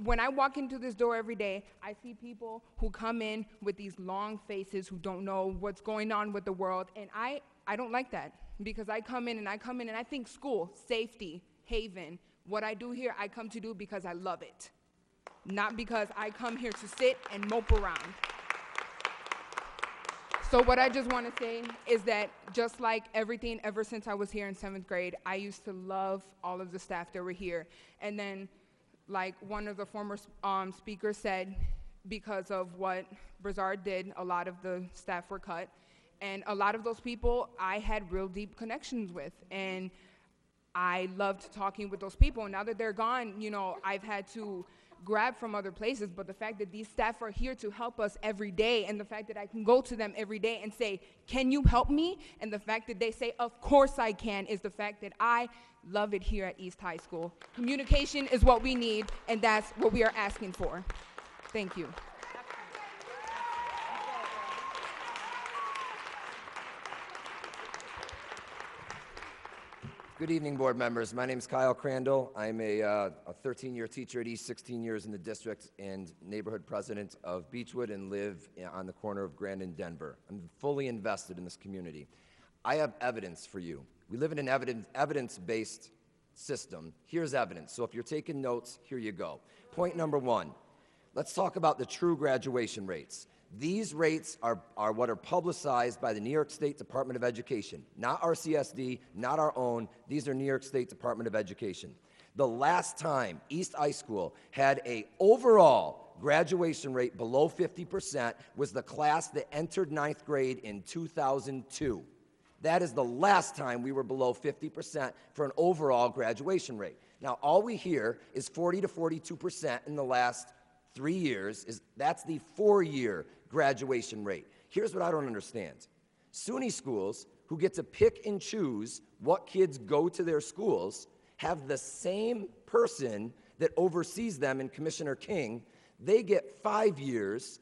Speaker 6: when I walk into this door every day, I see people who come in with these long faces who don't know what's going on with the world. And I don't like that, because I come in and I think school, safety, haven. What I do here, I come to do because I love it. Not because I come here to sit and mope around. So what I just want to say is that just like everything ever since I was here in 7th grade, I used to love all of the staff that were here. And then, like one of the former speakers said, because of what Brazard did, a lot of the staff were cut. And a lot of those people I had real deep connections with. And I loved talking with those people. And now that they're gone, I've had to grab from other places, but the fact that these staff are here to help us every day, and the fact that I can go to them every day and say, can you help me? And the fact that they say, of course I can, is the fact that I love it here at East High School. Communication is what we need, and that's what we are asking for. Thank you.
Speaker 8: Good evening, board members. My name is Kyle Crandall. I'm a 13-year teacher at East, 16 years in the district, and neighborhood president of Beechwood, and live on the corner of Grand and Denver. I'm fully invested in this community. I have evidence for you. We live in an evidence-based system. Here's evidence. So if you're taking notes, here you go. Point number one, let's talk about the true graduation rates. These rates are what are publicized by the New York State Department of Education, not our CSD, not our own. These are New York State Department of Education. The last time East High School had a overall graduation rate below 50% was the class that entered ninth grade in 2002. That is the last time we were below 50% for an overall graduation rate. Now, all we hear is 40 to 42% in the last 3 years. That's the 4-year graduation rate. Here's what I don't understand. SUNY schools, who get to pick and choose what kids go to their schools, have the same person that oversees them in Commissioner King. They get 5 years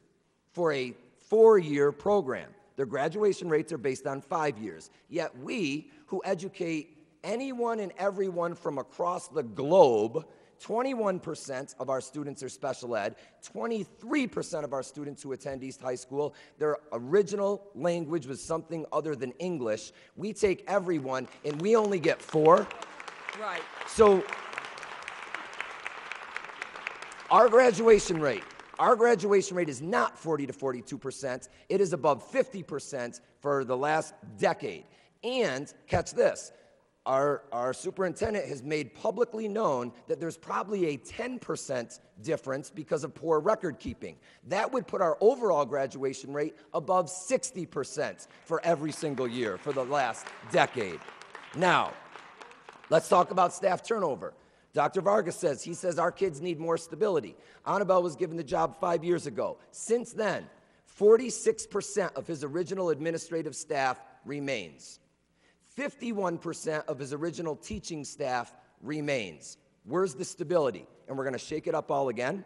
Speaker 8: for a 4-year program. Their graduation rates are based on 5 years. Yet we, who educate anyone and everyone from across the globe, 21% of our students are special ed, 23% of our students who attend East High School, their original language was something other than English. We take everyone, and we only get 4.
Speaker 9: Right.
Speaker 8: So our graduation rate is not 40 to 42%. It is above 50% for the last decade. And catch this, our superintendent has made publicly known that there's probably a 10% difference because of poor record keeping. That would put our overall graduation rate above 60% for every single year for the last decade. Now, let's talk about staff turnover. Dr. Vargas says our kids need more stability. Annabelle was given the job 5 years ago. Since then, 46% of his original administrative staff remains. 51% of his original teaching staff remains. Where's the stability? And we're going to shake it up all again.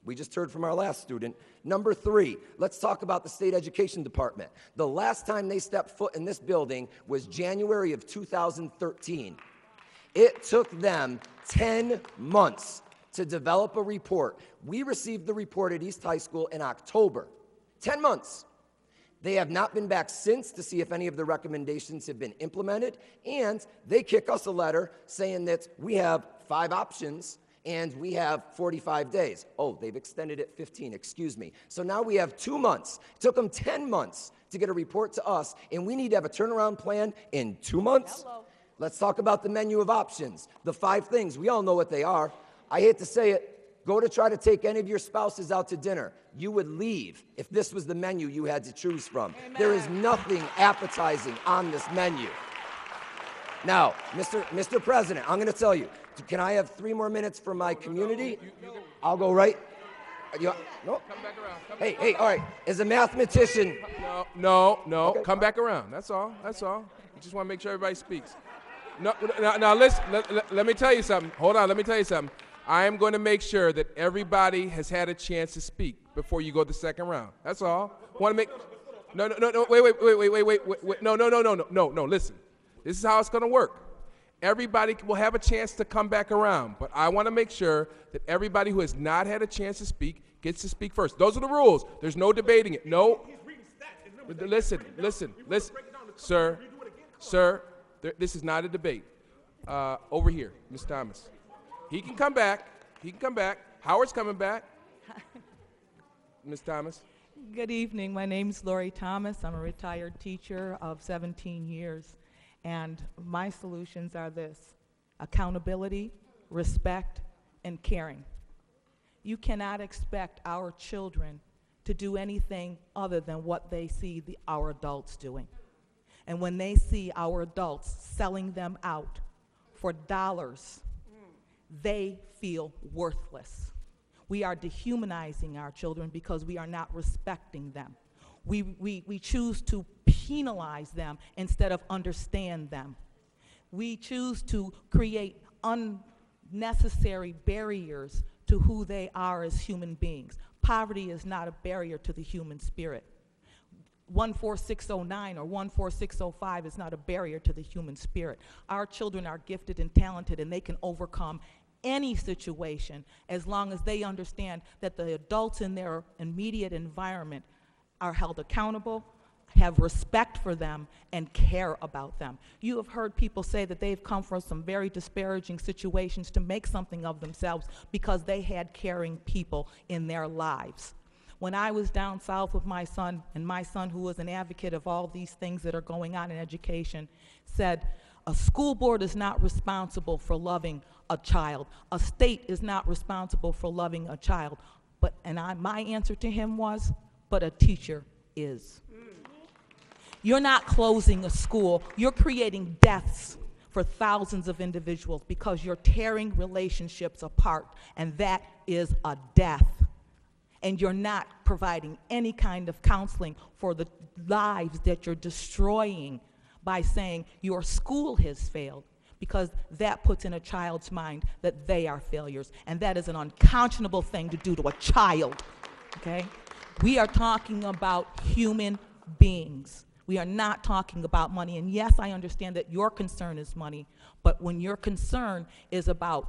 Speaker 8: We just heard from our last student. Number 3, let's talk about the state education department. The last time they stepped foot in this building was January of 2013. It took them 10 months to develop a report. We received the report at East High School in October. 10 months. They have not been back since to see if any of the recommendations have been implemented, and they kick us a letter saying that we have 5 options and we have 45 days. Oh, they've extended it 15, excuse me. So now we have 2 months. It took them 10 months to get a report to us, and we need to have a turnaround plan in 2 months? Hello. Let's talk about the menu of options. The 5 things, we all know what they are. I hate to say it, go to try to take any of your spouses out to dinner. You would leave if this was the menu you had to choose from. Amen. There is nothing appetizing on this menu. Now, Mr. President, I'm going to tell you, can I have 3 more minutes for my community? I'll go right. No?
Speaker 1: Come back around.
Speaker 8: Hey, all right. As a mathematician.
Speaker 1: No.
Speaker 8: Okay.
Speaker 1: Come back around. That's all. We just want to make sure everybody speaks. No, now listen, let me tell you something. Hold on, let me tell you something. I am going to make sure that everybody has had a chance to speak before you go to the second round. That's all. Want to make No, wait. No, listen. This is how it's going to work. Everybody will have a chance to come back around, but I want to make sure that everybody who has not had a chance to speak gets to speak first. Those are the rules. There's no debating it. No. Listen. Sir, this is not a debate. Over here, Ms. Thomas. He can come back. Howard's coming back. Ms. Thomas.
Speaker 10: Good evening. My name is Lori Thomas. I'm a retired teacher of 17 years. And my solutions are this: accountability, respect, and caring. You cannot expect our children to do anything other than what they see our adults doing. And when they see our adults selling them out for dollars, they feel worthless. We are dehumanizing our children because we are not respecting them. We choose to penalize them instead of understand them. We choose to create unnecessary barriers to who they are as human beings. Poverty is not a barrier to the human spirit. 14609 or 14605 is not a barrier to the human spirit. Our children are gifted and talented, and they can overcome any situation as long as they understand that the adults in their immediate environment are held accountable, have respect for them, and care about them. You have heard people say that they've come from some very disparaging situations to make something of themselves because they had caring people in their lives. When I was down south with my son, and my son, who was an advocate of all these things that are going on in education, said, a school board is not responsible for loving a child. A state is not responsible for loving a child. My answer to him was, but a teacher is. You're not closing a school, you're creating deaths for thousands of individuals because you're tearing relationships apart, and that is a death. And you're not providing any kind of counseling for the lives that you're destroying by saying your school has failed, because that puts in a child's mind that they are failures, and that is an unconscionable thing to do to a child, okay? We are talking about human beings. We are not talking about money, and yes, I understand that your concern is money, but when your concern is about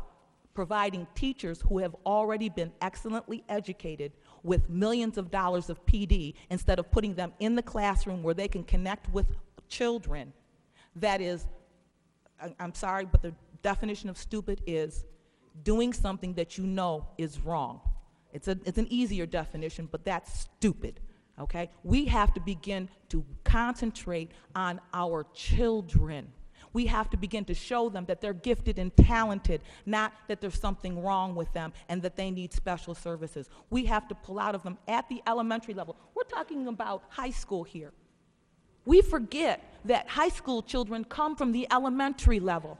Speaker 10: providing teachers who have already been excellently educated with millions of dollars of PD instead of putting them in the classroom where they can connect with children, that is, I'm sorry, but the definition of stupid is doing something that you know is wrong. It's an easier definition, but that's stupid, okay? We have to begin to concentrate on our children. We have to begin to show them that they're gifted and talented, not that there's something wrong with them and that they need special services. We have to pull out of them at the elementary level. We're talking about high school here. We forget that high school children come from the elementary level.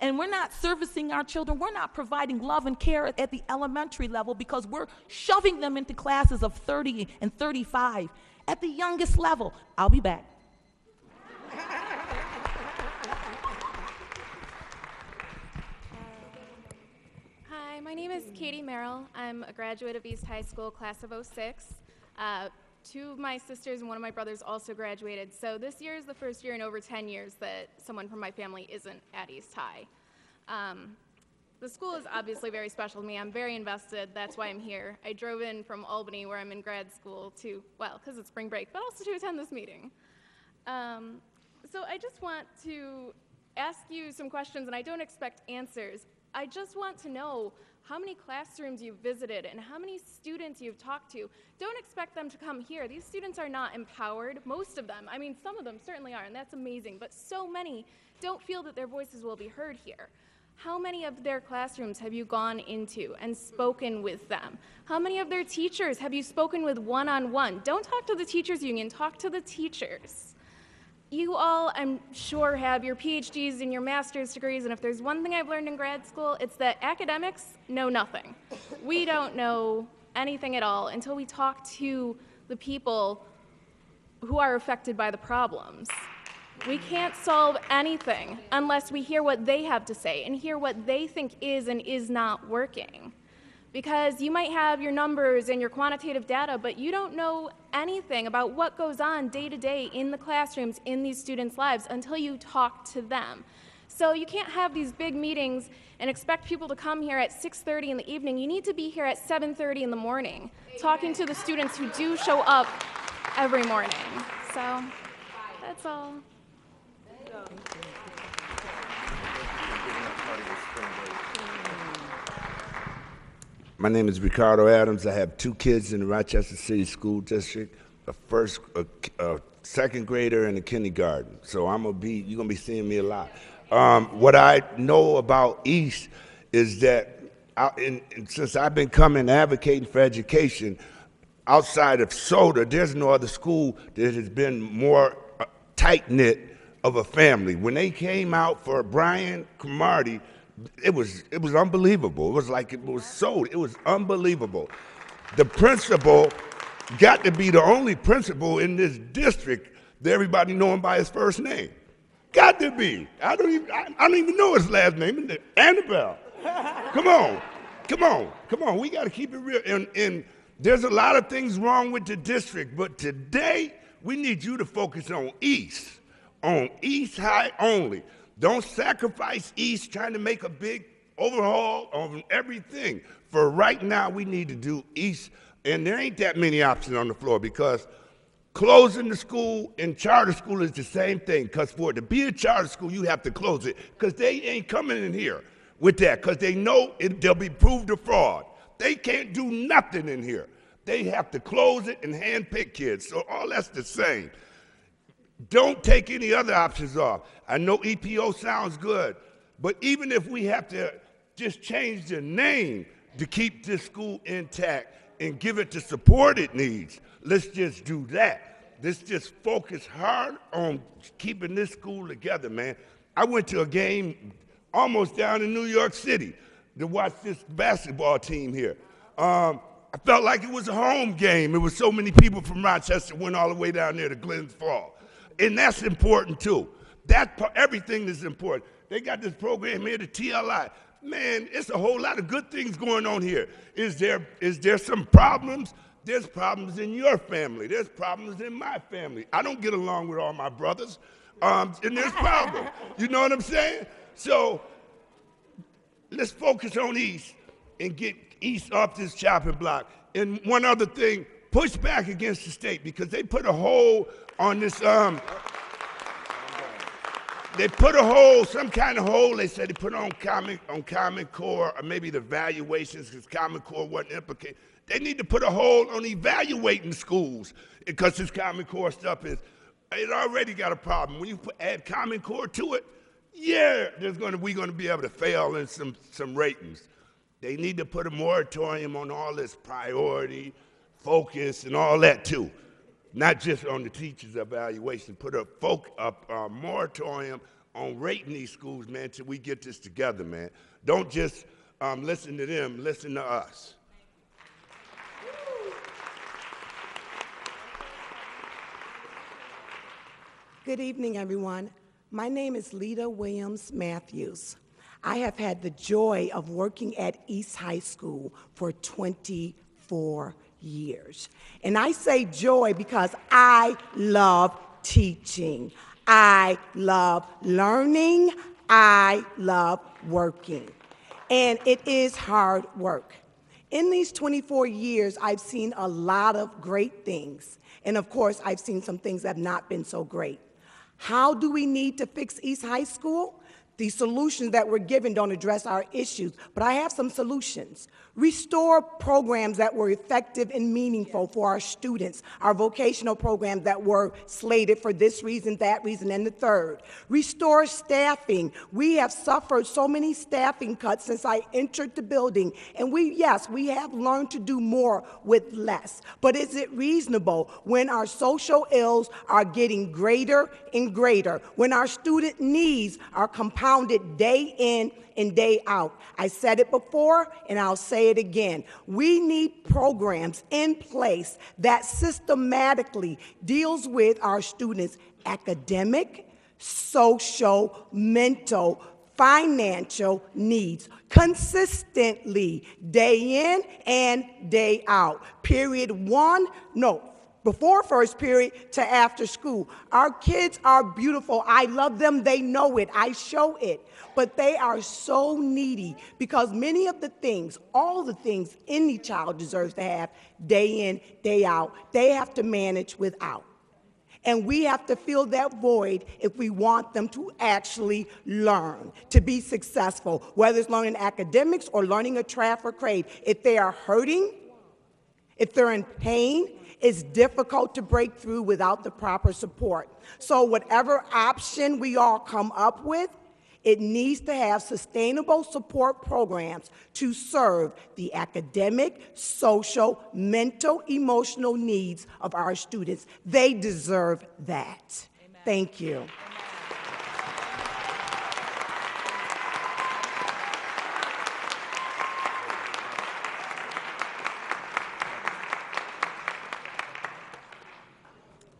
Speaker 10: And we're not servicing our children, we're not providing love and care at the elementary level because we're shoving them into classes of 30 and 35 at the youngest level. I'll be back.
Speaker 9: Hi, my name is Katie Merrill. I'm a graduate of East High School, class of '06. Two of my sisters and one of my brothers also graduated, so this year is the first year in over 10 years that someone from my family isn't at East High. The school is obviously very special to me. I'm very invested. That's why I'm here. I drove in from Albany, where I'm in grad school, to, well, because it's spring break, but also to attend this meeting. So I just want to ask you some questions, and I don't expect answers. I just want to know how many classrooms you've visited and how many students you've talked to. Don't expect them to come here. These students are not empowered, most of them. I mean, some of them certainly are, and that's amazing, but so many don't feel that their voices will be heard here. How many of their classrooms have you gone into and spoken with them? How many of their teachers have you spoken with one-on-one? Don't talk to the teachers union, talk to the teachers. You all, I'm sure, have your PhDs and your master's degrees, and if there's one thing I've learned in grad school, it's that academics know nothing. We don't know anything at all until we talk to the people who are affected by the problems. We can't solve anything unless we hear what they have to say and hear what they think is and is not working. Because you might have your numbers and your quantitative data, but you don't know anything about what goes on day to day in the classrooms in these students' lives until you talk to them. So you can't have these big meetings and expect people to come here at 6:30 in the evening. You need to be here at 7:30 in the morning, talking to the students who do show up every morning. So that's all.
Speaker 11: My name is Ricardo Adams. I have two kids in the Rochester City School District, a second grader and a kindergarten. So you're gonna be seeing me a lot. What I know about East is that since I've been coming advocating for education, outside of Soda, there's no other school that has been more tight-knit of a family. When they came out for Brian Cromartie, it was unbelievable. It was like it was sold. It was unbelievable. The principal got to be the only principal in this district that everybody know him by his first name. Got to be. I don't even know his last name. Annabelle. Come on. We got to keep it real. And there's a lot of things wrong with the district, but today we need you to focus on East High only. Don't sacrifice East trying to make a big overhaul on everything. For right now, we need to do East, and there ain't that many options on the floor because closing the school and charter school is the same thing, because for it to be a charter school, you have to close it because they ain't coming in here with that because they know they'll be proved a fraud. They can't do nothing in here. They have to close it and handpick kids, so all that's the same. Don't take any other options off. I know EPO sounds good, but even if we have to just change the name to keep this school intact, and give it the support it needs. Let's just do that. Let's just focus hard on keeping this school together, man. I went to a game almost down in New York City to watch this basketball team here. I felt like it was a home game. There was so many people from Rochester went all the way down there to Glens Falls. And that's important too. Everything is important. They got this program here, the TLI. Man, it's a whole lot of good things going on here. Is there some problems? There's problems in your family. There's problems in my family. I don't get along with all my brothers, and there's problems. You know what I'm saying? So let's focus on East and get East off this chopping block. And one other thing, push back against the state because they put a hold on this, they put a hold, some kind of hold, they said they put on Common Core, or maybe the evaluations because Common Core wasn't implicated. They need to put a hold on evaluating schools because this Common Core stuff it already got a problem. When you add Common Core to it, yeah, we're going to be able to fail in some ratings. They need to put a moratorium on all this priority, focus, and all that too. Not just on the teachers' evaluation. Put a moratorium on rating these schools, man, till we get this together, man. Don't just listen to them, listen to us.
Speaker 12: Good evening, everyone. My name is Lita Williams Matthews. I have had the joy of working at East High School for 24 years. And I say joy because I love teaching. I love learning. I love working. And it is hard work. In these 24 years, I've seen a lot of great things. And of course, I've seen some things that have not been so great. How do we need to fix East High School? The solutions that we're given don't address our issues, but I have some solutions. Restore programs that were effective and meaningful for our students, our vocational programs that were slated for this reason, that reason, and the third. Restore staffing. We have suffered so many staffing cuts since I entered the building, and we have learned to do more with less. But is it reasonable when our social ills are getting greater and greater, when our student needs are compounded day in and day out? I said it before, and I'll say it again. We need programs in place that systematically deals with our students' academic, social, mental, financial needs consistently, day in and day out. Before first period to after school. Our kids are beautiful. I love them. They know it. I show it. But they are so needy because many of the things, all the things any child deserves to have day in, day out, they have to manage without. And we have to fill that void if we want them to actually learn, to be successful, whether it's learning academics or learning a craft or trade. If they are hurting, if they're in pain, it's difficult to break through without the proper support. So whatever option we all come up with, it needs to have sustainable support programs to serve the academic, social, mental, emotional needs of our students. They deserve that. Amen. Thank you. Amen.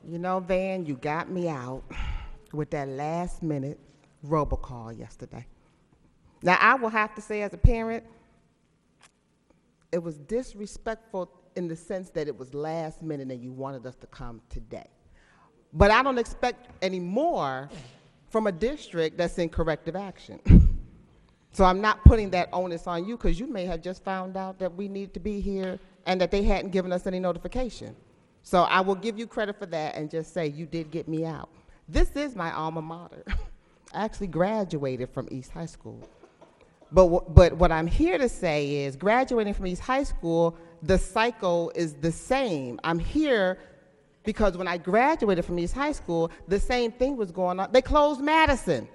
Speaker 13: You know, Van, you got me out with that last-minute robocall yesterday. Now, I will have to say as a parent, it was disrespectful in the sense that it was last minute and you wanted us to come today. But I don't expect any more from a district that's in corrective action. So I'm not putting that onus on you because you may have just found out that we need to be here and that they hadn't given us any notification. So I will give you credit for that and just say you did get me out. This is my alma mater. I actually graduated from East High School. But what I'm here to say is graduating from East High School, the cycle is the same. I'm here because when I graduated from East High School, the same thing was going on. They closed Madison,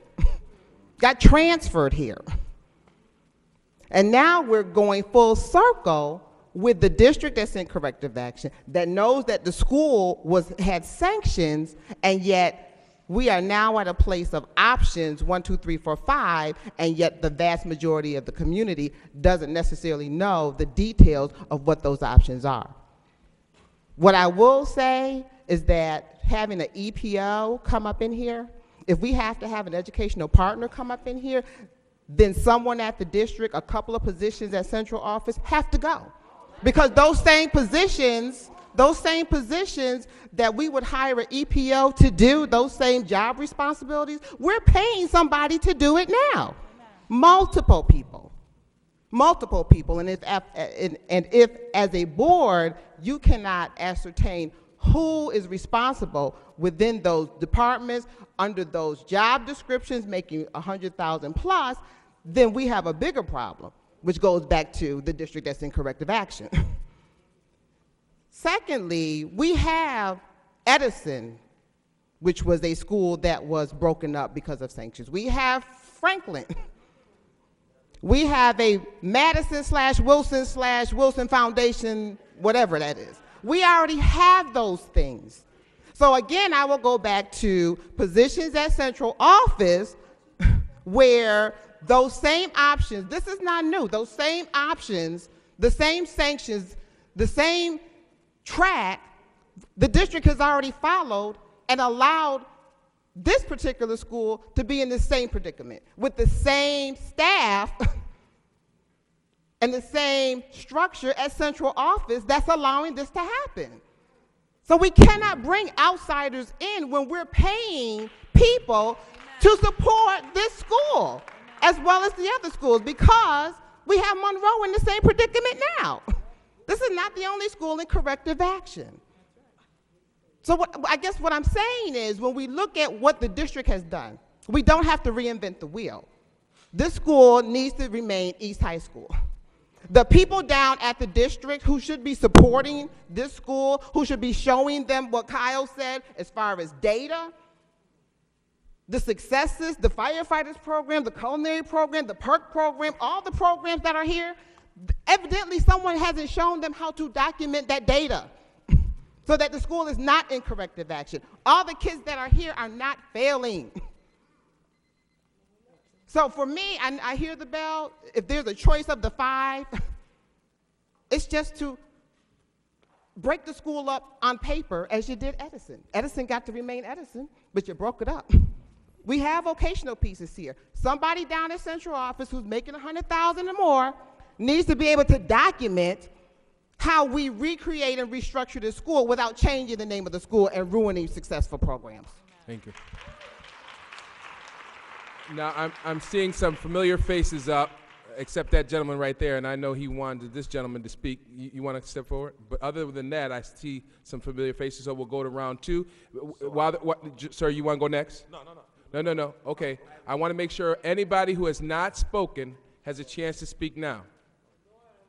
Speaker 13: got transferred here. And now we're going full circle with the district that's in corrective action, that knows that the school had sanctions, and yet we are now at a place of options 1, 2, 3, 4, 5, and yet the vast majority of the community doesn't necessarily know the details of what those options are. What I will say is that having an EPO come up in here, if we have to have an educational partner come up in here, then someone at the district, a couple of positions at central office have to go. Because those same positions that we would hire an EPO to do, those same job responsibilities, we're paying somebody to do it now. Multiple people. And if as a board, you cannot ascertain who is responsible within those departments, under those job descriptions, making 100,000 plus, then we have a bigger problem, which goes back to the district that's in corrective action. Secondly, we have Edison, which was a school that was broken up because of sanctions. We have Franklin. We have a Madison/Wilson Foundation, whatever that is. We already have those things. So again, I will go back to positions at central office where those same options, this is not new, those same options, the same sanctions, the same track, the district has already followed and allowed this particular school to be in the same predicament with the same staff and the same structure at central office that's allowing this to happen. So we cannot bring outsiders in when we're paying people to support this school as well as the other schools, because we have Monroe in the same predicament now. This is not the only school in corrective action. So I guess what I'm saying is, when we look at what the district has done, we don't have to reinvent the wheel. This school needs to remain East High School. The people down at the district who should be supporting this school, who should be showing them what Kyle said as far as data, the successes, the firefighters program, the culinary program, the PERK program, all the programs that are here, evidently someone hasn't shown them how to document that data so that the school is not in corrective action. All the kids that are here are not failing. So for me, I hear the bell. If there's a choice of the 5, it's just to break the school up on paper as you did Edison. Edison got to remain Edison, but you broke it up. We have vocational pieces here. Somebody down at central office who's making 100,000 or more needs to be able to document how we recreate and restructure the school without changing the name of the school and ruining successful programs.
Speaker 1: Thank you. Now, I'm seeing some familiar faces up, except that gentleman right there, and I know he wanted this gentleman to speak. You want to step forward? But other than that, I see some familiar faces, so we'll go to round 2. Sir, you want to go next? No. Okay. I want to make sure anybody who has not spoken has a chance to speak now.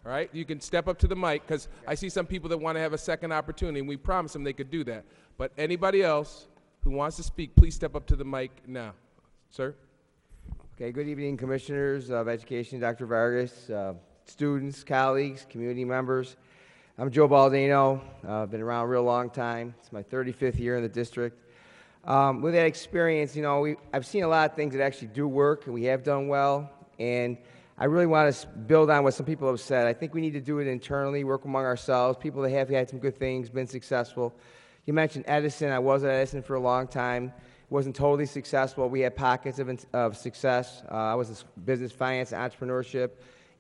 Speaker 1: All right? You can step up to the mic, because I see some people that want to have a second opportunity, and we promised them they could do that. But anybody else who wants to speak, please step up to the mic now. Sir?
Speaker 14: Okay, good evening, Commissioners of Education, Dr. Vargas, students, colleagues, community members. I'm Joe Baldino. I've been around a real long time. It's my 35th year in the district. With that experience, I've seen a lot of things that actually do work, and we have done well. And I really want to build on what some people have said. I think we need to do it internally, work among ourselves, people that have had some good things, been successful. You mentioned Edison. I was at Edison for a long time. Wasn't totally successful. We had pockets of success. I was in business, finance, entrepreneurship,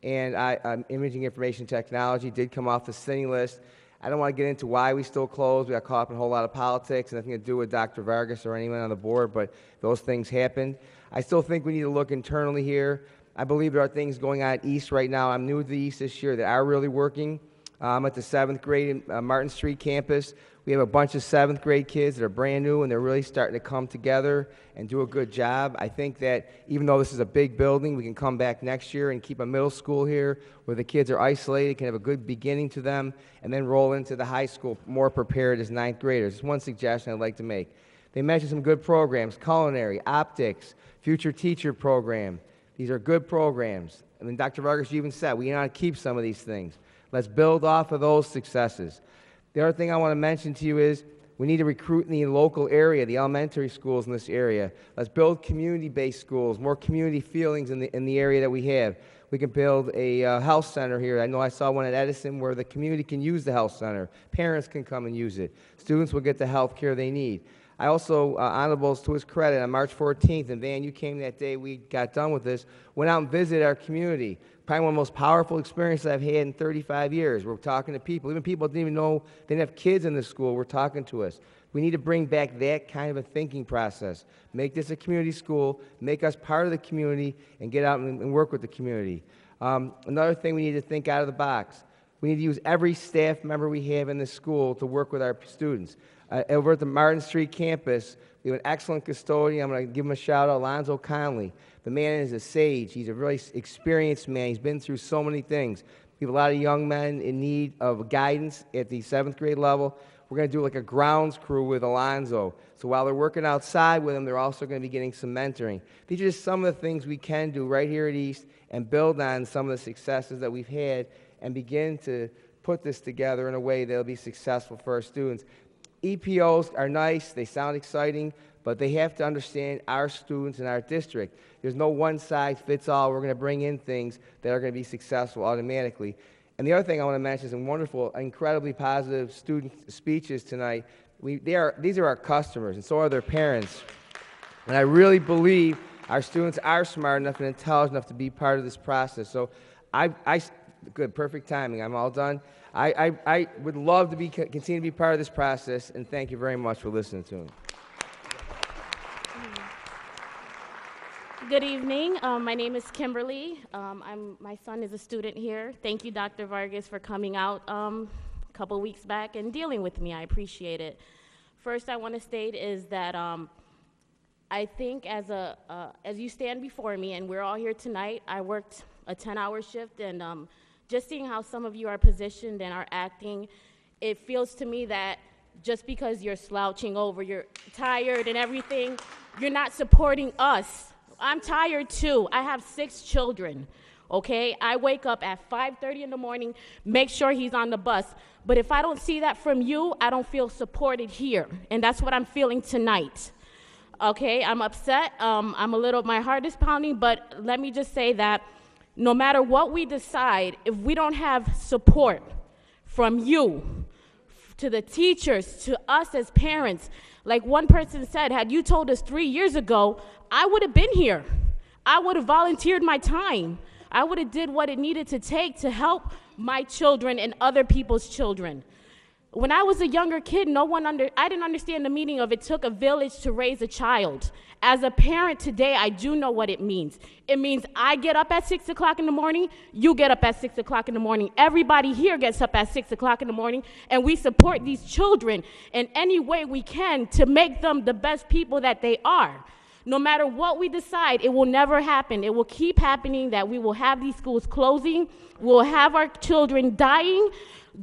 Speaker 14: and imaging information technology did come off the sitting list. I don't want to get into why we still closed. We got caught up in a whole lot of politics, nothing to do with Dr. Vargas or anyone on the board, but those things happened. I still think we need to look internally here. I believe there are things going on at East right now. I'm new to the East this year that are really working. I'm at the 7th grade Martin Street campus. We have a bunch of 7th grade kids that are brand new, and they're really starting to come together and do a good job. I think that even though this is a big building, we can come back next year and keep a middle school here where the kids are isolated, can have a good beginning to them, and then roll into the high school more prepared as 9th graders. It's one suggestion I'd like to make. They mentioned some good programs: culinary, optics, future teacher program. These are good programs. I mean, Dr. Vargas, you even said we want to keep some of these things. Let's build off of those successes. The other thing I want to mention to you is we need to recruit in the local area, the elementary schools in this area. Let's build community-based schools, more community feelings in the area that we have. We can build a health center here. I know I saw one at Edison where the community can use the health center. Parents can come and use it. Students will get the health care they need. I also, Honorables, to his credit, on March 14th, and Van, you came that day we got done with this, went out and visited our community. Probably one of the most powerful experiences I've had in 35 years. We're talking to people. Even people didn't even know they didn't have kids in the school were talking to us. We need to bring back that kind of a thinking process. Make this a community school, make us part of the community, and get out and work with the community. Another thing, we need to think out of the box. We need to use every staff member we have in this school to work with our students. Over at the Martin Street campus, we have an excellent custodian. I'm going to give him a shout out, Alonzo Conley. The man is a sage. He's a really experienced man. He's been through so many things. We have a lot of young men in need of guidance at the 7th grade level. We're going to do like a grounds crew with Alonzo. So while they're working outside with him, they're also going to be getting some mentoring. These are just some of the things we can do right here at East and build on some of the successes that we've had and begin to put this together in a way that'll be successful for our students. EPOs are nice, they sound exciting, but they have to understand our students and our district. There's no one-size-fits-all. We're going to bring in things that are going to be successful automatically. And the other thing I want to mention is some wonderful, incredibly positive student speeches tonight. These are our customers, and so are their parents. And I really believe our students are smart enough and intelligent enough to be part of this process. So good, perfect timing. I'm all done. I would love to continue to be part of this process, and thank you very much for listening to me.
Speaker 15: Good evening. My name is Kimberly. My son is a student here. Thank you, Dr. Vargas, for coming out a couple weeks back and dealing with me. I appreciate it. First, I want to state is that I think as you stand before me, and we're all here tonight, I worked a 10-hour shift, and just seeing how some of you are positioned and are acting, it feels to me that just because you're slouching over, you're tired and everything, you're not supporting us. I'm tired too. I have 6 children, okay? I wake up at 5:30 in the morning, make sure he's on the bus. But if I don't see that from you, I don't feel supported here. And that's what I'm feeling tonight. Okay, I'm upset. My heart is pounding, but let me just say that no matter what we decide, if we don't have support from you, to the teachers, to us as parents, like one person said, had you told us 3 years ago, I would have been here. I would have volunteered my time. I would have did what it needed to take to help my children and other people's children. When I was a younger kid, I didn't understand the meaning of it took a village to raise a child. As a parent today, I do know what it means. It means I get up at 6 o'clock in the morning, you get up at 6 o'clock in the morning. Everybody here gets up at 6 o'clock in the morning, and we support these children in any way we can to make them the best people that they are. No matter what we decide, it will never happen. It will keep happening that we will have these schools closing, we'll have our children dying,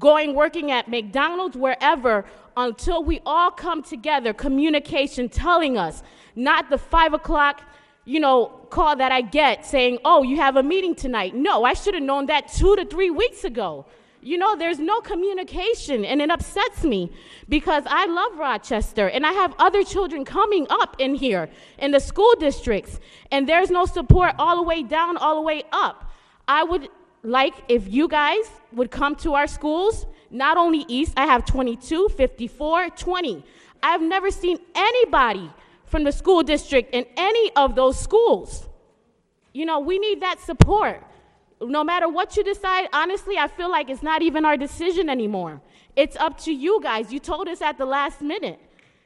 Speaker 15: working at McDonald's, wherever, until we all come together, communication telling us, not the 5 o'clock, call that I get saying, oh, you have a meeting tonight. No, I should have known that 2 to 3 weeks ago. There's no communication, and it upsets me because I love Rochester, and I have other children coming up in here in the school districts, and there's no support all the way down, all the way up. I would like if you guys would come to our schools, not only East, I have 22, 54, 20. I've never seen anybody from the school district in any of those schools. We need that support. No matter what you decide, honestly, I feel like it's not even our decision anymore. It's up to you guys. You told us at the last minute.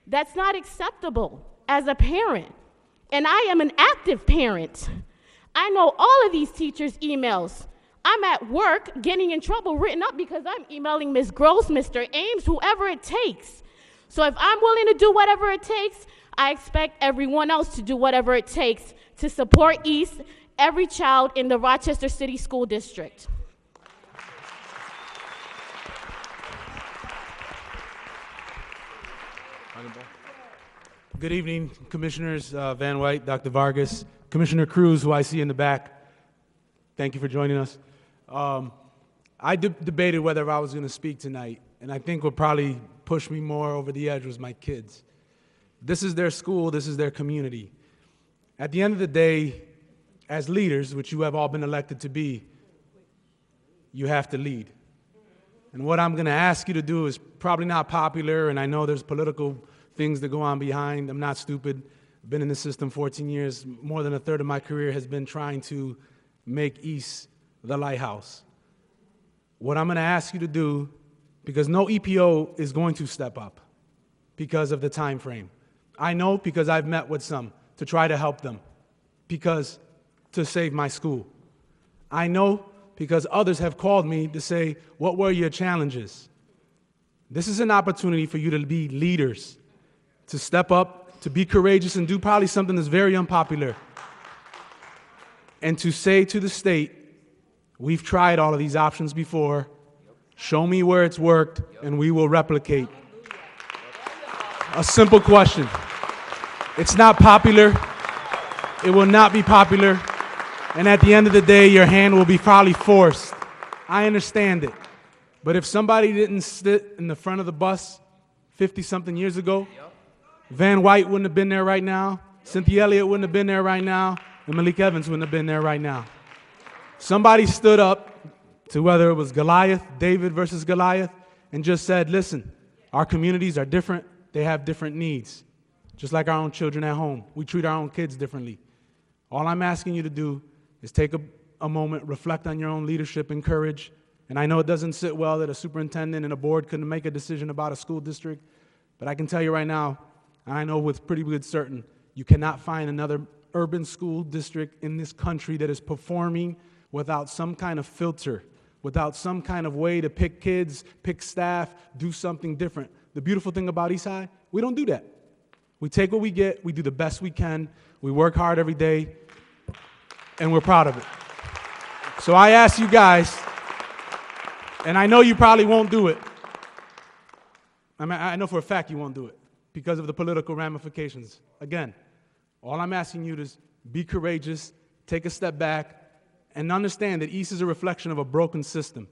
Speaker 15: That's not acceptable as a parent. And I am an active parent. I know all of these teachers' emails. I'm at work getting in trouble written up because I'm emailing Ms. Gross, Mr. Ames, whoever it takes. So if I'm willing to do whatever it takes, I expect everyone else to do whatever it takes to support East, every child in the Rochester City School District.
Speaker 16: Good evening, Commissioners Van White, Dr. Vargas, Commissioner Cruz, who I see in the back. Thank you for joining us. I debated whether I was going to speak tonight, and I think what probably pushed me more over the edge was my kids. This is their school, this is their community. At the end of the day, as leaders, which you have all been elected to be, you have to lead. And what I'm going to ask you to do is probably not popular, and I know there's political things that go on behind. I'm not stupid. I've been in the system 14 years. More than a third of my career has been trying to make East the lighthouse. What I'm going to ask you to do, because no EPO is going to step up because of the time frame. I know because I've met with some to try to help them, because to save my school. I know because others have called me to say, what were your challenges? This is an opportunity for you to be leaders, to step up, to be courageous and do probably something that's very unpopular. And to say to the state, we've tried all of these options before, show me where it's worked, and we will replicate. A simple question. It's not popular. It will not be popular. And at the end of the day, your hand will be probably forced. I understand it. But if somebody didn't sit in the front of the bus 50-something years ago, Van White wouldn't have been there right now, Cynthia Elliott wouldn't have been there right now, and Malik Evans wouldn't have been there right now. Somebody stood up to whether it was Goliath, David versus Goliath, and just said, listen, our communities are different. They have different needs. Just like our own children at home. We treat our own kids differently. All I'm asking you to do is take a moment, reflect on your own leadership and courage. And I know it doesn't sit well that a superintendent and a board couldn't make a decision about a school district, but I can tell you right now, and I know with pretty good certain, you cannot find another urban school district in this country that is performing without some kind of filter, without some kind of way to pick kids, pick staff, do something different. The beautiful thing about East High, we don't do that. We take what we get, we do the best we can, we work hard every day, and we're proud of it. So I ask you guys, and I know you probably won't do it. I know for a fact you won't do it because of the political ramifications. Again, all I'm asking you is be courageous, take a step back, and understand that East is a reflection of a broken system,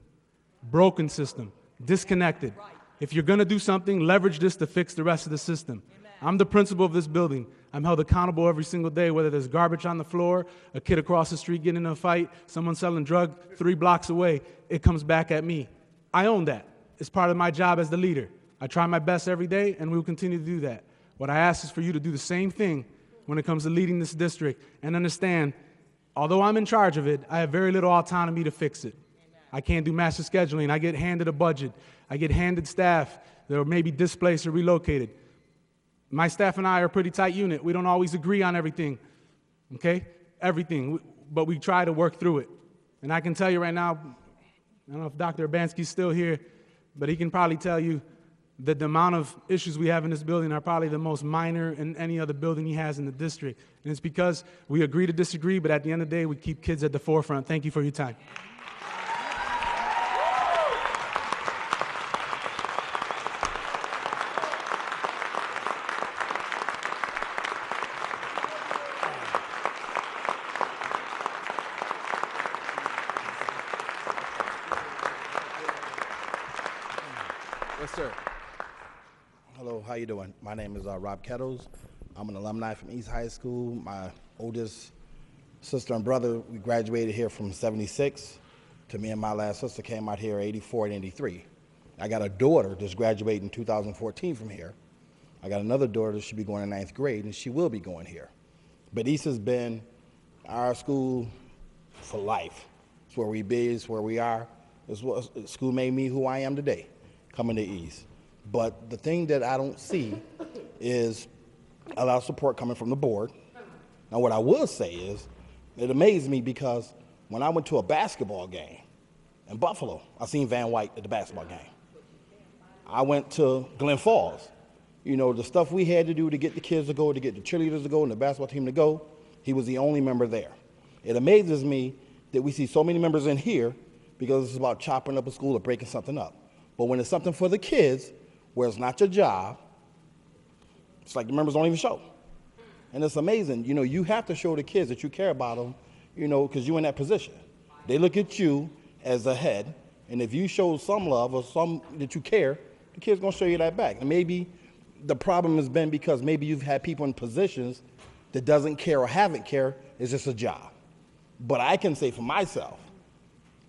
Speaker 16: disconnected. If you're going to do something, leverage this to fix the rest of the system. I'm the principal of this building. I'm held accountable every single day, whether there's garbage on the floor, a kid across the street getting in a fight, someone selling drugs 3 blocks away, it comes back at me. I own that. It's part of my job as the leader. I try my best every day, and we will continue to do that. What I ask is for you to do the same thing when it comes to leading this district and understand, although I'm in charge of it, I have very little autonomy to fix it. I can't do master scheduling. I get handed a budget. I get handed staff that are maybe displaced or relocated. My staff and I are a pretty tight unit. We don't always agree on everything, okay? Everything, but we try to work through it. And I can tell you right now, I don't know if Dr. Urbanski's still here, but he can probably tell you that the amount of issues we have in this building are probably the most minor in any other building he has in the district. And it's because we agree to disagree, but at the end of the day, we keep kids at the forefront. Thank you for your time.
Speaker 1: Yes, sir.
Speaker 17: Hello, how you doing? My name is Rob Kettles. I'm an alumni from East High School. My oldest sister and brother, we graduated here from 76. To me and my last sister came out here 84 and 83. I got a daughter that's graduating in 2014 from here. I got another daughter that should be going in 9th grade, and she will be going here. But East has been our school for life. It's where we be, it's where we are. It's what school made me who I am today, coming to East. But the thing that I don't see is a lot of support coming from the board. Now, what I will say is, it amazed me because when I went to a basketball game in Buffalo, I seen Van White at the basketball game. I went to Glen Falls. You know, the stuff we had to do to get the kids to go, to get the cheerleaders to go, and the basketball team to go, he was the only member there. It amazes me that we see so many members in here because it's about chopping up a school or breaking something up. But when it's something for the kids, where it's not your job, it's like the members don't even show. And it's amazing. You know, you have to show the kids that you care about them, you know, because you're in that position. They look at you as a head, And if you show some love or some that you care, the kid's gonna show you that back. And maybe the problem has been because maybe you've had people in positions that doesn't care or haven't cared, it's just a job. But I can say for myself,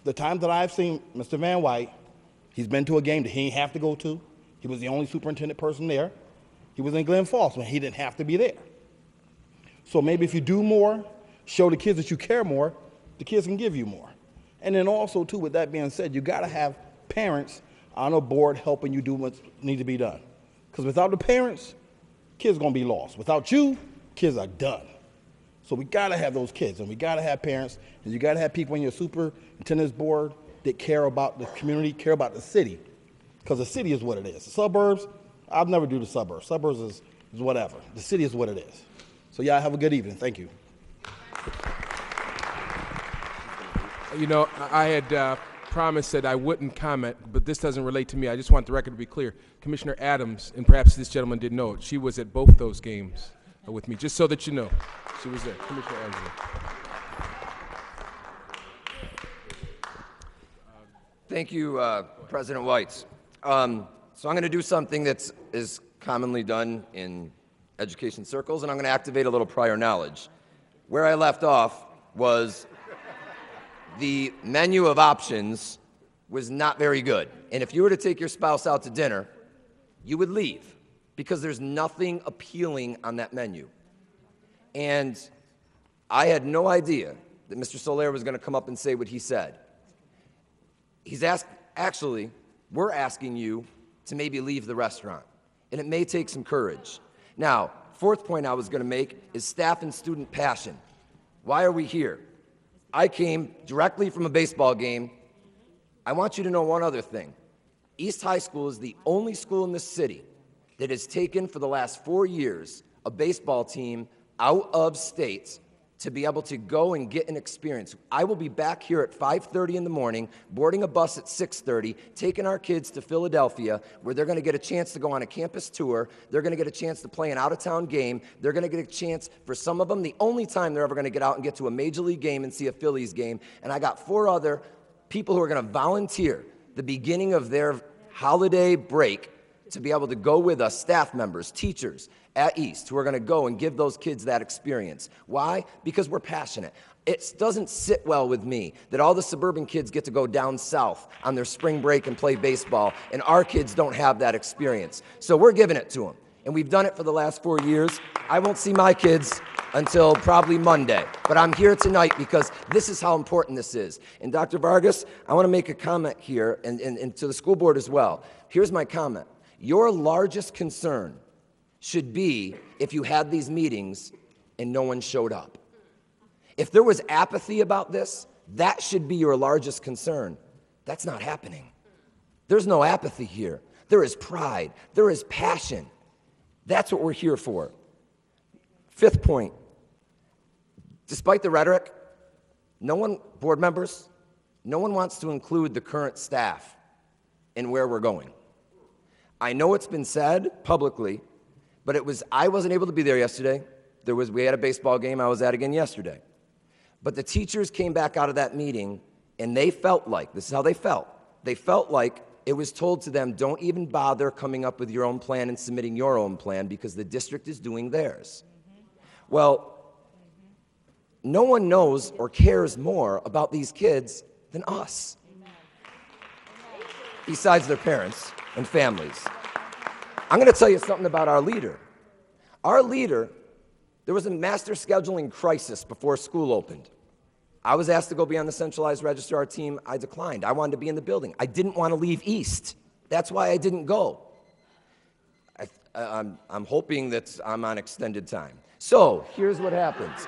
Speaker 17: the times that I've seen Mr. Van White, he's been to a game that he didn't have to go to. He was the only superintendent person there. He was in Glen Falls when he didn't have to be there. So maybe if you do more, show the kids that you care more, the kids can give you more. And then also, too, with that being said, you gotta have parents on a board helping you do what needs to be done. Because without the parents, kids gonna be lost. Without you, kids are done. So we gotta have those kids, and we gotta have parents, and you gotta have people on your superintendent's board that care about the community, care about the city. Because the city is what it is. The suburbs, I'll never do the suburbs. Suburbs is whatever. The city is what it is. So y'all have a good evening. Thank you.
Speaker 1: You know, I had promised that I wouldn't comment, but this doesn't relate to me. I just want the record to be clear. Commissioner Adams, and perhaps this gentleman didn't know it, she was at both those games with me, just so that you know. She was there. Commissioner Adams.
Speaker 8: Thank you, President Whites. So I'm going to do something that is commonly done in education circles, and I'm going to activate a little prior knowledge. Where I left off was the menu of options was not very good. And if you were to take your spouse out to dinner, you would leave because there's nothing appealing on that menu. And I had no idea that Mr. Soler was going to come up and say what he said. Actually, we're asking you to maybe leave the restaurant, and it may take some courage. Now, fourth point I was going to make is staff and student passion. Why are we here? I came directly from a baseball game. I want you to know one other thing. East High School is the only school in the city that has taken for the last 4 years a baseball team out of state to be able to go and get an experience. I will be back here at 5:30 in the morning, boarding a bus at 6:30, taking our kids to Philadelphia, where they're going to get a chance to go on a campus tour. They're going to get a chance to play an out-of-town game. They're going to get a chance, for some of them, the only time they're ever going to get out and get to a Major League game and see a Phillies game. And I got 4 other people who are going to volunteer the beginning of their holiday break to be able to go with us, staff members, teachers at East, who are going to go and give those kids that experience. Why? Because we're passionate. It doesn't sit well with me that all the suburban kids get to go down south on their spring break and play baseball, and our kids don't have that experience. So we're giving it to them, and we've done it for the last 4 years. I won't see my kids until probably Monday, but I'm here tonight because this is how important this is. And Dr. Vargas, I want to make a comment here, and to the school board as well. Here's my comment. Your largest concern should be if you had these meetings and no one showed up. If there was apathy about this, that should be your largest concern. That's not happening. There's no apathy here. There is pride. There is passion. That's what we're here for. Fifth point. Despite the rhetoric, board members, no one wants to include the current staff in where we're going. I know it's been said publicly, but I wasn't able to be there yesterday. We had a baseball game I was at again yesterday. But the teachers came back out of that meeting, and they felt like, this is how they felt. They felt like it was told to them, don't even bother coming up with your own plan and submitting your own plan because the district is doing theirs. Well, no one knows or cares more about these kids than us, besides their parents and families. I'm going to tell you something about our leader. Our leader, there was a master scheduling crisis before school opened. I was asked to go be on the centralized registrar team. I declined. I wanted to be in the building. I didn't want to leave East. That's why I didn't go. I'm hoping that I'm on extended time. So here's what happens.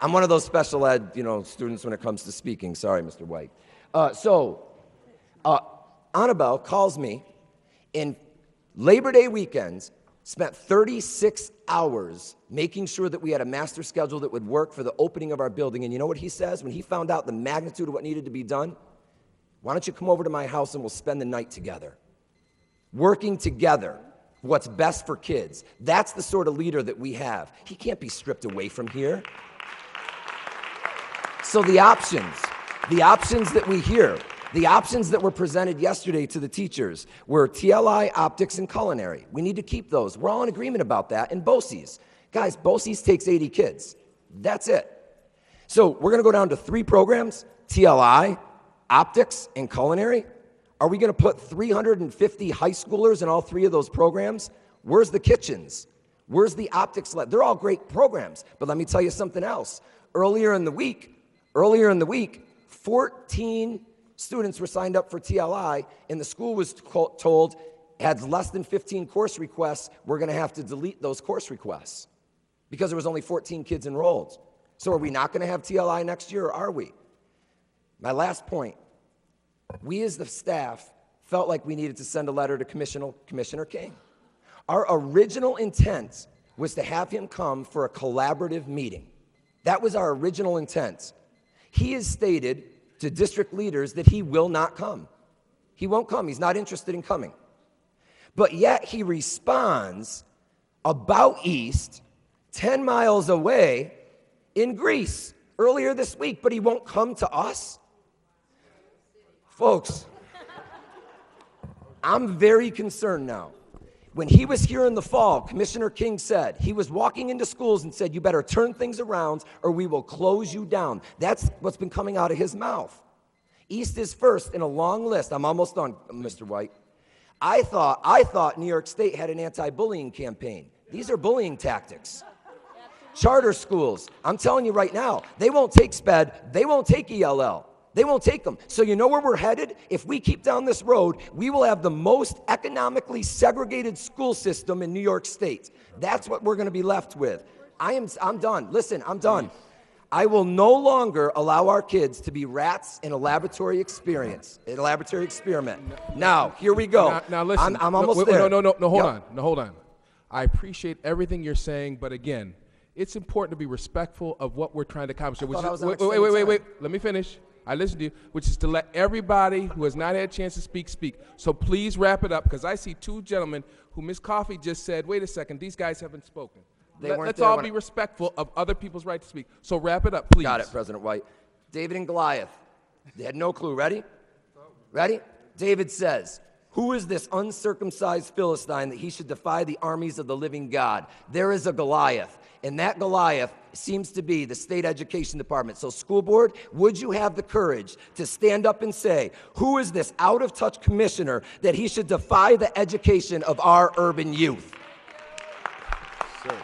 Speaker 8: I'm one of those special ed, students when it comes to speaking. Sorry, Mr. White. Annabelle calls me in Labor Day weekends, spent 36 hours making sure that we had a master schedule that would work for the opening of our building. And you know what he says when he found out the magnitude of what needed to be done? Why don't you come over to my house and we'll spend the night together, working together, what's best for kids. That's the sort of leader that we have. He can't be stripped away from here. So the options that we hear, The options that were presented yesterday to the teachers were TLI, optics, and culinary. We need to keep those. We're all in agreement about that. And BOCES. Guys, BOCES takes 80 kids. That's it. So we're going to go down to 3 programs, TLI, optics, and culinary. Are we going to put 350 high schoolers in all 3 of those programs? Where's the kitchens? Where's the optics lab? They're all great programs, but let me tell you something else. Earlier in the week, 14 students were signed up for TLI, and the school was told had less than 15 course requests, we're going to have to delete those course requests because there was only 14 kids enrolled. So are we not going to have TLI next year, or are we? My last point, we as the staff felt like we needed to send a letter to Commissioner King. Our original intent was to have him come for a collaborative meeting. That was our original intent. He has stated to district leaders that he will not come. He won't come. He's not interested in coming. But yet he responds about East, 10 miles away in Greece earlier this week, but he won't come to us? Folks, I'm very concerned now. When he was here in the fall, Commissioner King said, he was walking into schools and said, you better turn things around or we will close you down. That's what's been coming out of his mouth. East is first in a long list. I'm almost done, Mr. White. I thought New York State had an anti-bullying campaign. These are bullying tactics. Charter schools, I'm telling you right now, they won't take SPED, they won't take ELL. They won't take them. So you know where we're headed? If we keep down this road, we will have the most economically segregated school system in New York State. That's what we're going to be left with. I'm done. Listen, I'm done. I will no longer allow our kids to be rats in a laboratory experiment. Now, here we go.
Speaker 1: Now listen.
Speaker 8: I'm almost there.
Speaker 1: No, hold on. I appreciate everything you're saying, but again, it's important to be respectful of what we're trying to accomplish. Wait. Let me finish. I listened to you, which is to let everybody who has not had a chance to speak. So please wrap it up, because I see 2 gentlemen who Ms. Coffey just said, wait a second, these guys haven't spoken. Let's all be respectful of other people's right to speak. So wrap it up, please.
Speaker 8: Got it, President White. David and Goliath. They had no clue. Ready? Ready? David says, who is this uncircumcised Philistine that he should defy the armies of the living God? There is a Goliath, and that Goliath seems to be the state education department. So school board, would you have the courage to stand up and say, who is this out-of-touch commissioner that he should defy the education of our urban youth?
Speaker 21: Sir.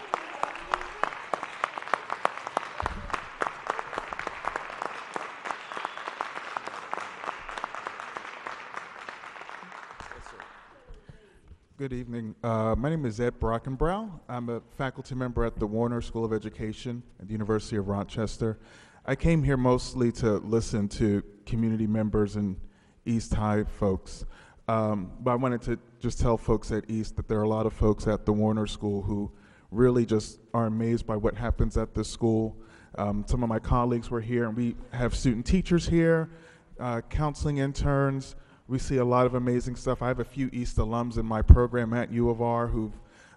Speaker 18: Good evening. My name is Ed Brockenbrow. I'm a faculty member at the Warner School of Education at the University of Rochester. I came here mostly to listen to community members and East High folks. But I wanted to just tell folks at East that there are a lot of folks at the Warner School who really just are amazed by what happens at this school. Some of my colleagues were here, and we have student teachers here, counseling interns. We see a lot of amazing stuff. I have a few East alums in my program at U of R who've,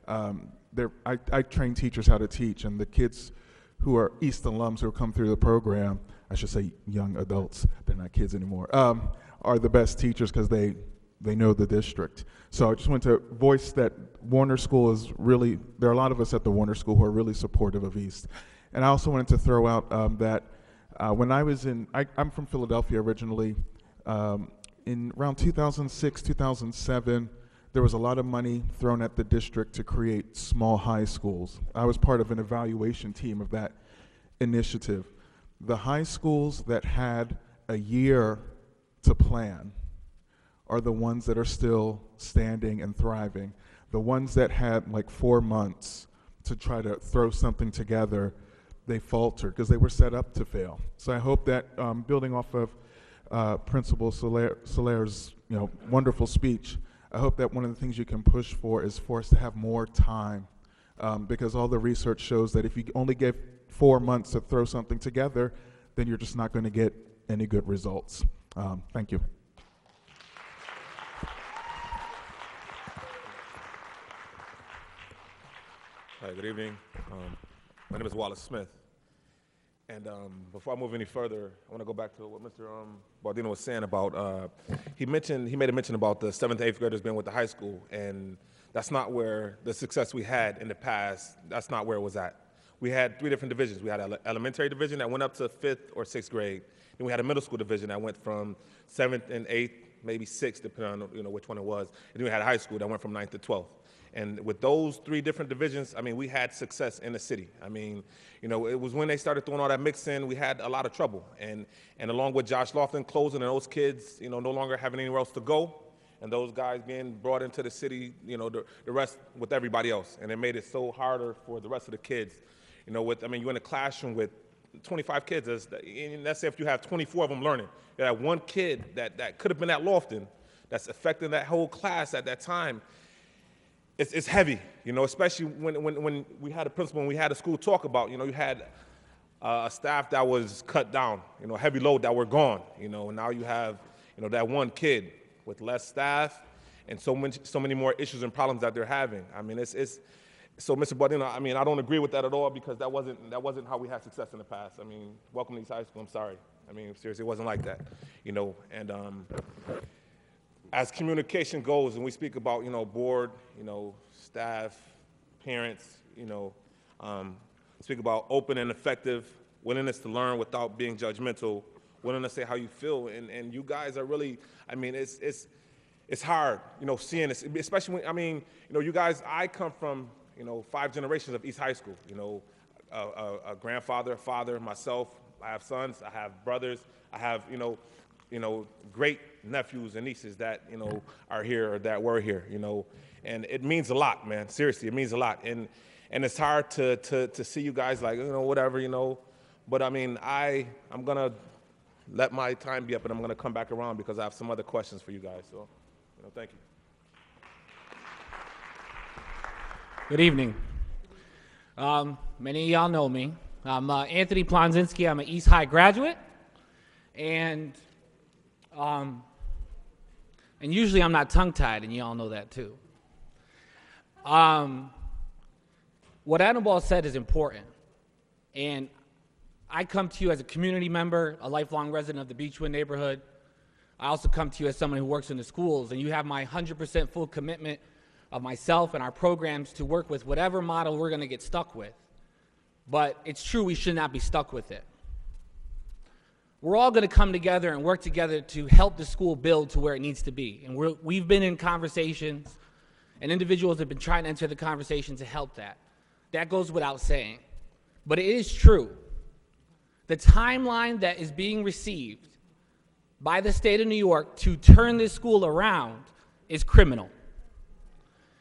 Speaker 18: I train teachers how to teach, and the kids who are East alums who come through the program, I should say young adults, they're not kids anymore, are the best teachers because they know the district. So I just want to voice that Warner School is really, there are a lot of us at the Warner School who are really supportive of East. And I also wanted to throw out that when I was I'm from Philadelphia originally. In around 2006, 2007, there was a lot of money thrown at the district to create small high schools. I was part of an evaluation team of that initiative. The high schools that had a year to plan are the ones that are still standing and thriving. The ones that had like 4 months to try to throw something together, they faltered because they were set up to fail. So I hope that building off of Principal Solaire's wonderful speech, I hope that one of the things you can push for is for us to have more time, because all the research shows that if you only give 4 months to throw something together, then you're just not going to get any good results. Thank you.
Speaker 19: Hi, good evening. My name is Wallace Smith.
Speaker 3: And before I move any further, I want to go back to what Mr. Baldino was saying about, he made a mention about the 7th and 8th graders being with the high school, and that's not where the success we had in the past, that's not where it was at. We had 3 different divisions. We had an elementary division that went up to 5th or 6th grade. Then we had a middle school division that went from 7th and 8th, maybe 6th, depending on which one it was. And then we had a high school that went from 9th to 12th. And with those 3 different divisions, I mean, we had success in the city. I mean, it was when they started throwing all that mix in, we had a lot of trouble. And along with Josh Lofton closing and those kids, no longer having anywhere else to go, and those guys being brought into the city, the rest with everybody else. And it made it so harder for the rest of the kids. You're in a classroom with 25 kids. And let's say if you have 24 of them learning, you have one kid that could have been at Lofton that's affecting that whole class at that time. It's heavy, especially when we had a principal and we had a school talk about, you had a staff that was cut down, a heavy load that were gone, and now you have, that one kid with less staff and so many more issues and problems that they're having. I mean, so Mr. Baldino, I don't agree with that at all because that wasn't how we had success in the past. I mean, welcome to East High School, I'm sorry. Seriously, it wasn't like that, and as communication goes, and we speak about, board, staff, parents, speak about open and effective willingness to learn without being judgmental, willingness to say how you feel, and you guys are really, it's hard, seeing this, especially when, you guys, I come from, 5 generations of East High School, a grandfather, father, myself, I have sons, I have brothers, I have, great nephews and nieces that, are here or that were here, and it means a lot, man. Seriously, it means a lot. And it's hard to see you guys like, whatever, but I'm going to let my time be up and I'm going to come back around because I have some other questions for you guys. So, thank you.
Speaker 19: Good evening. Many of y'all know me. I'm Anthony Plonzinski. I'm an East High graduate. And usually I'm not tongue-tied, and you all know that too. What Annabelle said is important. And I come to you as a community member, a lifelong resident of the Beechwood neighborhood. I also come to you as someone who works in the schools, and you have my 100% full commitment of myself and our programs to work with whatever model we're going to get stuck with. But it's true, we should not be stuck with it. We're all going to come together and work together to help the school build to where it needs to be. And we've been in conversations, and individuals have been trying to enter the conversation to help that. That goes without saying. But it is true. The timeline that is being received by the state of New York to turn this school around is criminal.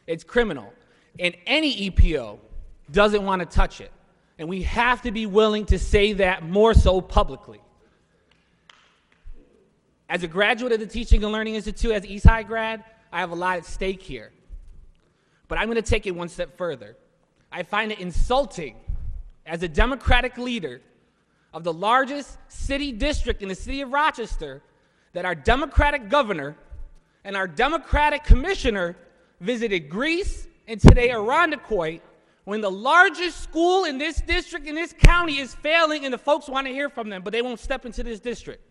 Speaker 19: It's criminal. And any EPO doesn't want to touch it. And we have to be willing to say that more so publicly. As a graduate of the Teaching and Learning Institute, as East High grad, I have a lot at stake here. But I'm going to take it one step further. I find it insulting as a Democratic leader of the largest city district in the city of Rochester that our Democratic governor and our Democratic commissioner visited Greece and today Irondequoit when the largest school in this district, in this county, is failing and the folks want to hear from them, but they won't step into this district.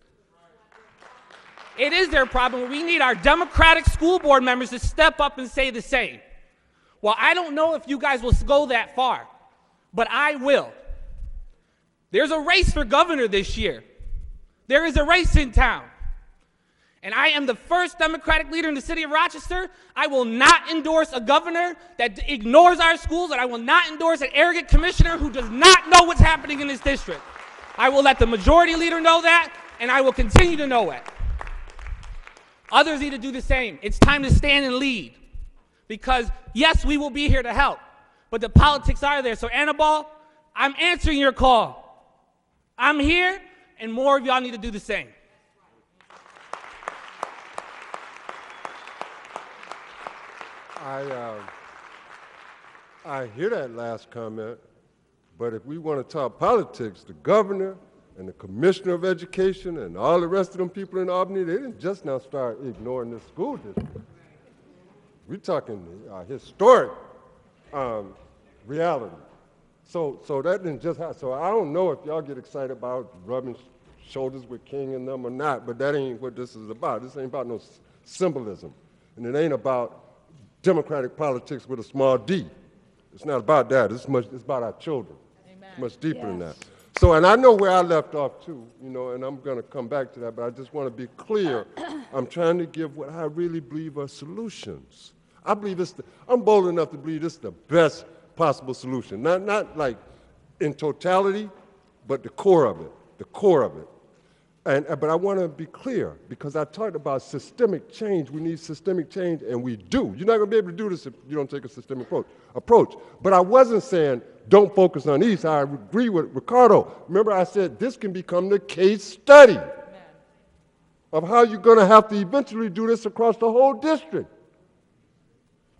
Speaker 19: It is their problem. We need our Democratic school board members to step up and say the same. Well, I don't know if you guys will go that far, but I will. There's a race for governor this year. There is a race in town. And I am the first Democratic leader in the city of Rochester. I will not endorse a governor that ignores our schools, and I will not endorse an arrogant commissioner who does not know what's happening in this district. I will let the majority leader know that, and I will continue to know it. Others need to do the same. It's time to stand and lead. Because, yes, we will be here to help, but the politics are there. So, Annabelle, I'm answering your call. I'm here, and more of y'all need to do the same.
Speaker 7: I hear that last comment, but if we want to talk politics, the governor and the commissioner of education and all the rest of them people in Albany, they didn't just now start ignoring this school district. We're talking historic reality. So that didn't just happen. So I don't know if y'all get excited about rubbing shoulders with King and them or not, but that ain't what this is about. This ain't about no symbolism. And it ain't about democratic politics with a small d. It's not about that. It's about our children. It's much deeper than that. So, and I know where I left off too, you know, and I'm going to come back to that, but I just want to be clear. I'm trying to give what I really believe are solutions. I believe I'm bold enough to believe this is the best possible solution. Not like in totality, but the core of it, But I want to be clear, because I talked about systemic change. We need systemic change, and we do. You're not going to be able to do this if you don't take a systemic approach. But I wasn't saying don't focus on East. I agree with Ricardo. Remember I said this can become the case study of how you're going to have to eventually do this across the whole district.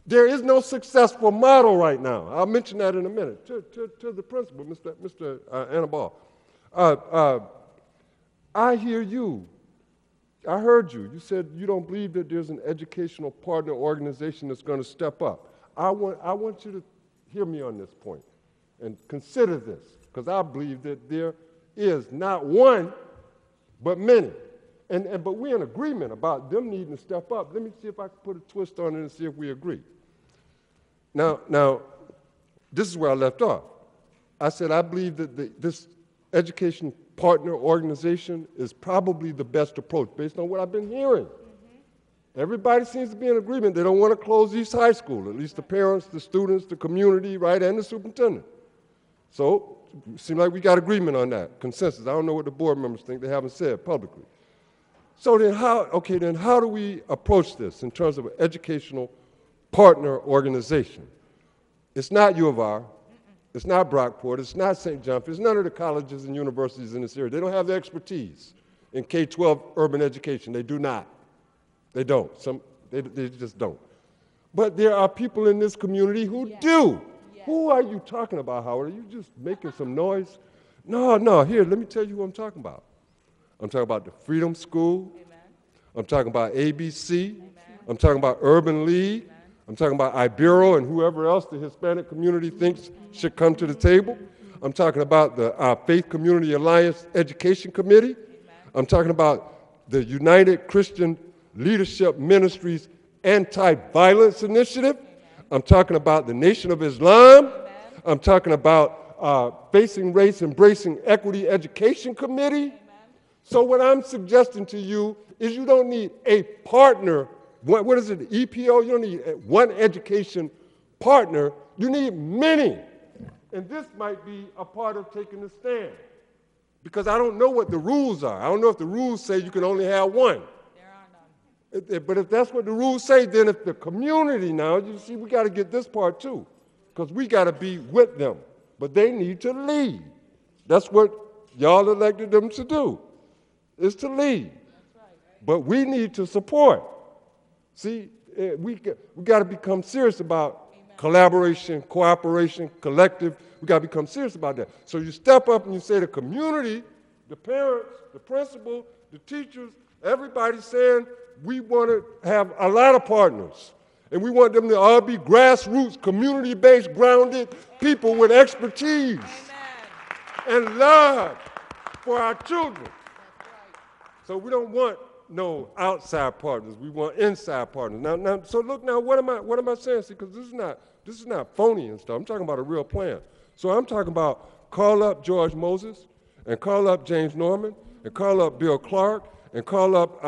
Speaker 7: There is no successful model right now. I'll mention that in a minute to the principal, Mr. Annabelle. I hear you. I heard you. You said you don't believe that there's an educational partner organization that's going to step up. I want you to hear me on this point and consider this, because I believe that there is not one, but many. But we're in agreement about them needing to step up. Let me see if I can put a twist on it and see if we agree. Now, this is where I left off. I said I believe that this education partner organization is probably the best approach based on what I've been hearing. Everybody seems to be in agreement. They don't want to close East High School, at least the parents, the students, the community, right, and the superintendent. So it seems like we got agreement on that, consensus. I don't know what the board members think. They haven't said publicly. So then how do we approach this in terms of an educational partner organization? It's not U of R. It's not Brockport. It's not St. John. It's none of the colleges and universities in this area. They don't have the expertise in K-12 urban education. They do not. They don't. They just don't. But there are people in this community who do. Who are you talking about, Howard? Are you just making some noise? No. Here, let me tell you who I'm talking about. I'm talking about the Freedom School. I'm talking about ABC. I'm talking about Urban League. I'm talking about Ibero and whoever else the Hispanic community thinks should come to the table. I'm talking about the Faith Community Alliance Education Committee. I'm talking about the United Christian Leadership Ministries Anti-Violence Initiative. I'm talking about the Nation of Islam. I'm talking about Facing Race, Embracing Equity Education Committee. So what I'm suggesting to you is you don't need a partner. What is it, the EPO? You don't need one education partner. You need many. And this might be a part of taking a stand. Because I don't know what the rules are. I don't know if the rules say you can only have one. There are none. But if that's what the rules say, then if the community now, you see, we got to get this part too. Because we got to be with them. But they need to lead. That's what y'all elected them to do, is to lead. But we need to support. See, we got to become serious about collaboration, cooperation, collective. We got to become serious about that. So you step up and you say the community, the parents, the principal, the teachers, everybody's saying we want to have a lot of partners. And we want them to all be grassroots, community-based, grounded people with expertise and love for our children. So we don't want no outside partners. We want inside partners. Now, so look now, what am I saying? See, because this is not phony and stuff. I'm talking about a real plan. So I'm talking about call up George Moses and call up James Norman and call up Bill Clark and call up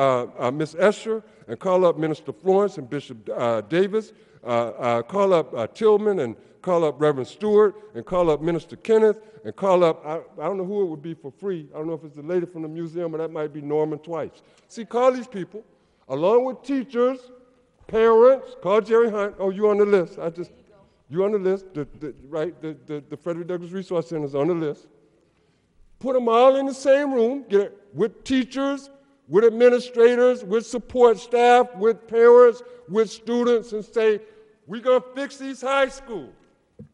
Speaker 7: Miss Escher and call up Minister Florence and Bishop Davis, call up Tillman and call up Reverend Stewart and call up Minister Kenneth and call up, I don't know who it would be for free. I don't know if it's the lady from the museum or that might be Norman Twice. See, call these people, along with teachers, parents, call Jerry Hunt. Oh, you on the list. You on the list, the Frederick Douglass Resource Center is on the list. Put them all in the same room, get it, with teachers, with administrators, with support staff, with parents, with students, and say, we're going to fix East High School.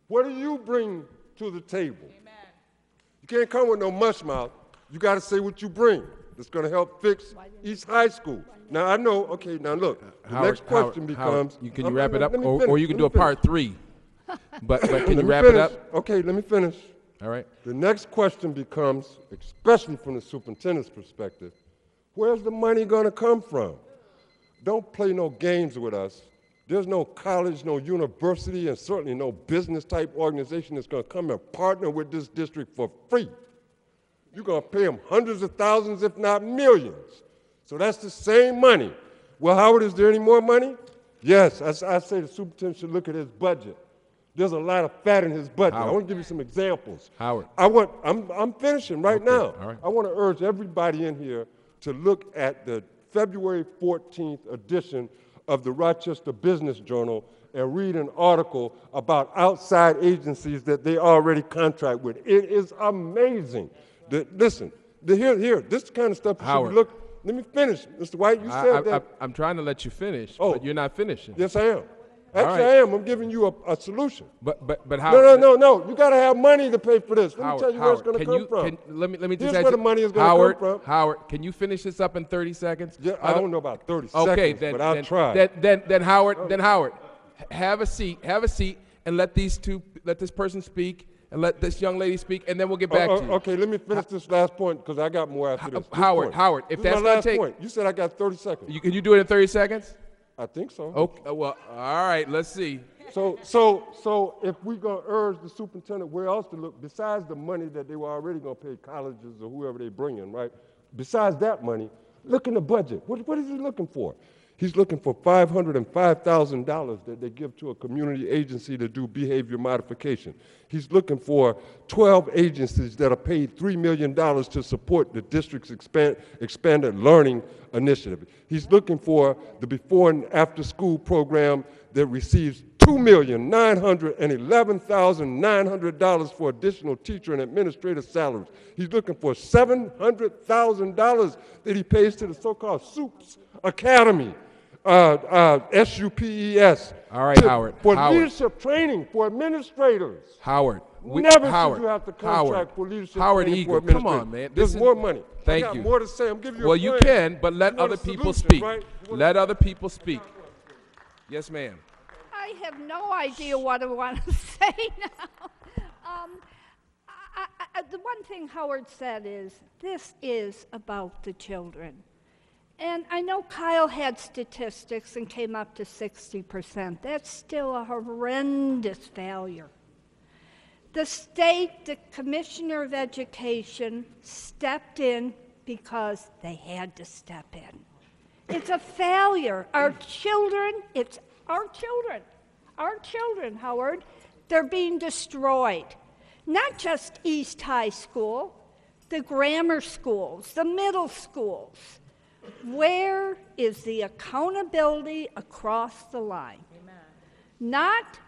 Speaker 7: What do you bring to the table? Amen. You can't come with no mush mouth. You got to say what you bring that's going to help fix East High School. Now, I know, okay, now look, the next question becomes.
Speaker 1: Can you wrap it up, or you can do a part 3? But can
Speaker 7: Let
Speaker 1: you
Speaker 7: me
Speaker 1: wrap it
Speaker 7: finish.
Speaker 1: up?
Speaker 7: Okay, let me finish.
Speaker 1: All right.
Speaker 7: The next question becomes, especially from the superintendent's perspective, where's the money going to come from? Don't play no games with us. There's no college, no university, and certainly no business-type organization that's going to come and partner with this district for free. You're going to pay them hundreds of thousands, if not millions. So that's the same money. Well, Howard, is there any more money? Yes, I say the superintendent should look at his budget. There's a lot of fat in his budget.
Speaker 1: Howard.
Speaker 7: I want to give you some examples.
Speaker 1: Howard.
Speaker 7: I'm finishing right now.
Speaker 1: all right.
Speaker 7: I want to urge everybody in here to look at the February 14th edition of the Rochester Business Journal and read an article about outside agencies that they already contract with. It is amazing. Listen, here, this kind of stuff you should
Speaker 1: Howard.
Speaker 7: be looking. Let me finish, Mr. White. You said that.
Speaker 1: I'm trying to let you finish,
Speaker 7: Oh.
Speaker 1: but you're not finishing.
Speaker 7: Yes, I am. Actually,
Speaker 1: right.
Speaker 7: I am. I'm giving you a solution.
Speaker 1: But Howard.
Speaker 7: No. You got to have money to pay for this. Let me tell you where it's going to
Speaker 1: can
Speaker 7: come
Speaker 1: you,
Speaker 7: from.
Speaker 1: let me just
Speaker 7: Here's
Speaker 1: ask
Speaker 7: where
Speaker 1: you-
Speaker 7: the money is going to come from.
Speaker 1: Howard, can you finish this up in 30 seconds?
Speaker 7: Yeah, I don't know about 30
Speaker 1: Okay,
Speaker 7: seconds, but I'll try.
Speaker 1: Then Howard, have a seat, and let this person speak, and let this young lady speak, and then we'll get back to you.
Speaker 7: Okay, let me finish this last point because I got more after this. This
Speaker 1: Howard,
Speaker 7: point.
Speaker 1: if
Speaker 7: This is
Speaker 1: that's
Speaker 7: my
Speaker 1: gonna
Speaker 7: last
Speaker 1: take-
Speaker 7: point. You said I got 30 seconds.
Speaker 1: Can you do it in 30 seconds?
Speaker 7: I think so.
Speaker 1: Okay, well, all right, let's see.
Speaker 7: So if we're going to urge the superintendent where else to look, besides the money that they were already going to pay colleges or whoever they bring in, right? Besides that money, look in the budget. What is he looking for? He's looking for $505,000 that they give to a community agency to do behavior modification. He's looking for 12 agencies that are paid $3 million to support the district's expanded learning initiative. He's looking for the before and after school program that receives $2,911,900 for additional teacher and administrative salaries. He's looking for $700,000 that he pays to the so-called SUPES Academy, SUPES.
Speaker 1: All right, Howard.
Speaker 7: For
Speaker 1: Howard.
Speaker 7: leadership training for administrators.
Speaker 1: Howard.
Speaker 7: Never should you have to contract for leadership
Speaker 1: Howard
Speaker 7: training
Speaker 1: Eagle,
Speaker 7: for
Speaker 1: come on,
Speaker 7: administrators.
Speaker 1: man.
Speaker 7: There's
Speaker 1: This is-
Speaker 7: more money.
Speaker 1: Thank
Speaker 7: I got
Speaker 1: you.
Speaker 7: more to say. I'm giving you
Speaker 1: Well,
Speaker 7: a
Speaker 1: you
Speaker 7: plan.
Speaker 1: can, but let
Speaker 7: You want
Speaker 1: other
Speaker 7: a
Speaker 1: people
Speaker 7: solution,
Speaker 1: speak.
Speaker 7: right?
Speaker 1: Let other people speak. Yes, ma'am.
Speaker 2: I have no idea what I want to say now. The one thing Howard said is, this is about the children. And I know Kyle had statistics and came up to 60%. That's still a horrendous failure. The state, the Commissioner of Education, stepped in because they had to step in. It's a failure. Our children, it's our children. Our children, Howard, they're being destroyed. Not just East High School, the grammar schools, the middle schools. Where is the accountability across the line? Not,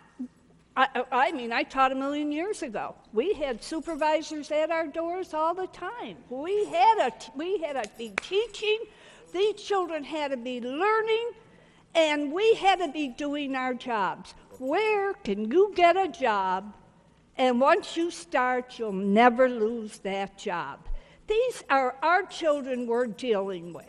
Speaker 2: I taught a million years ago. We had supervisors at our doors all the time. We had to be teaching. These children had to be learning, and we had to be doing our jobs. Where can you get a job, and once you start, you'll never lose that job? These are our children we're dealing with.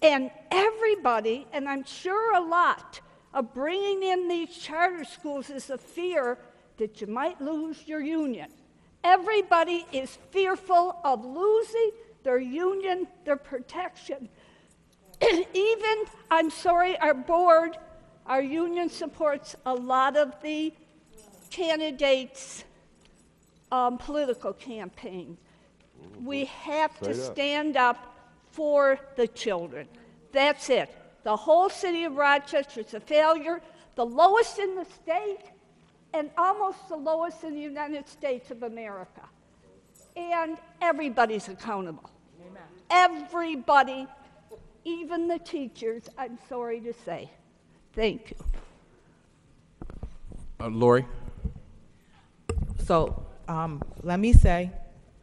Speaker 2: And everybody, and I'm sure a lot, of bringing in these charter schools is a fear that you might lose your union. Everybody is fearful of losing their union, their protection. Even, I'm sorry, our board, our union supports a lot of the candidates' political campaign. We have to stand up for the children. That's it. The whole city of Rochester is a failure, the lowest in the state, and almost the lowest in the United States of America. And everybody's accountable. Amen. Everybody, even the teachers, I'm sorry to say. Thank you.
Speaker 1: Lori?
Speaker 10: So let me say,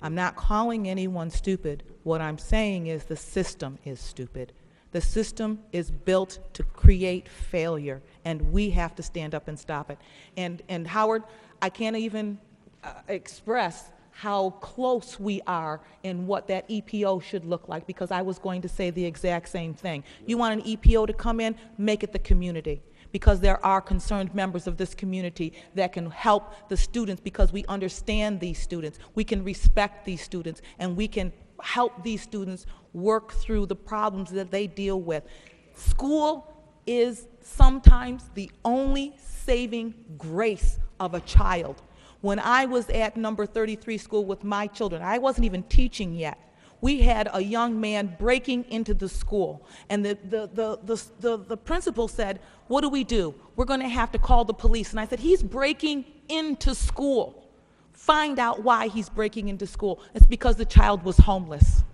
Speaker 10: I'm not calling anyone stupid. What I'm saying is the system is stupid. The system is built to create failure, and we have to stand up and stop it. And Howard, I can't even express how close we are in what that EPO should look like, because I was going to say the exact same thing. You want an EPO to come in, make it the community. because there are concerned members of this community that can help the students because we understand these students, we can respect these students, and we can help these students work through the problems that they deal with. School is sometimes the only saving grace of a child. When I was at number 33 school with my children, I wasn't even teaching yet. We had a young man breaking into the school, and the principal said, "What do we do? We're going to have to call the police." And I said, "He's breaking into school. Find out why he's breaking into school." It's because the child was homeless.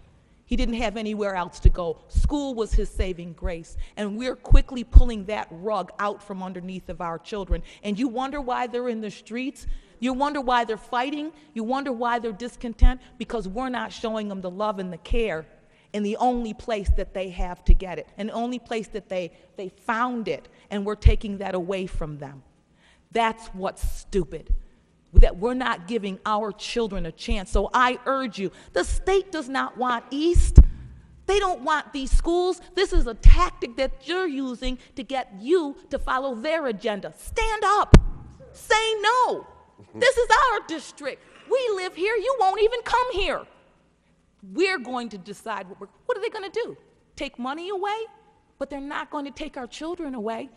Speaker 10: He didn't have anywhere else to go. School was his saving grace. And we're quickly pulling that rug out from underneath of our children. And you wonder why they're in the streets? You wonder why they're fighting? You wonder why they're discontent? Because we're not showing them the love and the care in the only place that they have to get it, and the only place that they found it, and we're taking that away from them. That's what's stupid, that we're not giving our children a chance. So I urge you, the state does not want East. They don't want these schools. This is a tactic that you're using to get you to follow their agenda. Stand up. Say no. This is our district. We live here. You won't even come here. We're going to decide what are they going to do? Take money away? But they're not going to take our children away.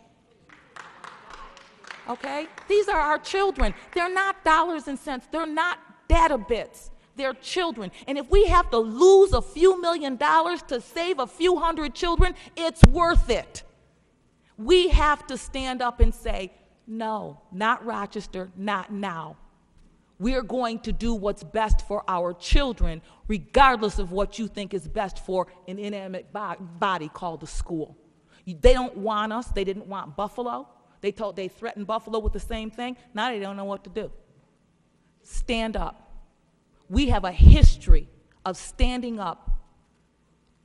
Speaker 10: Okay? These are our children. They're not dollars and cents. They're not data bits. They're children. And if we have to lose a few $1 million to save a few hundred children, it's worth it. We have to stand up and say, no, not Rochester, not now. We're going to do what's best for our children, regardless of what you think is best for an inanimate body called a school. They don't want us. They didn't want Buffalo. They threatened Buffalo with the same thing. Now they don't know what to do. Stand up. We have a history of standing up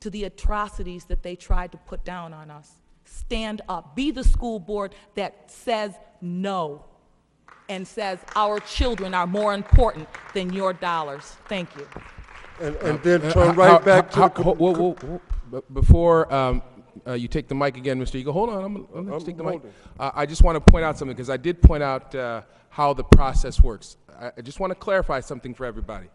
Speaker 10: to the atrocities that they tried to put down on us. Stand up. Be the school board that says no and says our children are more important than your dollars. Thank you.
Speaker 7: And then turn right back to...
Speaker 1: Whoa. Before you take the mic again, Mr. Eagle, hold on. I'm going to take the mic. I just want to point out something, because I did point out how the process works. I just want to clarify something for everybody.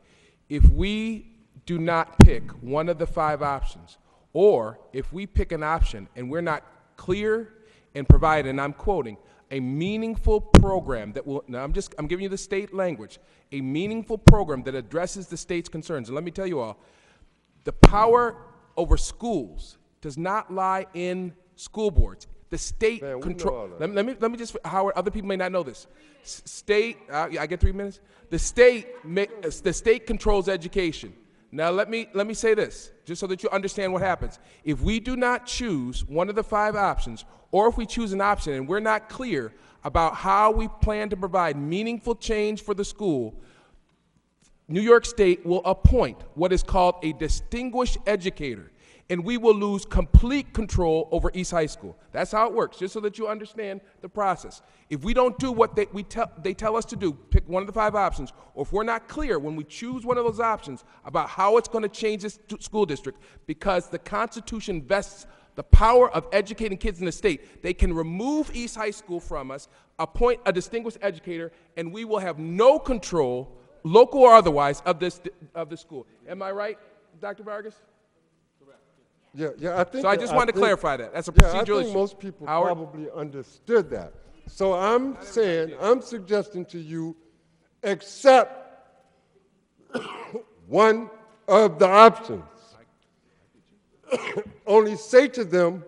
Speaker 1: If we do not pick one of the 5 options, or if we pick an option and we're not clear and provide, and I'm quoting, a meaningful program that will, now I'm giving you the state language, a meaningful program that addresses the state's concerns. And let me tell you all, the power over schools does not lie in school boards. The state control. Let me just, Howard, other people may not know this. State, I get 3 minutes? The state controls education. Now let me say this, just so that you understand what happens. If we do not choose one of the 5 options, or if we choose an option and we're not clear about how we plan to provide meaningful change for the school, New York State will appoint what is called a distinguished educator, and we will lose complete control over East High School. That's how it works, just so that you understand the process. If we don't do what they tell us to do, pick one of the 5 options, or if we're not clear when we choose one of those options about how it's going to change this school district, because the Constitution vests the power of educating kids in the state, they can remove East High School from us, appoint a distinguished educator, and we will have no control, local or otherwise, of the school. Am I right, Dr. Vargas?
Speaker 7: Yeah, I think.
Speaker 1: So I just wanted to clarify that. That's a procedural issue.
Speaker 7: I think most people probably understood that. So I'm suggesting to you, accept one of the options. Only say to them,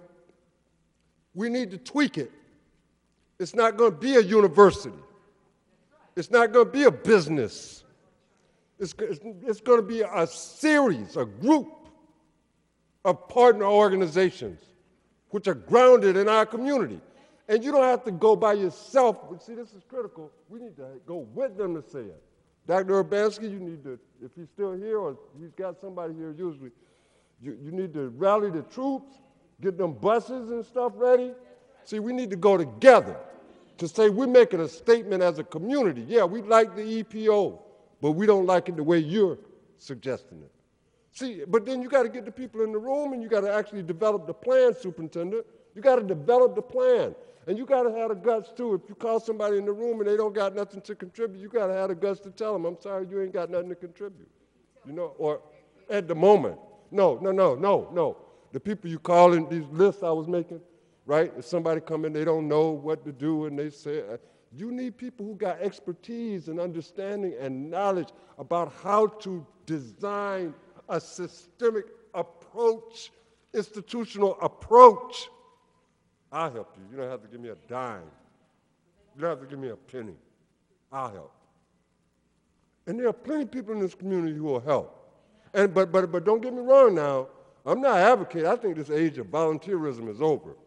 Speaker 7: we need to tweak it. It's not going to be a university. It's not going to be a business. It's going to be a series, a group of partner organizations which are grounded in our community. And you don't have to go by yourself. See, this is critical. We need to go with them to say it. Dr. Urbanski, you need to, if he's still here or he's got somebody here usually, you need to rally the troops, get them buses and stuff ready. See, we need to go together to say we're making a statement as a community. Yeah, we like the EPO, but we don't like it the way you're suggesting it. See, but then you got to get the people in the room and you got to actually develop the plan, Superintendent. You got to develop the plan. And you got to have the guts, too. If you call somebody in the room and they don't got nothing to contribute, you got to have the guts to tell them, I'm sorry, you ain't got nothing to contribute. You know, or at the moment. No. The people you call in these lists I was making, right? If somebody come in, they don't know what to do, and they say, you need people who got expertise and understanding and knowledge about how to design a systemic approach, institutional approach. I'll help you. You don't have to give me a dime. You don't have to give me a penny. I'll help. And there are plenty of people in this community who will help. And but don't get me wrong now. I'm not advocating. I think this age of volunteerism is over.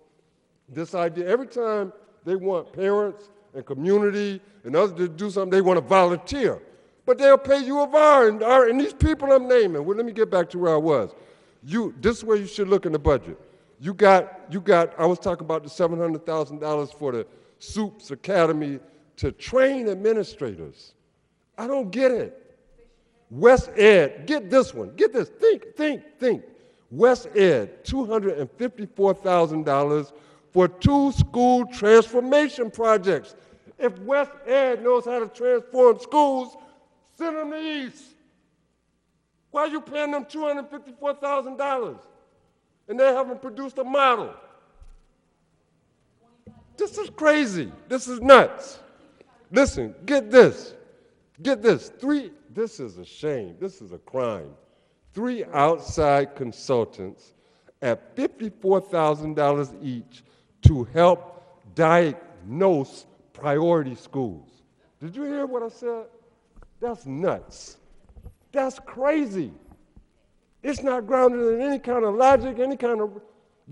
Speaker 7: This idea, every time they want parents and community and others to do something, they want to volunteer. But they'll pay you a VAR. And these people I'm naming, well, let me get back to where I was. This is where you should look in the budget. You got, I was talking about the $700,000 for the SOUPS Academy to train administrators. I don't get it. West Ed, get this one, get this, think. West Ed, $254,000 for 2 school transformation projects. If West Ed knows how to transform schools, send them to East. Why are you paying them $254,000? And they haven't produced a model. This is crazy. This is nuts. Listen, get this. This is a shame. This is a crime. 3 outside consultants at $54,000 each to help diagnose priority schools. Did you hear what I said? That's nuts. That's crazy. It's not grounded in any kind of logic, any kind of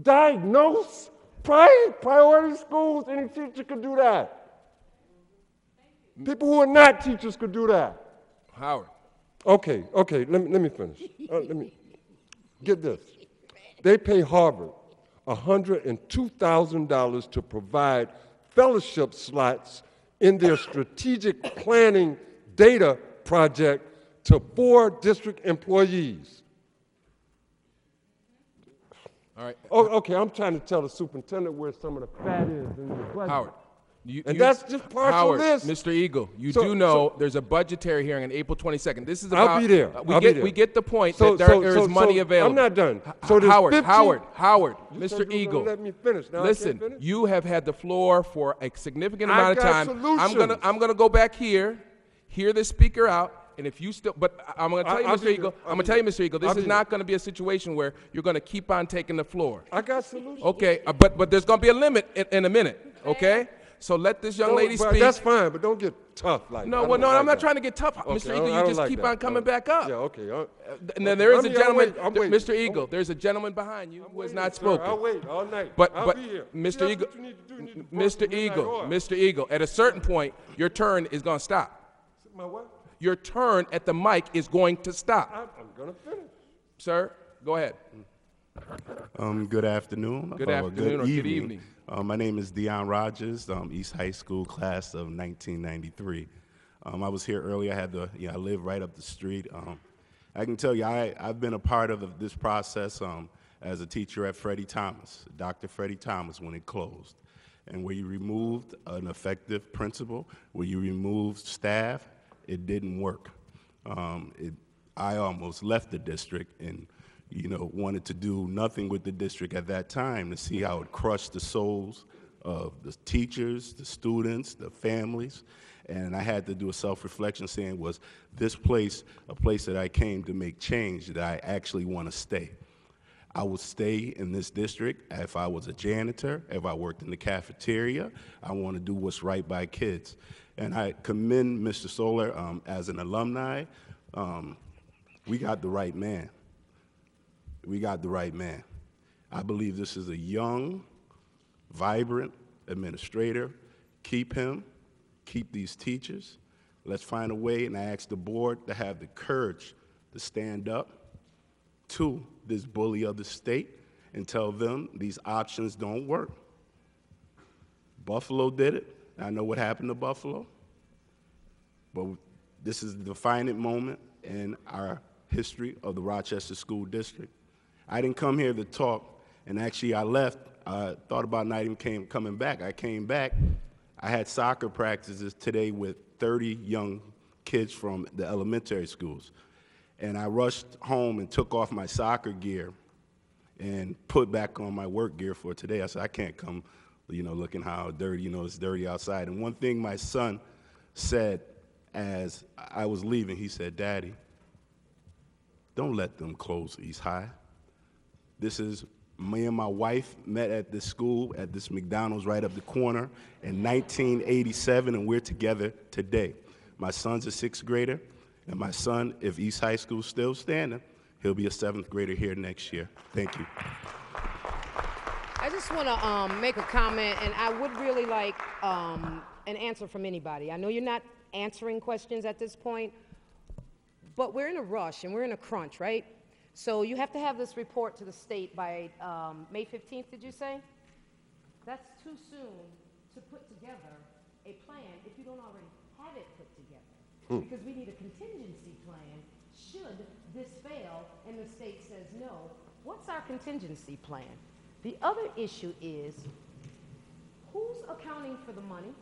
Speaker 7: diagnose priority schools. Any teacher could do that. People who are not teachers could do that.
Speaker 1: Howard.
Speaker 7: Okay, let me finish. Get this. They pay Harvard $102,000 to provide fellowship slots in their strategic planning data project to 4 district employees.
Speaker 1: All right.
Speaker 7: Oh, okay, I'm trying to tell the superintendent where some of the fat is in the budget.
Speaker 1: Howard.
Speaker 7: That's just partial
Speaker 1: Howard,
Speaker 7: list.
Speaker 1: Mr. Eagle, you do know there's a budgetary hearing on April 22nd. This is about.
Speaker 7: I'll be there.
Speaker 1: We get the point that there is money available.
Speaker 7: I'm not done.
Speaker 1: So Howard, Mr.
Speaker 7: You
Speaker 1: Eagle.
Speaker 7: let me finish. Now
Speaker 1: Listen,
Speaker 7: I can't finish?
Speaker 1: you have had the floor for a significant amount of time.
Speaker 7: Solutions.
Speaker 1: I'm gonna go back here, hear the speaker out. And if you still, but I'm going to tell you, Mr. Eagle, Mr. Eagle, this is not going to be a situation where you're going to keep on taking the floor.
Speaker 7: I got solutions.
Speaker 1: Okay, but there's going to be a limit in a minute, okay? So let this young lady speak.
Speaker 7: That's fine, but don't get tough like that.
Speaker 1: I'm not trying to get tough, Mr. Eagle. You just keep on coming back up.
Speaker 7: Yeah, okay.
Speaker 1: And then there is a gentleman,
Speaker 7: I'm waiting.
Speaker 1: Mr. Eagle, there's a gentleman behind you who has not spoken.
Speaker 7: I'll wait all night.
Speaker 1: But
Speaker 7: I'll be here.
Speaker 1: Mr. Eagle, Mr. Eagle, at a certain point, your turn is going to stop.
Speaker 7: My what?
Speaker 1: Your turn at the mic is going to stop.
Speaker 7: I'm going to finish.
Speaker 1: Sir, go ahead.
Speaker 5: Good afternoon.
Speaker 1: Good afternoon or good evening.
Speaker 5: My name is Deion Rogers, East High School class of 1993. I was here earlier. I live right up the street. I can tell you, I've been a part of this process as a teacher at Freddie Thomas, Dr. Freddie Thomas, when it closed. And where you removed an effective principal, where you removed staff, it didn't work. I almost left the district and, wanted to do nothing with the district at that time to see how it crushed the souls of the teachers, the students, the families. And I had to do a self-reflection saying, was this place a place that I came to make change, that I actually want to stay? I would stay in this district if I was a janitor, if I worked in the cafeteria. I want to do what's right by kids. And I commend Mr. Solar as an alumni. We got the right man. We got the right man. I believe this is a young, vibrant administrator. Keep him, keep these teachers. Let's find a way, and I ask the board to have the courage to stand up to this bully of the state and tell them these options don't work. Buffalo did it. I know what happened to Buffalo, but this is the defining moment in our history of the Rochester School District. I didn't come here to talk, and actually I left I thought about not even coming back. I came back. I had soccer practices today with 30 young kids from the elementary schools. And I rushed home and took off my soccer gear and put back on my work gear for today. I said, I can't come, looking how dirty, it's dirty outside. And one thing my son said as I was leaving, he said, Daddy, don't let them close East High. This is me and my wife met at this school, at this McDonald's right up the corner in 1987, and we're together today. My son's a 6th grader, and my son, if East High School's still standing, he'll be a 7th grader here next year. Thank you.
Speaker 4: I just want to make a comment, and I would really like an answer from anybody. I know you're not answering questions at this point, but we're in a rush and we're in a crunch, right? So you have to have this report to the state by May 15th, did you say? That's too soon to put together a plan if you don't already have it put together. Because we need a contingency plan should this fail and the state says no. What's our contingency plan? The other issue is who's accounting for the money?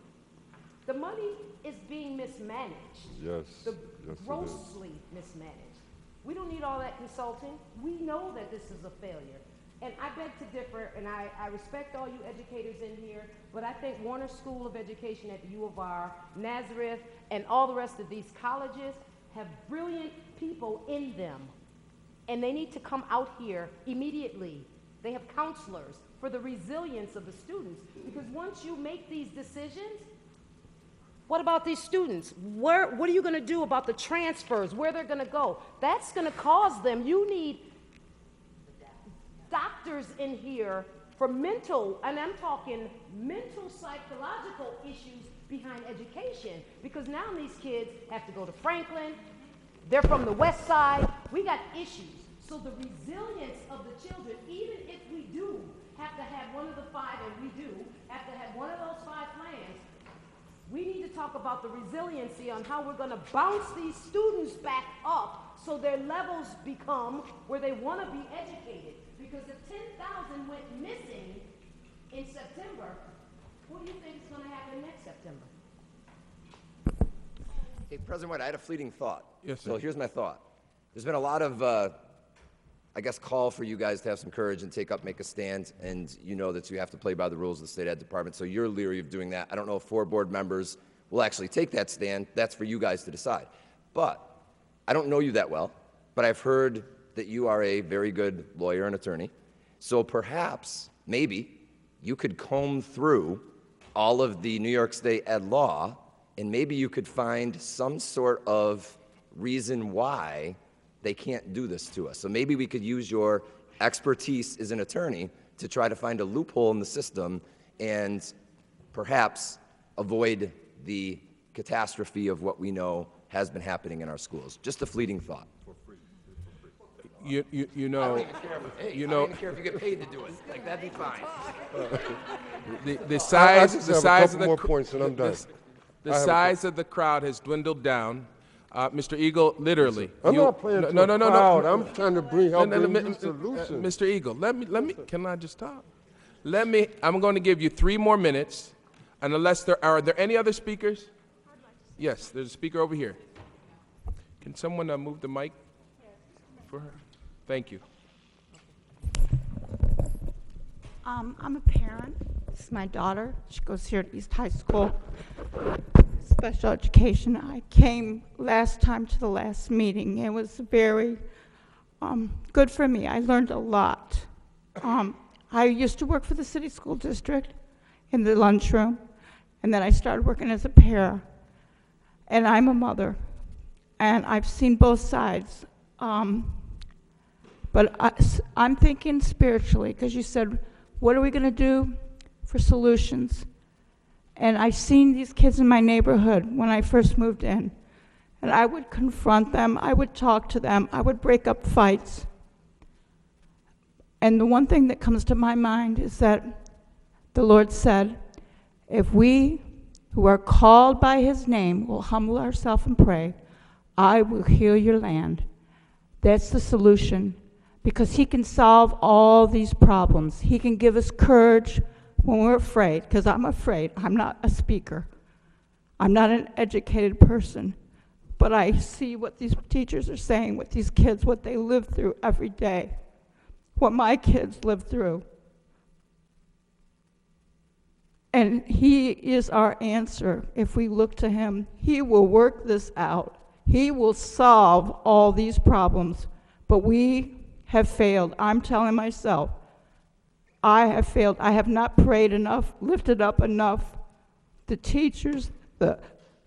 Speaker 4: The money is being mismanaged.
Speaker 7: Yes.
Speaker 4: Yes, grossly mismanaged. We don't need all that consulting. We know that this is a failure. And I beg to differ, and I respect all you educators in here, but I think Warner School of Education at the U of R, Nazareth, and all the rest of these colleges have brilliant people in them. And they need to come out here immediately. They have counselors for the resilience of the students. Because once you make these decisions, what about these students? What are you going to do about the transfers, where they're going to go? That's going to cause them. You need doctors in here for mental, and I'm talking mental psychological issues behind education, because now these kids have to go to Franklin. They're from the west side. We got issues. So the resilience of the children, even if we do have to have one of the 5, and we do have to have one of those 5 plans, we need to talk about the resiliency on how we're going to bounce these students back up so their levels become where they want to be educated. Because if 10,000 went missing in September, what do you think is going to happen next September?
Speaker 8: Hey, President White, I had a fleeting thought.
Speaker 1: Yes, sir.
Speaker 8: So here's my thought. There's been a lot of, call for you guys to have some courage and make a stand, and you know that you have to play by the rules of the State Ed Department, so you're leery of doing that. I don't know if 4 board members will actually take that stand. That's for you guys to decide. But I don't know you that well, but I've heard that you are a very good lawyer and attorney. So perhaps, maybe, you could comb through all of the New York State Ed law, and maybe you could find some sort of reason why they can't do this to us. So maybe we could use your expertise as an attorney to try to find a loophole in the system and perhaps avoid the catastrophe of what we know has been happening in our schools. Just a fleeting thought.
Speaker 1: You know,
Speaker 8: I don't even care if, I don't even care if you get paid to do it. Like, that'd be fine.
Speaker 1: The size,
Speaker 7: I just
Speaker 1: the
Speaker 7: have
Speaker 1: size
Speaker 7: a
Speaker 1: of
Speaker 7: couple
Speaker 1: the
Speaker 7: more points and I'm done.
Speaker 1: The size of the crowd has dwindled down. Mr. Eagle, literally.
Speaker 7: I'm not playing to a crowd. I'm trying to bring you solutions.
Speaker 1: Mr. Eagle, let me. Can I just talk? I'm going to give you 3 more minutes, and unless are there any other speakers? Yes, there's a speaker over here. Can someone move the mic for her? Thank you.
Speaker 20: I'm a parent. This is my daughter. She goes here at East High School, special education. I came last time to the last meeting. It was very good for me. I learned a lot. I used to work for the city school district in the lunchroom, and then I started working as a para. And I'm a mother, and I've seen both sides. But I'm thinking spiritually, because you said, what are we going to do for solutions? And I've seen these kids in my neighborhood when I first moved in. And I would confront them, I would talk to them, I would break up fights. And the one thing that comes to my mind is that the Lord said, if we who are called by his name will humble ourselves and pray, I will heal your land. That's the solution. because he can solve all these problems. He can give us courage when we're afraid, because I'm afraid. I'm not a speaker. I'm not an educated person, but I see what these teachers are saying, what these kids, what they live through every day, what my kids live through. And he is our answer. If we look to him, he will work this out. He will solve all these problems. But we have failed. I'm telling myself, I have failed. I have not prayed enough, lifted up enough the teachers, the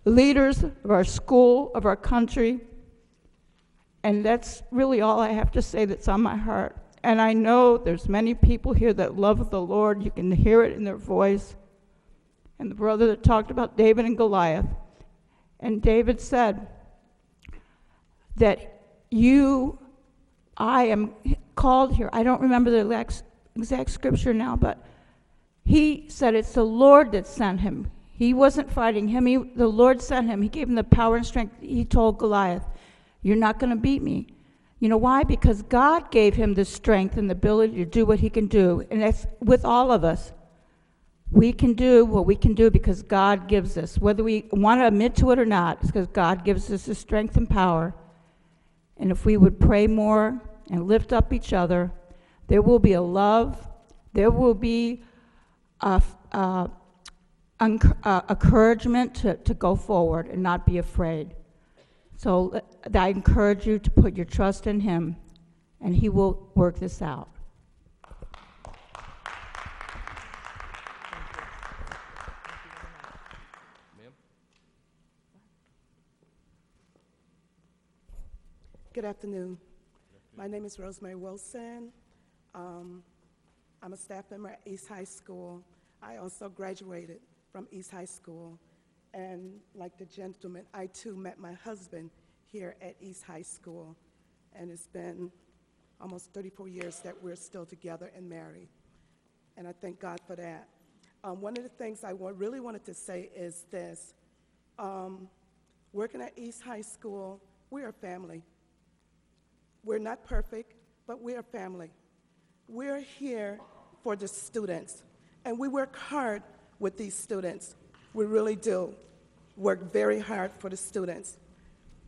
Speaker 20: leaders of our school, of our country. And that's really all I have to say that's on my heart. And I know there's many people here that love the Lord. You can hear it in their voice. And the brother that talked about David and Goliath. And David said that I am called here. I don't remember the exact scripture now, but he said it's the Lord that sent him. He wasn't fighting him. The Lord sent him. He gave him the power and strength. He told Goliath, you're not going to beat me. You know why? Because God gave him the strength and the ability to do what he can do. And that's with all of us. We can do what we can do because God gives us. Whether we want to admit to it or not, it's because God gives us the strength and power. And if we would pray more and lift up each other, there will be a love, there will be encouragement to go forward and not be afraid. So I encourage you to put your trust in him, and he will work this out.
Speaker 12: Good afternoon. My name is Rosemary Wilson. I'm a staff member at East High School. I also graduated from East High School. And like the gentleman, I too met my husband here at East High School. And it's been almost 34 years that we're still together and married. And I thank God for that. One of the things I really wanted to say is this. Working at East High School, we're a family. We're not perfect, but we're a family. We're here for the students, and we work hard with these students. We really do work very hard for the students.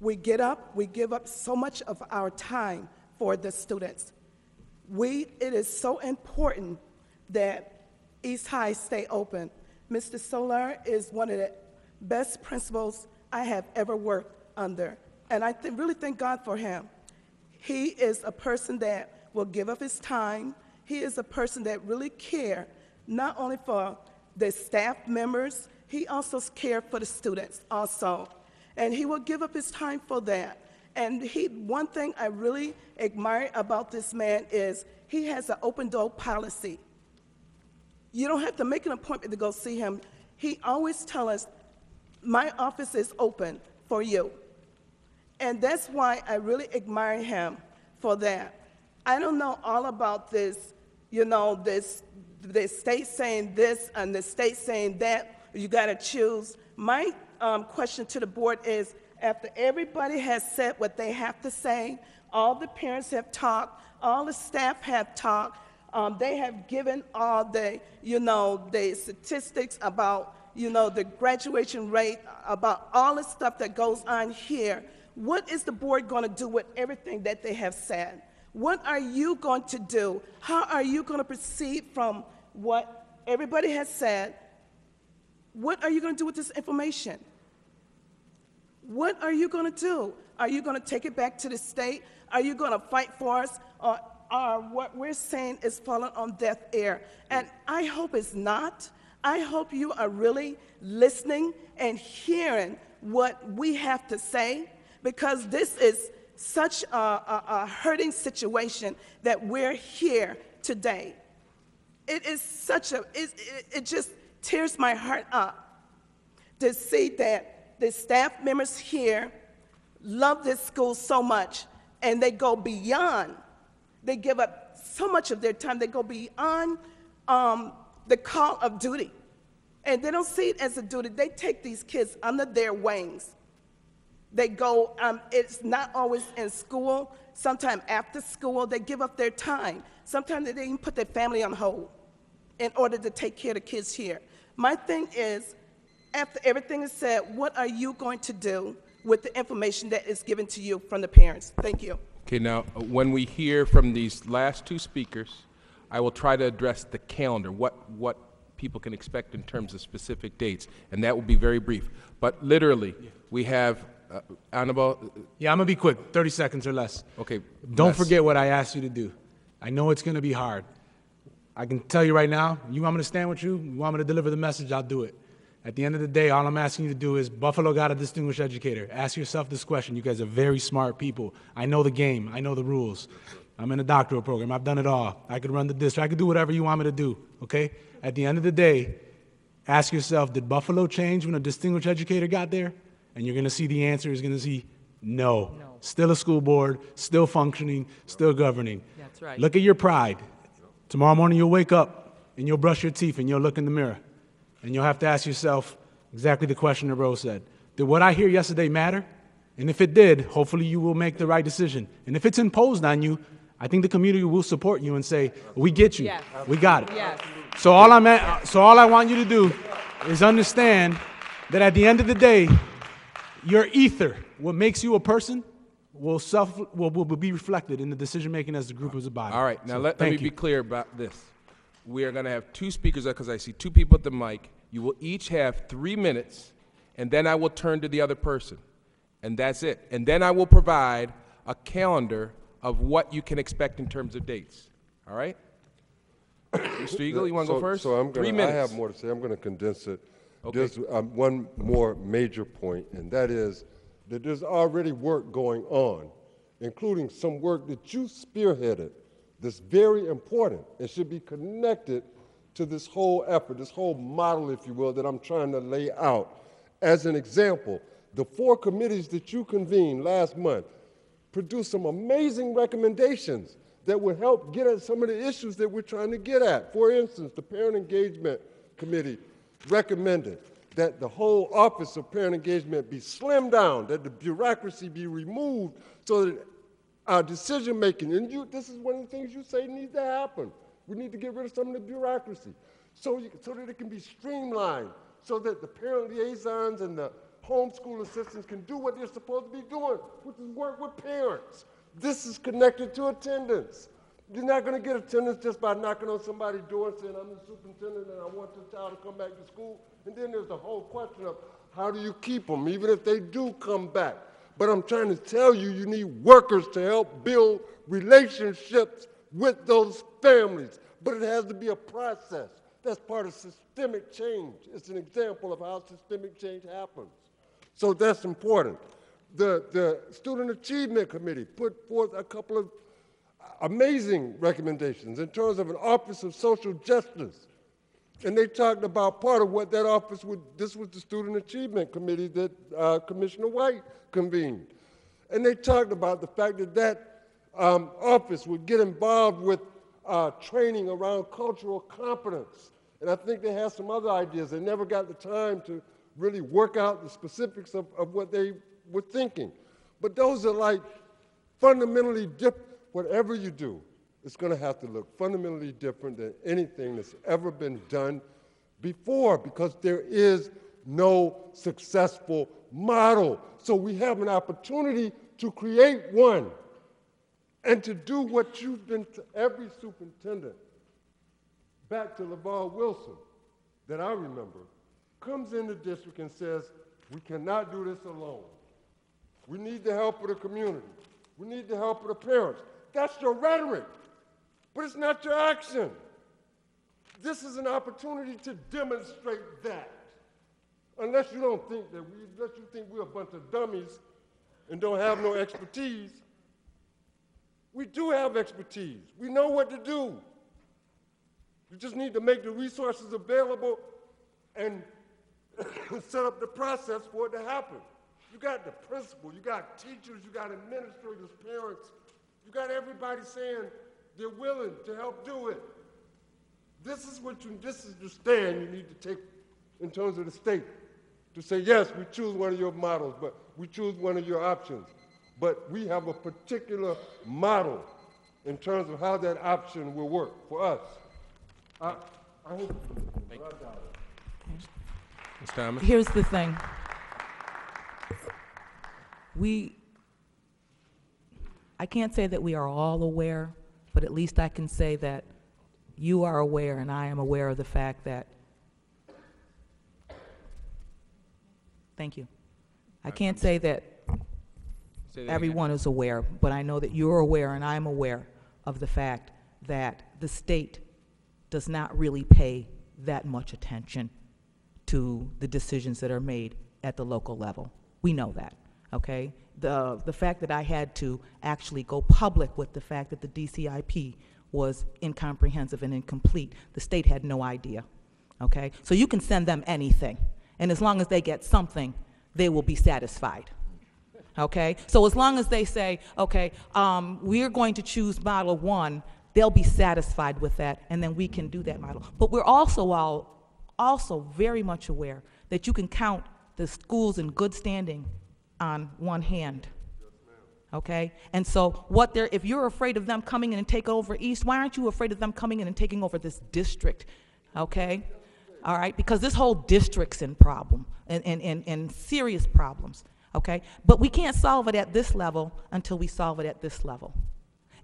Speaker 12: We get up, we give up so much of our time for the students. It is so important that East High stay open. Mr. Solar is one of the best principals I have ever worked under, and I really thank God for him. He is a person that will give up his time. He is a person that really cares, not only for the staff members, he also cares for the students also. And he will give up his time for that. And one thing I really admire about this man is he has an open door policy. You don't have to make an appointment to go see him. He always tells us, my office is open for you. And that's why I really admire him for that. I don't know all about this, the state saying this and the state saying that. You got to choose. My question to the board is, after everybody has said what they have to say, all the parents have talked, all the staff have talked, they have given all the, the statistics about, the graduation rate, about all the stuff that goes on here. What is the board going to do with everything that they have said? What are you going to do? How are you going to proceed from what everybody has said? What are you going to do with this information? What are you going to do? Are you going to take it back to the state? Are you going to fight for us? Or what we're saying is falling on deaf ear? And I hope it's not. I hope you are really listening and hearing what we have to say, because this is such a hurting situation that we're here today. It is such it just tears my heart up to see that the staff members here love this school so much, and they go beyond. They give up so much of their time. They go beyond the call of duty. And they don't see it as a duty. They take these kids under their wings. They go, it's not always in school.
Speaker 6: Sometimes after school, they give up their time. Sometimes they even put their family on hold in order to take care of the kids here. My thing is, after everything is said, what are you going to do with the information that is given to you from the parents? Thank you.
Speaker 1: Okay, now, when we hear from these last two speakers, I will try to address the calendar, what people can expect in terms of specific dates, and that will be very brief. But literally, we have Annabelle.
Speaker 16: Yeah, I'm going to be quick, 30 seconds or less.
Speaker 1: Okay.
Speaker 16: Don't forget what I asked you to do. I know it's going to be hard. I can tell you right now, you want me to stand with you, you want me to deliver the message, I'll do it. At the end of the day, all I'm asking you to do is, Buffalo got a distinguished educator. Ask yourself this question. You guys are very smart people. I know the game. I know the rules. I'm in a doctoral program. I've done it all. I could run the district. I could do whatever you want me to do, okay? At the end of the day, ask yourself, did Buffalo change when a distinguished educator got there? And you're going to see the answer is going to see no. Still a school board, still functioning, still governing.
Speaker 22: That's right.
Speaker 16: Look at your pride. Tomorrow morning you'll wake up and you'll brush your teeth and you'll look in the mirror. And you'll have to ask yourself exactly the question that Rose said. Did what I hear yesterday matter? And if it did, hopefully you will make the right decision. And if it's imposed on you, I think the community will support you and say, we get you.
Speaker 22: Yes.
Speaker 16: We got it.
Speaker 22: Yes.
Speaker 16: So all I want you to do is understand that at the end of the day, your ether, what makes you a person, will be reflected in the decision making as the group as a body.
Speaker 1: All right, now
Speaker 16: So,
Speaker 1: let me
Speaker 16: thank you.
Speaker 1: be clear about this. We are going to have two speakers because I see two people at the mic. You will each have 3 minutes, and then I will turn to the other person. And that's it. And then I will provide a calendar of what you can expect in terms of dates. All right? Mr. Eagle, you want to go first?
Speaker 7: So I'm
Speaker 1: 3
Speaker 7: gonna,
Speaker 1: minutes.
Speaker 7: I have more to say. I'm going to condense it.
Speaker 1: Okay.
Speaker 7: There's one more major point, and that is that there's already work going on, including some work that you spearheaded that's very important and should be connected to this whole effort, this whole model, if you will, that I'm trying to lay out. As an example, the 4 committees that you convened last month produced some amazing recommendations that would help get at some of the issues that we're trying to get at. For instance, the Parent Engagement Committee recommended that the whole Office of Parent Engagement be slimmed down, that the bureaucracy be removed so that our decision-making, and this is one of the things you say needs to happen. We need to get rid of some of the bureaucracy so that it can be streamlined, so that the parent liaisons and the homeschool assistants can do what they're supposed to be doing, which is work with parents. This is connected to attendance. You're not going to get attendance just by knocking on somebody's door and saying, I'm the superintendent and I want your child to come back to school. And then there's the whole question of how do you keep them, even if they do come back. But I'm trying to tell you, you need workers to help build relationships with those families. But it has to be a process. That's part of systemic change. It's an example of how systemic change happens. So that's important. The Student Achievement Committee put forth a couple of amazing recommendations in terms of an Office of Social Justice. And they talked about part of what that office would, this was the Student Achievement Committee that Commissioner White convened. And they talked about the fact that that office would get involved with training around cultural competence. And I think they had some other ideas. They never got the time to really work out the specifics of what they were thinking. But those are like fundamentally different. Whatever you do, it's going to have to look fundamentally different than anything that's ever been done before, because there is no successful model. So we have an opportunity to create one and to do what you've been to every superintendent, back to LaVar Wilson, that I remember, comes in the district and says, we cannot do this alone. We need the help of the community. We need the help of the parents. That's your rhetoric, but it's not your action. This is an opportunity to demonstrate that. Unless you don't think that unless you think we're a bunch of dummies and don't have no expertise. We do have expertise. We know what to do. We just need to make the resources available and set up the process for it to happen. You got the principal, you got teachers, you got administrators, parents, you got everybody saying they're willing to help do it. This is the stand you need to take in terms of the state, to say, yes, we choose one of your models, but we choose one of your options. but we have a particular model in terms of how that option will work for us. I hope.
Speaker 1: Thank you. Ms. Thomas?
Speaker 10: Here's the thing. I can't say that we are all aware, but at least I can say that you are aware and I am aware of the fact that, thank you. I can't say that everyone is aware, but I know that you're aware and I'm aware of the fact that the state does not really pay that much attention to the decisions that are made at the local level. We know that, okay? The fact that I had to actually go public with the fact that the DCIP was incomprehensive and incomplete, the state had no idea, okay? So you can send them anything, and as long as they get something, they will be satisfied, okay? So as long as they say, okay, we're going to choose model 1, they'll be satisfied with that, and then we can do that model. But we're also very much aware that you can count the schools in good standing on one hand, okay? And so if you're afraid of them coming in and taking over East, why aren't you afraid of them coming in and taking over this district, okay? All right, because this whole district's in problem, and serious problems, okay? But we can't solve it at this level until we solve it at this level.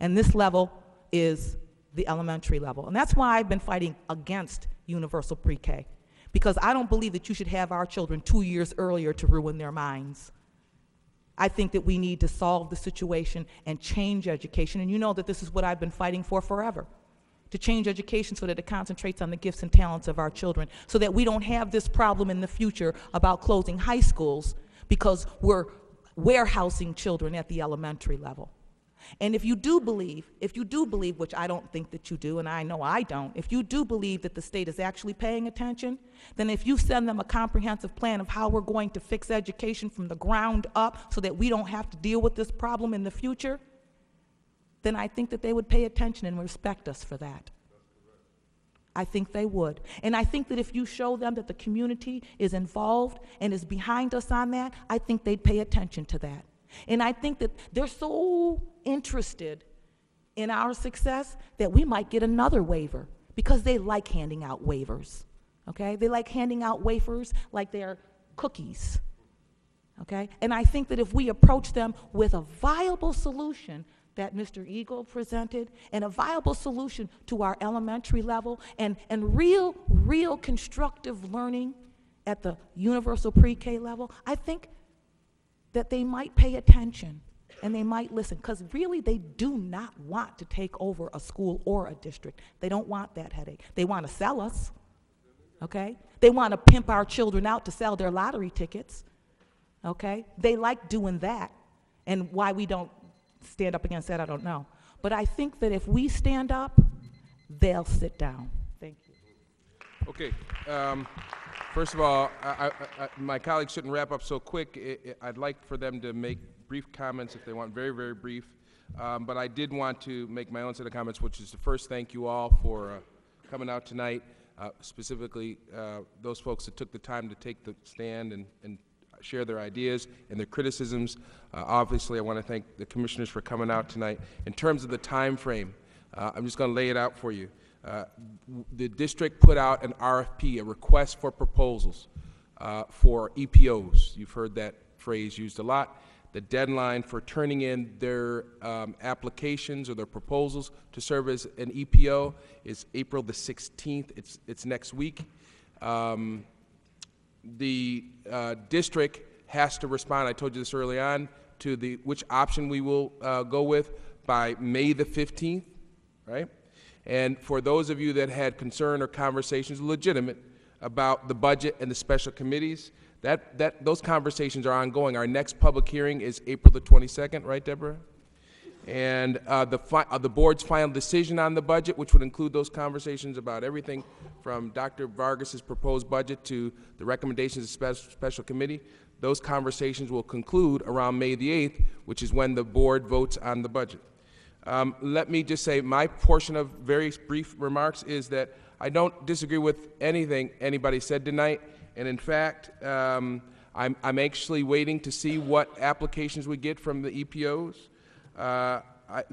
Speaker 10: And this level is the elementary level. And that's why I've been fighting against universal pre-K, because I don't believe that you should have our children 2 years earlier to ruin their minds. I think that we need to solve the situation and change education, and you know that this is what I've been fighting for forever, to change education so that it concentrates on the gifts and talents of our children, so that we don't have this problem in the future about closing high schools because we're warehousing children at the elementary level. And if you do believe, which I don't think that you do, and I know I don't, if you do believe that the state is actually paying attention, then if you send them a comprehensive plan of how we're going to fix education from the ground up so that we don't have to deal with this problem in the future, then I think that they would pay attention and respect us for that. I think they would. And I think that if you show them that the community is involved and is behind us on that, I think they'd pay attention to that. And I think that they're so interested in our success that we might get another waiver, because they like handing out waivers, okay? They like handing out wafers like they're cookies, okay? And I think that if we approach them with a viable solution that Mr. Eagle presented, and a viable solution to our elementary level, and real constructive learning at the universal pre-K level, I think that they might pay attention and they might listen, because really they do not want to take over a school or a district. They don't want that headache. They want to sell us, okay? They want to pimp our children out to sell their lottery tickets, okay? They like doing that, and why we don't stand up against that, I don't know. But I think that if we stand up, they'll sit down. Thank you.
Speaker 1: Okay. First of all, my colleagues shouldn't wrap up so quick. I'd like for them to make brief comments if they want, very, very brief. But I did want to make my own set of comments, which is to first thank you all for coming out tonight, specifically those folks that took the time to take the stand and share their ideas and their criticisms. Obviously, I want to thank the commissioners for coming out tonight. In terms of the time frame, I'm just going to lay it out for you. The district put out an RFP, a request for proposals, for EPOs. You've heard that phrase used a lot. The deadline for turning in their applications or their proposals to serve as an EPO is April the 16th. It's next week. The district has to respond, I told you this early on, to which option we will go with by May the 15th, right? And for those of you that had concern or conversations, legitimate, about the budget and the special committees, those conversations are ongoing. Our next public hearing is April the 22nd, right, Deborah? And the board's final decision on the budget, which would include those conversations about everything from Dr. Vargas's proposed budget to the recommendations of special committee, those conversations will conclude around May the 8th, which is when the board votes on the budget. Let me just say my portion of very brief remarks is that I don't disagree with anything anybody said tonight, and in fact, I'm anxiously waiting to see what applications we get from the EPOs.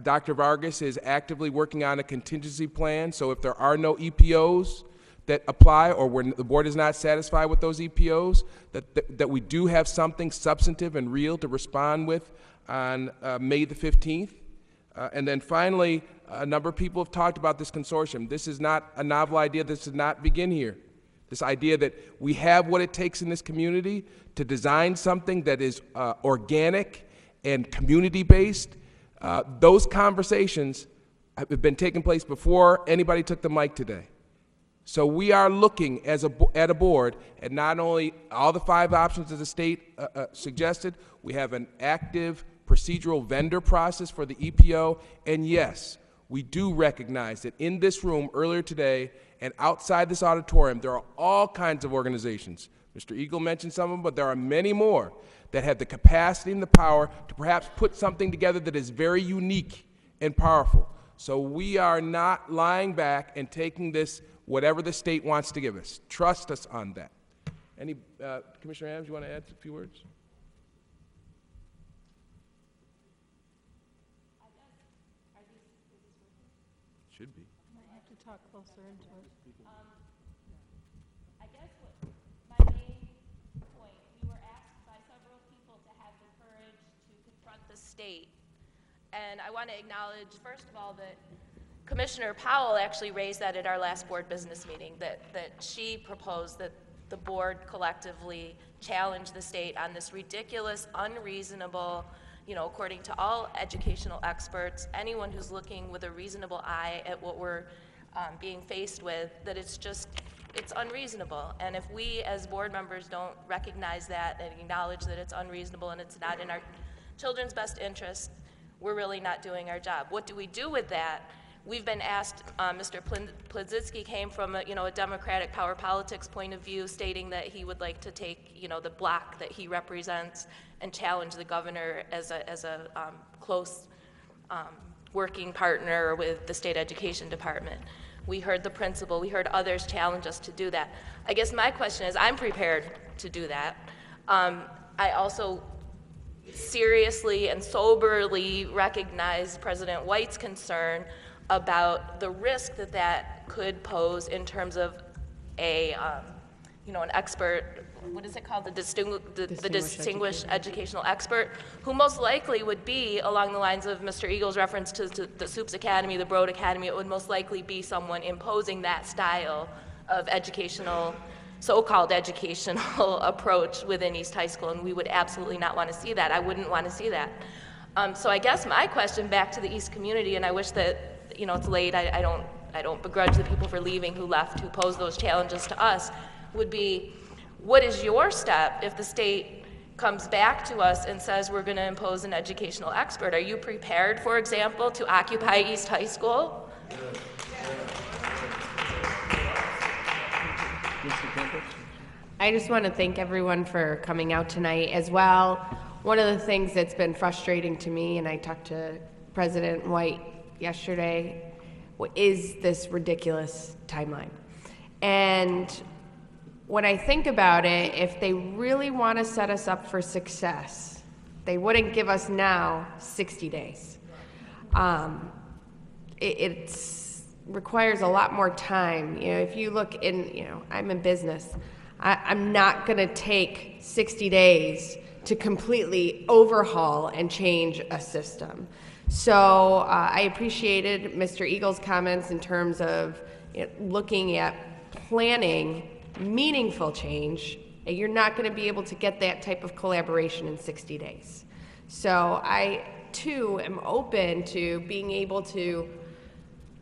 Speaker 1: Dr. Vargas is actively working on a contingency plan, so if there are no EPOs that apply, or when the board is not satisfied with those EPOs, that we do have something substantive and real to respond with on May the 15th. And then finally, a number of people have talked about this consortium. This is not a novel idea. This did not begin here. This idea that we have what it takes in this community to design something that is organic and community-based. Those conversations have been taking place before anybody took the mic today. So we are looking at a board at not only all the 5 options that the state suggested, we have an active procedural vendor process for the EPO, and yes, we do recognize that in this room earlier today and outside this auditorium, there are all kinds of organizations. Mr. Eagle mentioned some of them, but there are many more that have the capacity and the power to perhaps put something together that is very unique and powerful. So we are not lying back and taking this, whatever the state wants to give us. Trust us on that. Any, Commissioner Adams, you want to add a few words? Should be.
Speaker 2: I have to talk closer into it.
Speaker 15: I guess my main point, we were asked by several people to have the courage to confront the state. And I want to acknowledge, first of all, that Commissioner Powell actually raised that at our last board business meeting, that she proposed that the board collectively challenge the state on this ridiculous, unreasonable, according to all educational experts, anyone who's looking with a reasonable eye at what we're being faced with, that it's unreasonable. And if we as board members don't recognize that and acknowledge that it's unreasonable and it's not in our children's best interest, we're really not doing our job. What do we do with that? We've been asked, Mr. Pladzitsky came from a Democratic power politics point of view, stating that he would like to take the bloc that he represents and challenge the governor as a close working partner with the state education department. We heard the principal, we heard others challenge us to do that. I guess my question is, I'm prepared to do that. I also seriously and soberly recognize President White's concern about the risk that could pose in terms of an expert, what is it called, the distinguished educational expert, who most likely would be along the lines of Mr. Eagle's reference to the Soups Academy, the Broad Academy. It would most likely be someone imposing that style of educational, so-called educational approach within East High School, and we would absolutely not want to see that. I wouldn't want to see that. So I guess my question back to the East community, and I wish that, it's late, I don't begrudge the people for leaving who left, who posed those challenges to us, would be, what is your step if the state comes back to us and says we're going to impose an educational expert? Are you prepared, for example, to occupy East High School?
Speaker 9: I just want to thank everyone for coming out tonight as well. One of the things that's been frustrating to me, and I talked to President White yesterday, is this ridiculous timeline. And when I think about it, if they really want to set us up for success, they wouldn't give us now 60 days. It requires a lot more time. If you look in, I'm in business. I'm not going to take 60 days to completely overhaul and change a system. So I appreciated Mr. Eagle's comments in terms of looking at planning meaningful change. You're not going to be able to get that type of collaboration in 60 days. So I, too, am open to being able to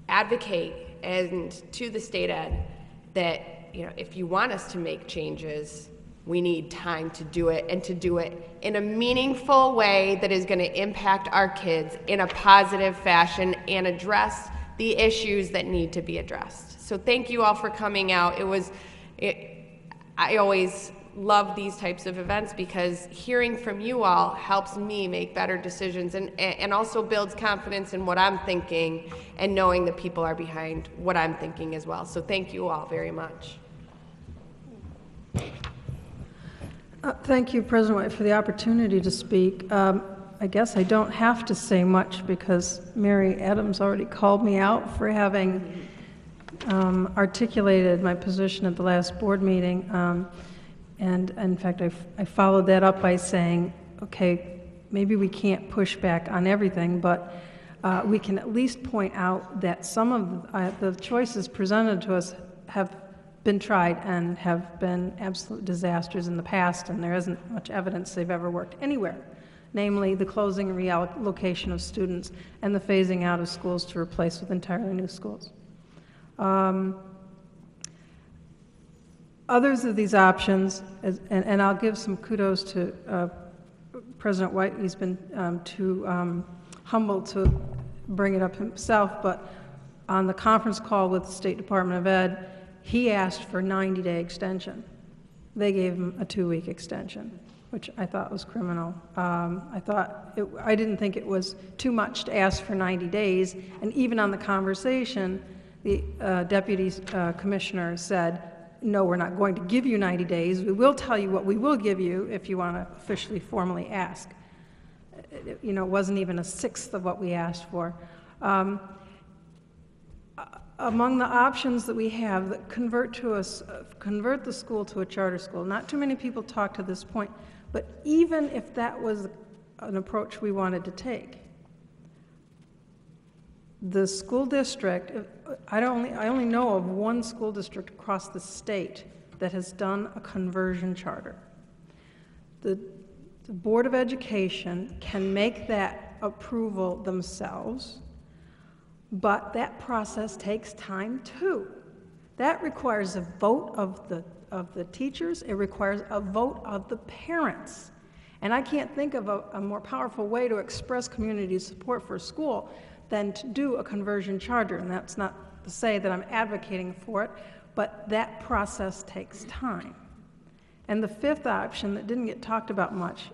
Speaker 9: advocate and to the state ed that, if you want us to make changes, we need time to do it, and to do it in a meaningful way that is going to impact our kids in a positive fashion and address the issues that need to be addressed. So thank you all for coming out. I always love these types of events because hearing from you all helps me make better decisions and also builds confidence in what I'm thinking and knowing that people are behind what I'm thinking as well. So thank you all very much.
Speaker 11: Thank you, President White, for the opportunity to speak. I guess I don't have to say much because Mary Adams already called me out for having articulated my position at the last board meeting. And in fact, I followed that up by saying, okay, maybe we can't push back on everything, but we can at least point out that some of the choices presented to us have been tried and have been absolute disasters in the past, and there isn't much evidence they've ever worked anywhere, namely the closing and reallocation of students and the phasing out of schools to replace with entirely new schools. Others of these options, and I'll give some kudos to President White, he's been too humble to bring it up himself, but on the conference call with the State Department of Ed, he asked for a 90-day extension. They gave him a 2-week extension, which I thought was criminal. I didn't think it was too much to ask for 90 days, and even on the conversation, the deputy commissioner said, no, we're not going to give you 90 days. We will tell you what we will give you if you want to officially, formally ask. It wasn't even a sixth of what we asked for. Among the options that we have that convert the school to a charter school, not too many people talk to this point, but even if that was an approach we wanted to take, the school district, I only know of one school district across the state that has done a conversion charter. The Board of Education can make that approval themselves, but that process takes time too. That requires a vote of the teachers. It requires a vote of the parents. And I can't think of a more powerful way to express community support for a school than to do a conversion charter. And that's not to say that I'm advocating for it, but that process takes time. And the fifth option that didn't get talked about much,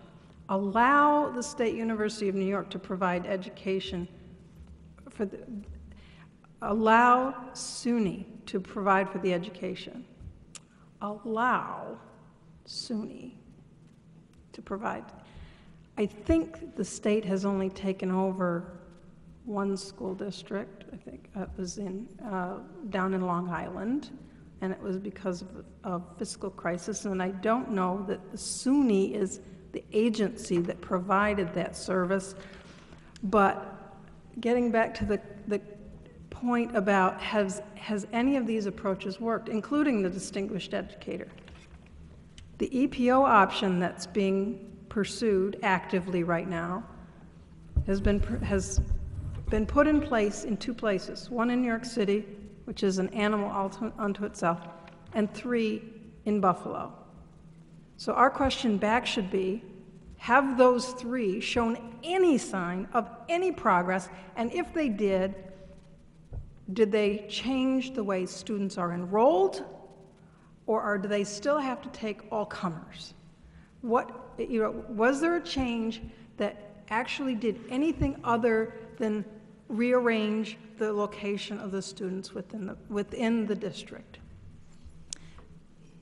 Speaker 11: allow the State University of New York to provide education allow SUNY to provide for the education. Allow SUNY to provide. I think the state has only taken over one school district. I think it was down in Long Island, and it was because of fiscal crisis. And I don't know that the SUNY is the agency that provided that service. But getting back to the point about has any of these approaches worked, including the distinguished educator? The EPO option that's being pursued actively right now has been put in place in 2 places, one in New York City, which is an animal unto itself, and 3 in Buffalo. So our question back should be, have those 3 shown any sign of any progress? And if they did they change the way students are enrolled, or do they still have to take all comers? Was there a change that actually did anything other than rearrange the location of the students within the district?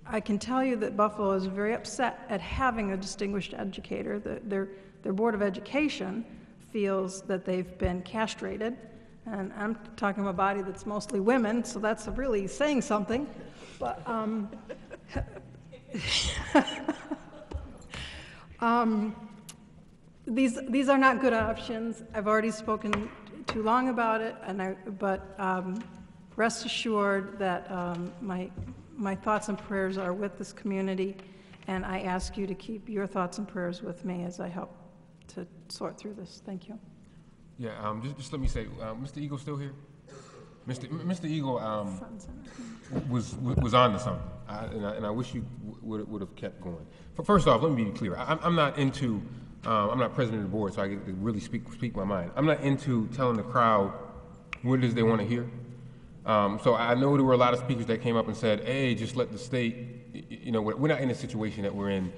Speaker 11: I can tell you that Buffalo is very upset at having a distinguished educator. Their Board of Education feels that they've been castrated, and I'm talking about a body that's mostly women, so that's really saying something. But these are not good options. I've already spoken too long about it, but rest assured that my thoughts and prayers are with this community, and I ask you to keep your thoughts and prayers with me as I help to sort through this. Thank you.
Speaker 1: Yeah, just let me say, Mr. Eagle still here? Mr. Eagle was on to something, and I wish you would have kept going. First off, let me be clear. I'm not into, I'm not president of the board, so I get to really speak my mind. I'm not into telling the crowd what it is they want to hear. So I know there were a lot of speakers that came up and said, hey, just let the state, we're not in the situation that we're in,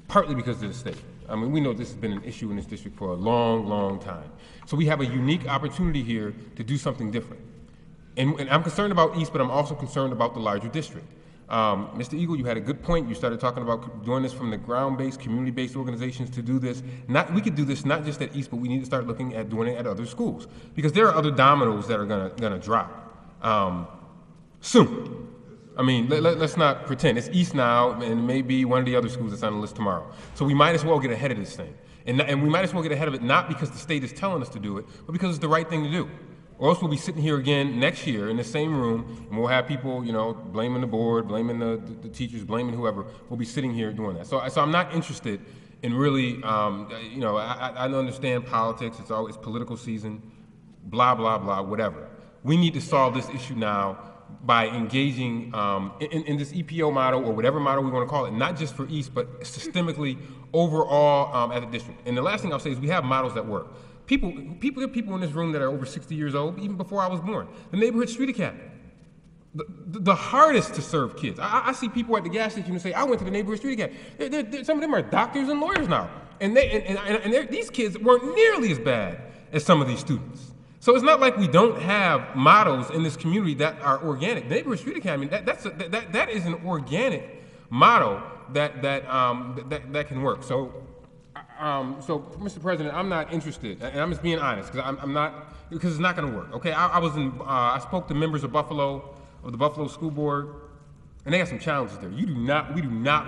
Speaker 1: partly because of the state. I mean, we know this has been an issue in this district for a long, long time. So we have a unique opportunity here to do something different. And I'm concerned about East, but I'm also concerned about the larger district. Mr. Eagle, you had a good point. You started talking about doing this from the ground-based, community-based organizations to do this. We could do this not just at East, but we need to start looking at doing it at other schools, because there are other dominoes that are gonna drop soon. I mean, let's not pretend. It's East now, and it may be one of the other schools that's on the list tomorrow. So we might as well get ahead of this thing. And we might as well get ahead of it, not because the state is telling us to do it, but because it's the right thing to do. Or else we'll be sitting here again next year in the same room, and we'll have people, blaming the board, blaming the teachers, blaming whoever. We'll be sitting here doing that. So I'm not interested in really, I understand politics. It's political season, blah, blah, blah, whatever. We need to solve this issue now by engaging in this EPO model, or whatever model we want to call it, not just for East, but systemically overall at the district. And the last thing I'll say is we have models that work. There are people in this room that are over 60 years old, even before I was born. The Neighborhood Street Academy, the hardest to serve kids. I see people at the gas station who say, I went to the Neighborhood Street Academy. Some of them are doctors and lawyers now. And these kids weren't nearly as bad as some of these students. So it's not like we don't have models in this community that are organic. The Neighborhood Street Academy, that is an organic model that can work. So, Mr. President, I'm not interested, and I'm just being honest, because I'm not, because it's not going to work. Okay, I spoke to members of the Buffalo School Board, and they have some challenges there. We do not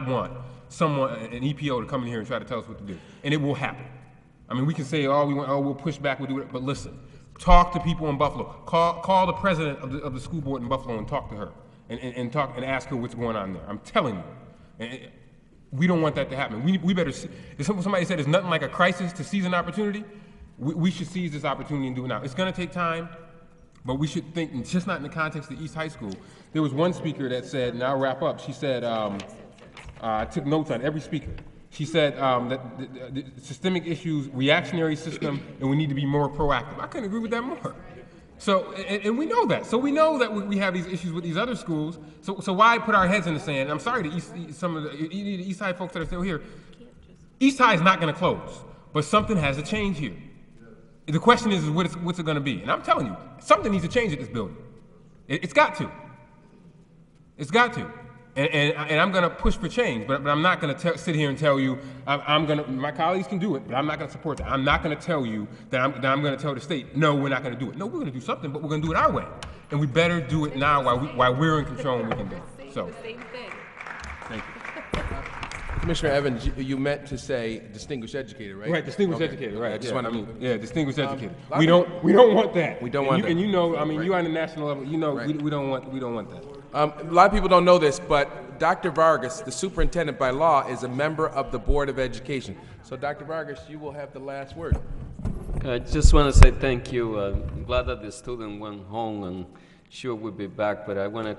Speaker 1: want an EPO to come in here and try to tell us what to do, and it will happen. I mean, we can say, we'll push back, we'll do it, but listen. Talk to people in Buffalo. Call the president of the school board in Buffalo and talk to her, and ask her what's going on there. I'm telling you, and we don't want that to happen. We better. If somebody said there's nothing like a crisis to seize an opportunity, we should seize this opportunity and do it now. It's going to take time, but we should think, and just not in the context of East High School. There was one speaker that said, and I'll wrap up. She said, I took notes on every speaker. She said that the systemic issues, reactionary system, and we need to be more proactive. I couldn't agree with that more. So, and we know that. So we know that we have these issues with these other schools. So why put our heads in the sand? I'm sorry to some of the East High folks that are still here. East High is not going to close, but something has to change here. The question is what's it going to be? And I'm telling you, something needs to change at this building. It's got to. It's got to. And I'm going to push for change, but I'm not going to sit here and tell you, my colleagues can do it, but I'm not going to support that. I'm not going to tell you that I'm going to tell the state, no, we're not going to do it. No, we're going to do something, but we're going to do it our way. And we better do it now while we're in control and we can do it. So, thank you.
Speaker 13: Commissioner Evans, you meant to say distinguished educator, right?
Speaker 1: Right, distinguished educator, right. Distinguished educator. We don't want that.
Speaker 13: We don't want that.
Speaker 1: And you know, I mean, you on the national level, you know, we don't want that.
Speaker 13: A lot of people don't know this, but Dr. Vargas, the superintendent by law, is a member of the Board of Education. So, Dr. Vargas, you will have the last word.
Speaker 22: I just want to say thank you. I'm glad that the student went home, and sure we'll be back, but I want to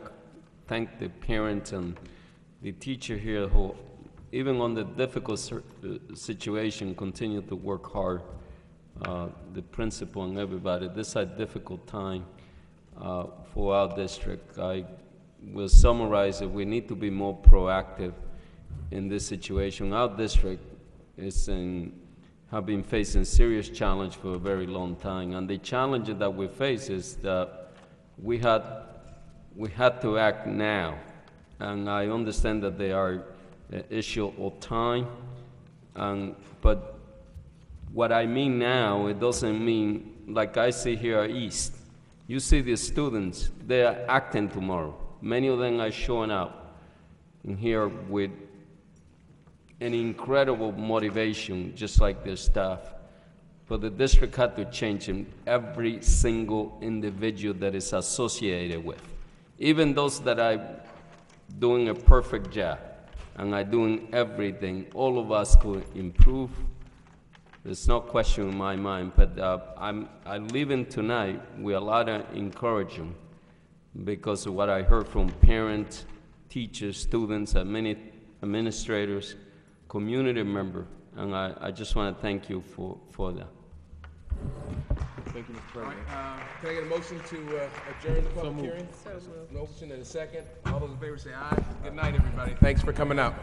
Speaker 22: thank the parents and the teacher here who, even on the difficult situation, continue to work hard, the principal and everybody. This is a difficult time for our district. I will summarize it. We need to be more proactive in this situation. Our district have been facing serious challenge for a very long time, and the challenge that we face is that we had to act now, and I understand that they are an issue of time, but what I mean now, it doesn't mean like I see here at East. You see the students, they are acting tomorrow. Many of them are showing up in here with an incredible motivation, just like their staff. But the district had to change in every single individual that is associated with. Even those that are doing a perfect job and are doing everything, all of us could improve. There's no question in my mind, but I'm leaving tonight with a lot of encouragement because of what I heard from parents, teachers, students, administrators, community members, and I just want to thank you for that.
Speaker 13: Thank you, Mr. President. Can I get a motion to adjourn the public hearing? Motion and a second. All those in favor say aye. Good night, everybody. Thanks for coming out.